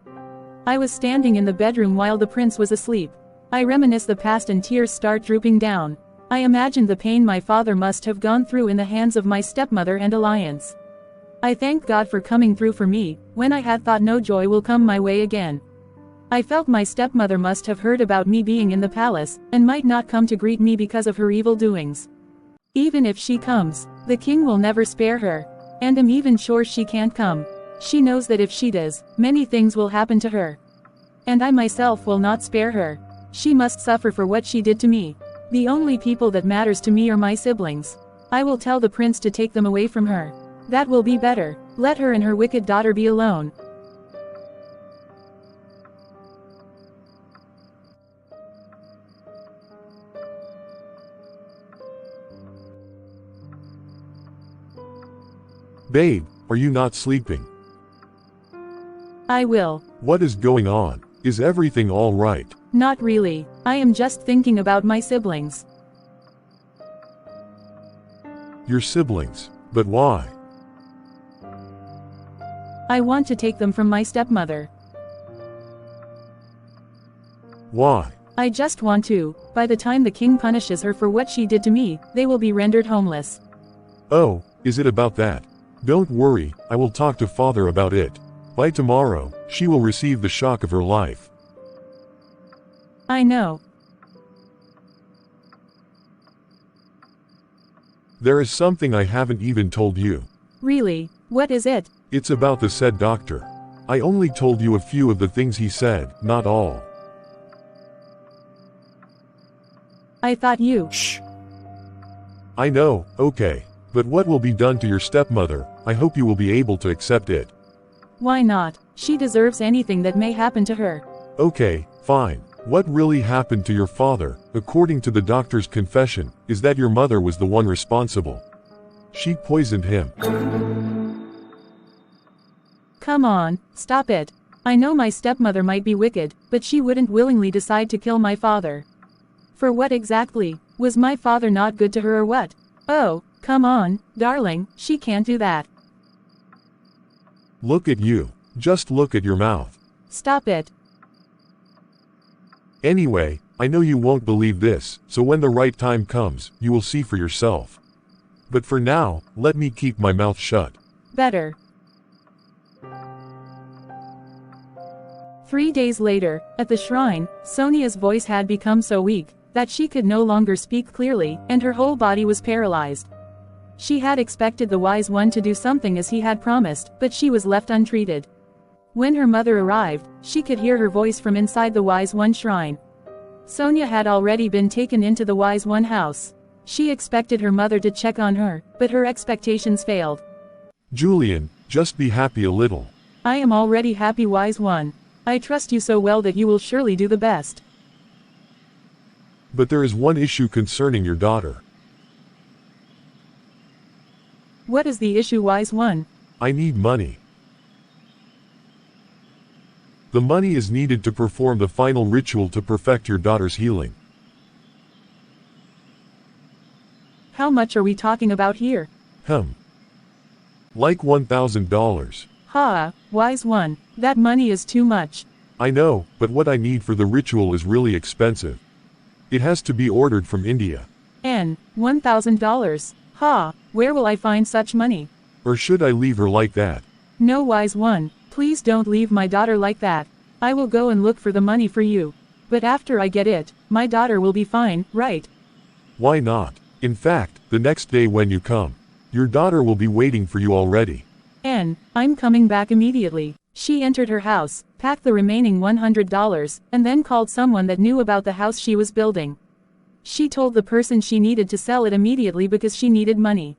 I was standing in the bedroom while the prince was asleep. I reminisce the past and tears start drooping down. I imagined the pain my father must have gone through in the hands of my stepmother and alliance. I thank God for coming through for me, when I had thought no joy will come my way again. I felt my stepmother must have heard about me being in the palace, and might not come to greet me because of her evil doings. Even if she comes, the king will never spare her. And am even sure she can't come. She knows that if she does, many things will happen to her. And I myself will not spare her. She must suffer for what she did to me. The only people that matters to me are my siblings. I will tell the prince to take them away from her. That will be better. Let her and her wicked daughter be alone. Babe, are you not sleeping? I will. What is going on? Is everything all right? Not really. I am just thinking about my siblings. Your siblings? But why? I want to take them from my stepmother. Why? I just want to. By the time the king punishes her for what she did to me, they will be rendered homeless. Oh, is it about that? Don't worry, I will talk to father about it. By tomorrow, she will receive the shock of her life. I know. There is something I haven't even told you. Really? What is it? It's about the said doctor. I only told you a few of the things he said, not all. I thought you. Shh. I know, okay. But what will be done to your stepmother, I hope you will be able to accept it. Why not? She deserves anything that may happen to her. Okay, fine. What really happened to your father, according to the doctor's confession, is that your mother was the one responsible. She poisoned him. Come on, stop it. I know my stepmother might be wicked, but she wouldn't willingly decide to kill my father. For what exactly? Was my father not good to her or what? Oh, come on, darling, she can't do that. Look at you. Just look at your mouth. Stop it. Anyway, I know you won't believe this, so when the right time comes, you will see for yourself. But for now, let me keep my mouth shut. Better. 3 days later, at the shrine, Sonia's voice had become so weak that she could no longer speak clearly, and her whole body was paralyzed. She had expected the wise one to do something as he had promised, but she was left untreated. When her mother arrived, she could hear her voice from inside the wise one shrine. Sonia had already been taken into the wise one house. She expected her mother to check on her, but her expectations failed. Julian, just be happy a little. I am already happy, wise one. I trust you so well that you will surely do the best. But there is one issue concerning your daughter. What is the issue, wise one? I need money. The money is needed to perform the final ritual to perfect your daughter's healing. How much are we talking about here? Like $1,000. Ha, wise one, that money is too much. I know, but what I need for the ritual is really expensive. It has to be ordered from India. $1,000. Ha, where will I find such money? Or should I leave her like that? No, wise one, please don't leave my daughter like that. I will go and look for the money for you. But after I get it, my daughter will be fine, right? Why not? In fact, the next day when you come, your daughter will be waiting for you already. I'm coming back immediately. She entered her house, packed the remaining $100, and then called someone that knew about the house she was building. She told the person she needed to sell it immediately because she needed money.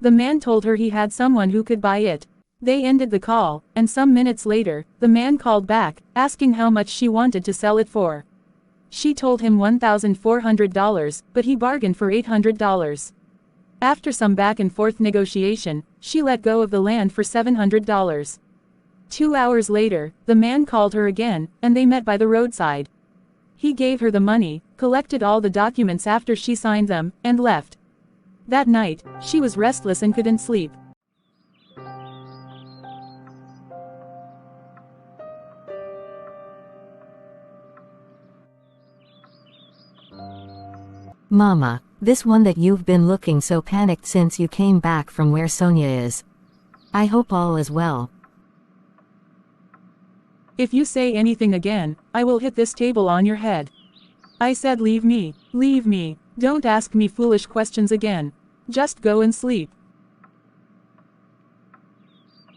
The man told her he had someone who could buy it. They ended the call, and some minutes later, the man called back, asking how much she wanted to sell it for. She told him $1,400, but he bargained for $800. After some back and forth negotiation, she let go of the land for $700. 2 hours later, the man called her again, and they met by the roadside. He gave her the money, collected all the documents after she signed them, and left. That night, she was restless and couldn't sleep. Mama, this one that you've been looking so panicked since you came back from where Sonia is. I hope all is well. If you say anything again, I will hit this table on your head. I said leave me, leave me, don't ask me foolish questions again. Just go and sleep.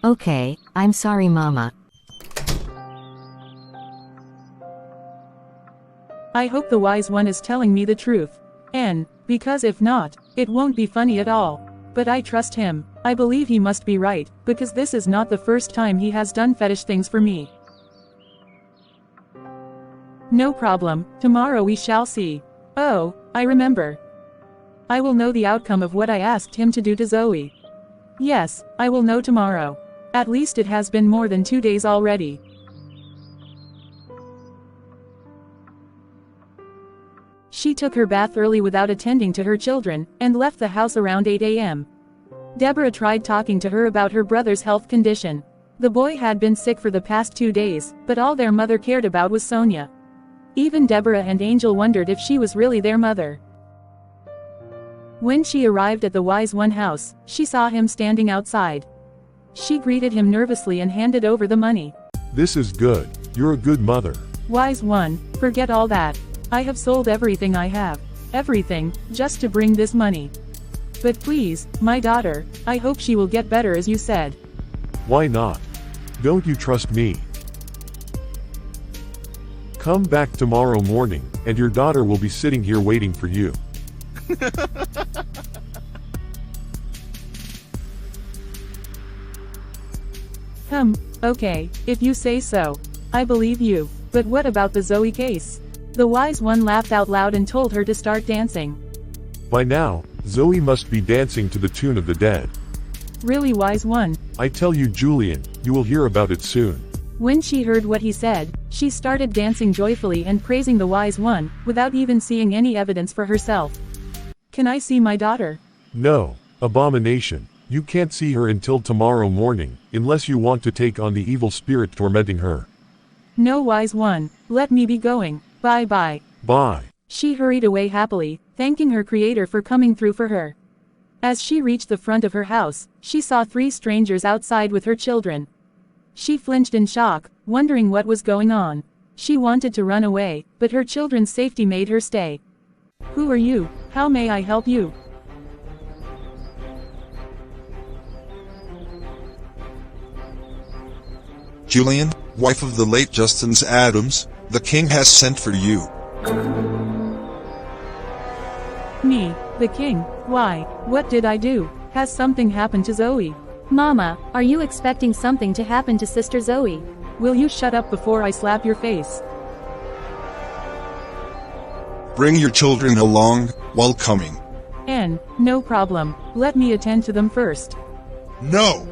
Okay, I'm sorry Mama. I hope the wise one is telling me the truth. Because if not, it won't be funny at all. But I trust him. I believe he must be right, because this is not the first time he has done fetish things for me. No problem, tomorrow we shall see. Oh, I remember. I will know the outcome of what I asked him to do to Zoe. Yes, I will know tomorrow. At least it has been more than 2 days already. She took her bath early without attending to her children, and left the house around 8 a.m. Deborah tried talking to her about her brother's health condition. The boy had been sick for the past 2 days, but all their mother cared about was Sonia. Even Deborah and Angel wondered if she was really their mother. When she arrived at the Wise One house, she saw him standing outside. She greeted him nervously and handed over the money. This is good. You're a good mother. Wise One, forget all that. I have sold everything I have. Everything, just to bring this money. But please, my daughter, I hope she will get better as you said. Why not? Don't you trust me? Come back tomorrow morning, and your daughter will be sitting here waiting for you. Okay, if you say so. I believe you. But what about the Zoe case? The Wise One laughed out loud and told her to start dancing. By now, Zoe must be dancing to the tune of the dead. Really, Wise One? I tell you, Julian, you will hear about it soon. When she heard what he said, she started dancing joyfully and praising the Wise One, without even seeing any evidence for herself. Can I see my daughter? No, abomination. You can't see her until tomorrow morning, unless you want to take on the evil spirit tormenting her. No, Wise One, let me be going. Bye-bye. Bye. She hurried away happily, thanking her creator for coming through for her. As she reached the front of her house, she saw 3 strangers outside with her children. She flinched in shock, wondering what was going on. She wanted to run away, but her children's safety made her stay. Who are you? How may I help you? Julian, wife of the late Justin Adams, the king has sent for you. Me, the king? Why? What did I do? Has something happened to Zoe? Mama, are you expecting something to happen to Sister Zoe? Will you shut up before I slap your face? Bring your children along, while coming. No problem. Let me attend to them first. No!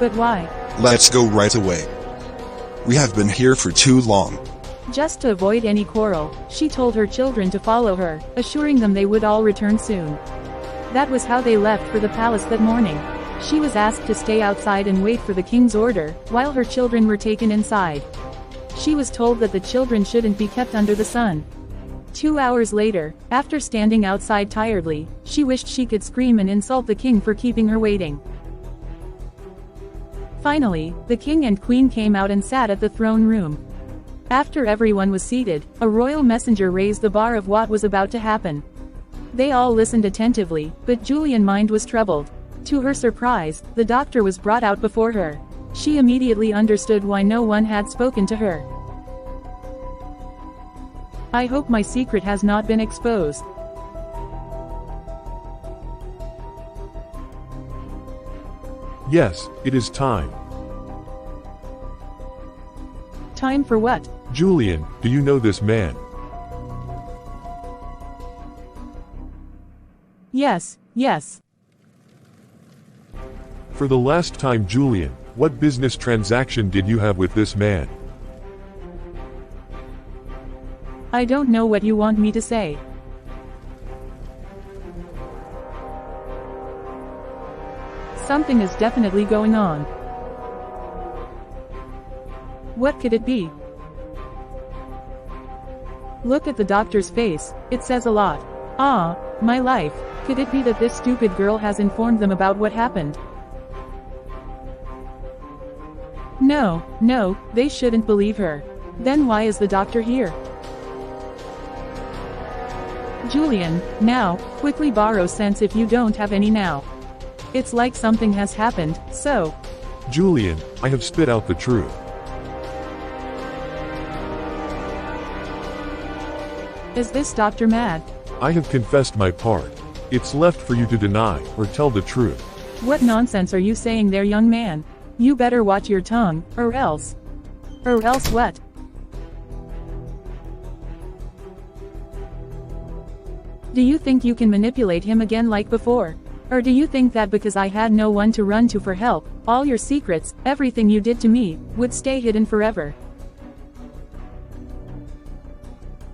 But why? Let's go right away. We have been here for too long. Just to avoid any quarrel, she told her children to follow her, assuring them they would all return soon. That was how they left for the palace that morning. She was asked to stay outside and wait for the king's order, while her children were taken inside. She was told that the children shouldn't be kept under the sun. 2 hours later, after standing outside tiredly, she wished she could scream and insult the king for keeping her waiting. Finally, the king and queen came out and sat at the throne room. After everyone was seated, a royal messenger raised the bar of what was about to happen. They all listened attentively, but Julian's mind was troubled. To her surprise, the doctor was brought out before her. She immediately understood why no one had spoken to her. I hope my secret has not been exposed. Yes, it is time. Time for what? Julian, do you know this man? Yes. For the last time, Julian, what business transaction did you have with this man? I don't know what you want me to say. Something is definitely going on. What could it be? Look at the doctor's face, it says a lot. Ah, my life, could it be that this stupid girl has informed them about what happened? No, they shouldn't believe her. Then why is the doctor here? Julian, now, quickly borrow sense if you don't have any now. It's like something has happened, so. Julian, I have spit out the truth. Is this doctor mad? I have confessed my part. It's left for you to deny, or tell the truth. What nonsense are you saying there, young man? You better watch your tongue, or else. Or else what? Do you think you can manipulate him again like before? Or do you think that because I had no one to run to for help, all your secrets, everything you did to me, would stay hidden forever?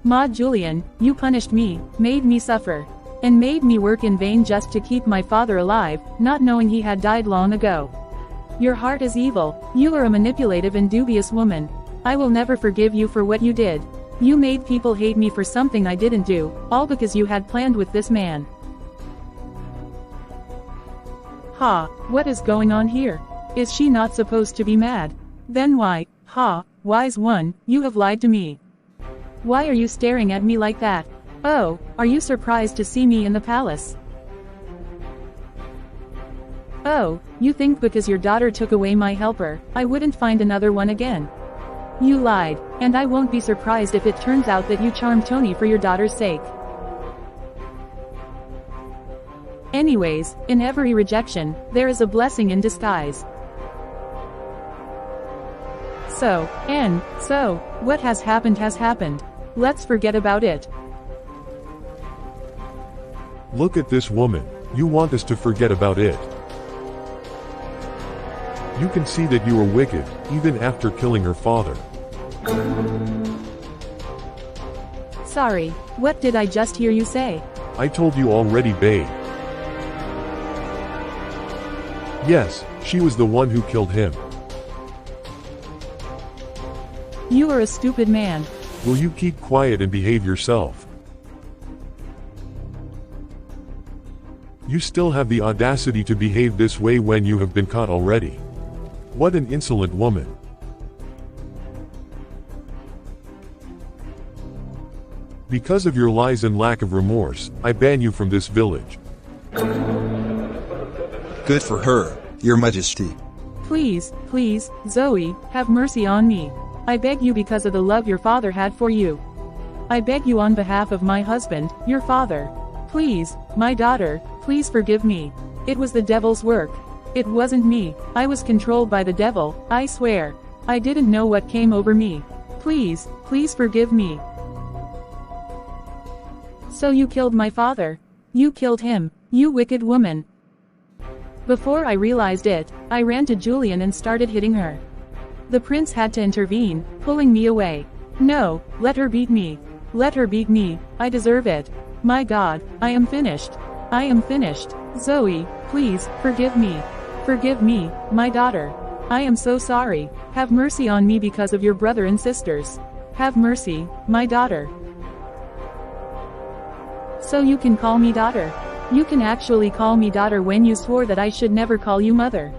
Ma Julian, you punished me, made me suffer, and made me work in vain just to keep my father alive, not knowing he had died long ago. Your heart is evil, you are a manipulative and dubious woman. I will never forgive you for what you did. You made people hate me for something I didn't do, all because you had planned with this man. Ha, what is going on here? Is she not supposed to be mad? Then why, ha, wise one, you have lied to me. Why are you staring at me like that? Oh, are you surprised to see me in the palace? Oh, you think because your daughter took away my helper, I wouldn't find another one again? You lied, and I won't be surprised if it turns out that you charmed Tony for your daughter's sake. Anyways, in every rejection, there is a blessing in disguise. So, what has happened has happened. Let's forget about it. Look at this woman. You want us to forget about it. You can see that you were wicked, even after killing her father. Sorry, what did I just hear you say? I told you already, babe. Yes, she was the one who killed him. You are a stupid man. Will you keep quiet and behave yourself? You still have the audacity to behave this way when you have been caught already. What an insolent woman. Because of your lies and lack of remorse, I ban you from this village. Good for her, Your Majesty. Please, please, Zoe, have mercy on me. I beg you because of the love your father had for you. I beg you on behalf of my husband, your father. Please, my daughter, please forgive me. It was the devil's work. It wasn't me. I was controlled by the devil, I swear. I didn't know what came over me. Please, please forgive me. So you killed my father. You killed him, you wicked woman. Before I realized it, I ran to Julian and started hitting her. The prince had to intervene, pulling me away. No, let her beat me. Let her beat me, I deserve it. My God, I am finished. I am finished. Zoe, please, forgive me. Forgive me, my daughter. I am so sorry. Have mercy on me because of your brother and sisters. Have mercy, my daughter. So you can call me daughter. You can actually call me daughter when you swore that I should never call you mother.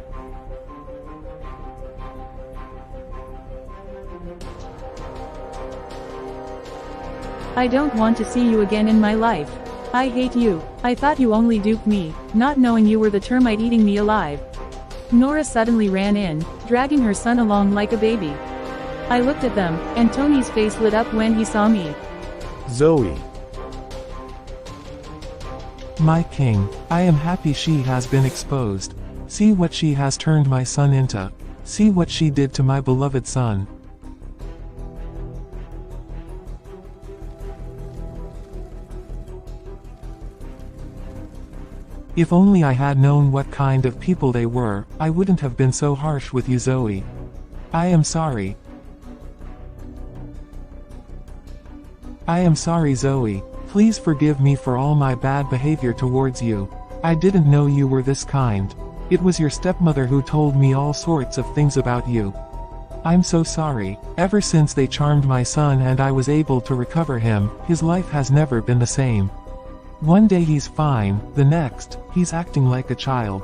I don't want to see you again in my life. I hate you. I thought you only duped me, not knowing you were the termite eating me alive. Nora suddenly ran in, dragging her son along like a baby. I looked at them, and Tony's face lit up when he saw me. Zoe. My king, I am happy she has been exposed. See what she has turned my son into. See what she did to my beloved son. If only I had known what kind of people they were, I wouldn't have been so harsh with you, Zoe. I am sorry. I am sorry, Zoe. Please forgive me for all my bad behavior towards you. I didn't know you were this kind. It was your stepmother who told me all sorts of things about you. I'm so sorry. Ever since they charmed my son and I was able to recover him, his life has never been the same. One day he's fine, the next, he's acting like a child.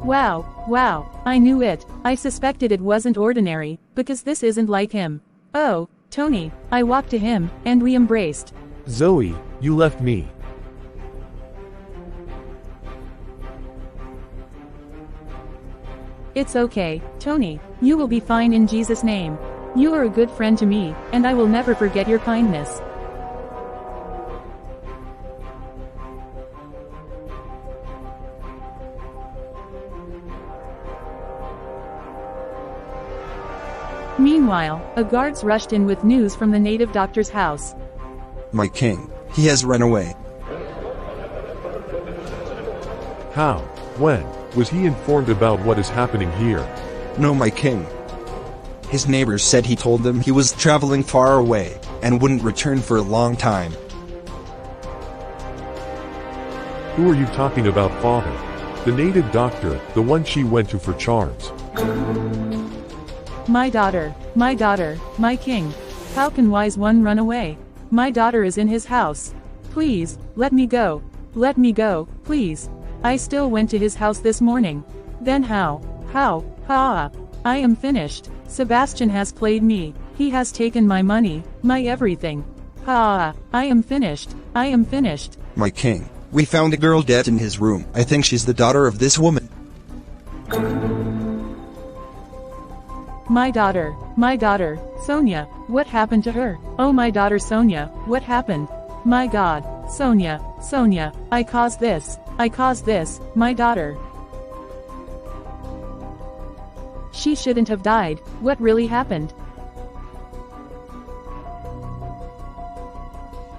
Wow, I knew it. I suspected it wasn't ordinary, because this isn't like him. Oh, Tony, I walked to him, and we embraced. Zoe, you left me. It's okay, Tony. You will be fine in Jesus' name. You are a good friend to me, and I will never forget your kindness. Meanwhile, a guards rushed in with news from the native doctor's house. My king, he has run away. How? When? Was he informed about what is happening here? No, my king. His neighbors said he told them he was traveling far away, and wouldn't return for a long time. Who are you talking about, father? The native doctor, the one she went to for charms. My daughter, my king. How can wise one run away? My daughter is in his house. Please, let me go. Let me go, please. I still went to his house this morning. Then how? I am finished. Sebastian has played me. He has taken my money, my everything. I am finished. I am finished. My king, we found a girl dead in his room. I think she's the daughter of this woman. My daughter, Sonia, what happened to her? Oh, my daughter Sonia, what happened? My God, Sonia, I caused this, my daughter. She shouldn't have died. What really happened?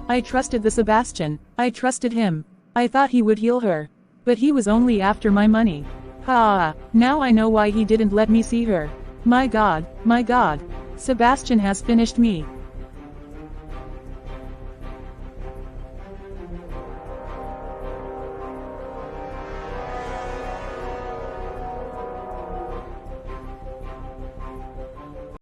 I trusted the Sebastian, I trusted him. I thought he would heal her. But he was only after my money. Now I know why he didn't let me see her. My God, Sebastian has finished me.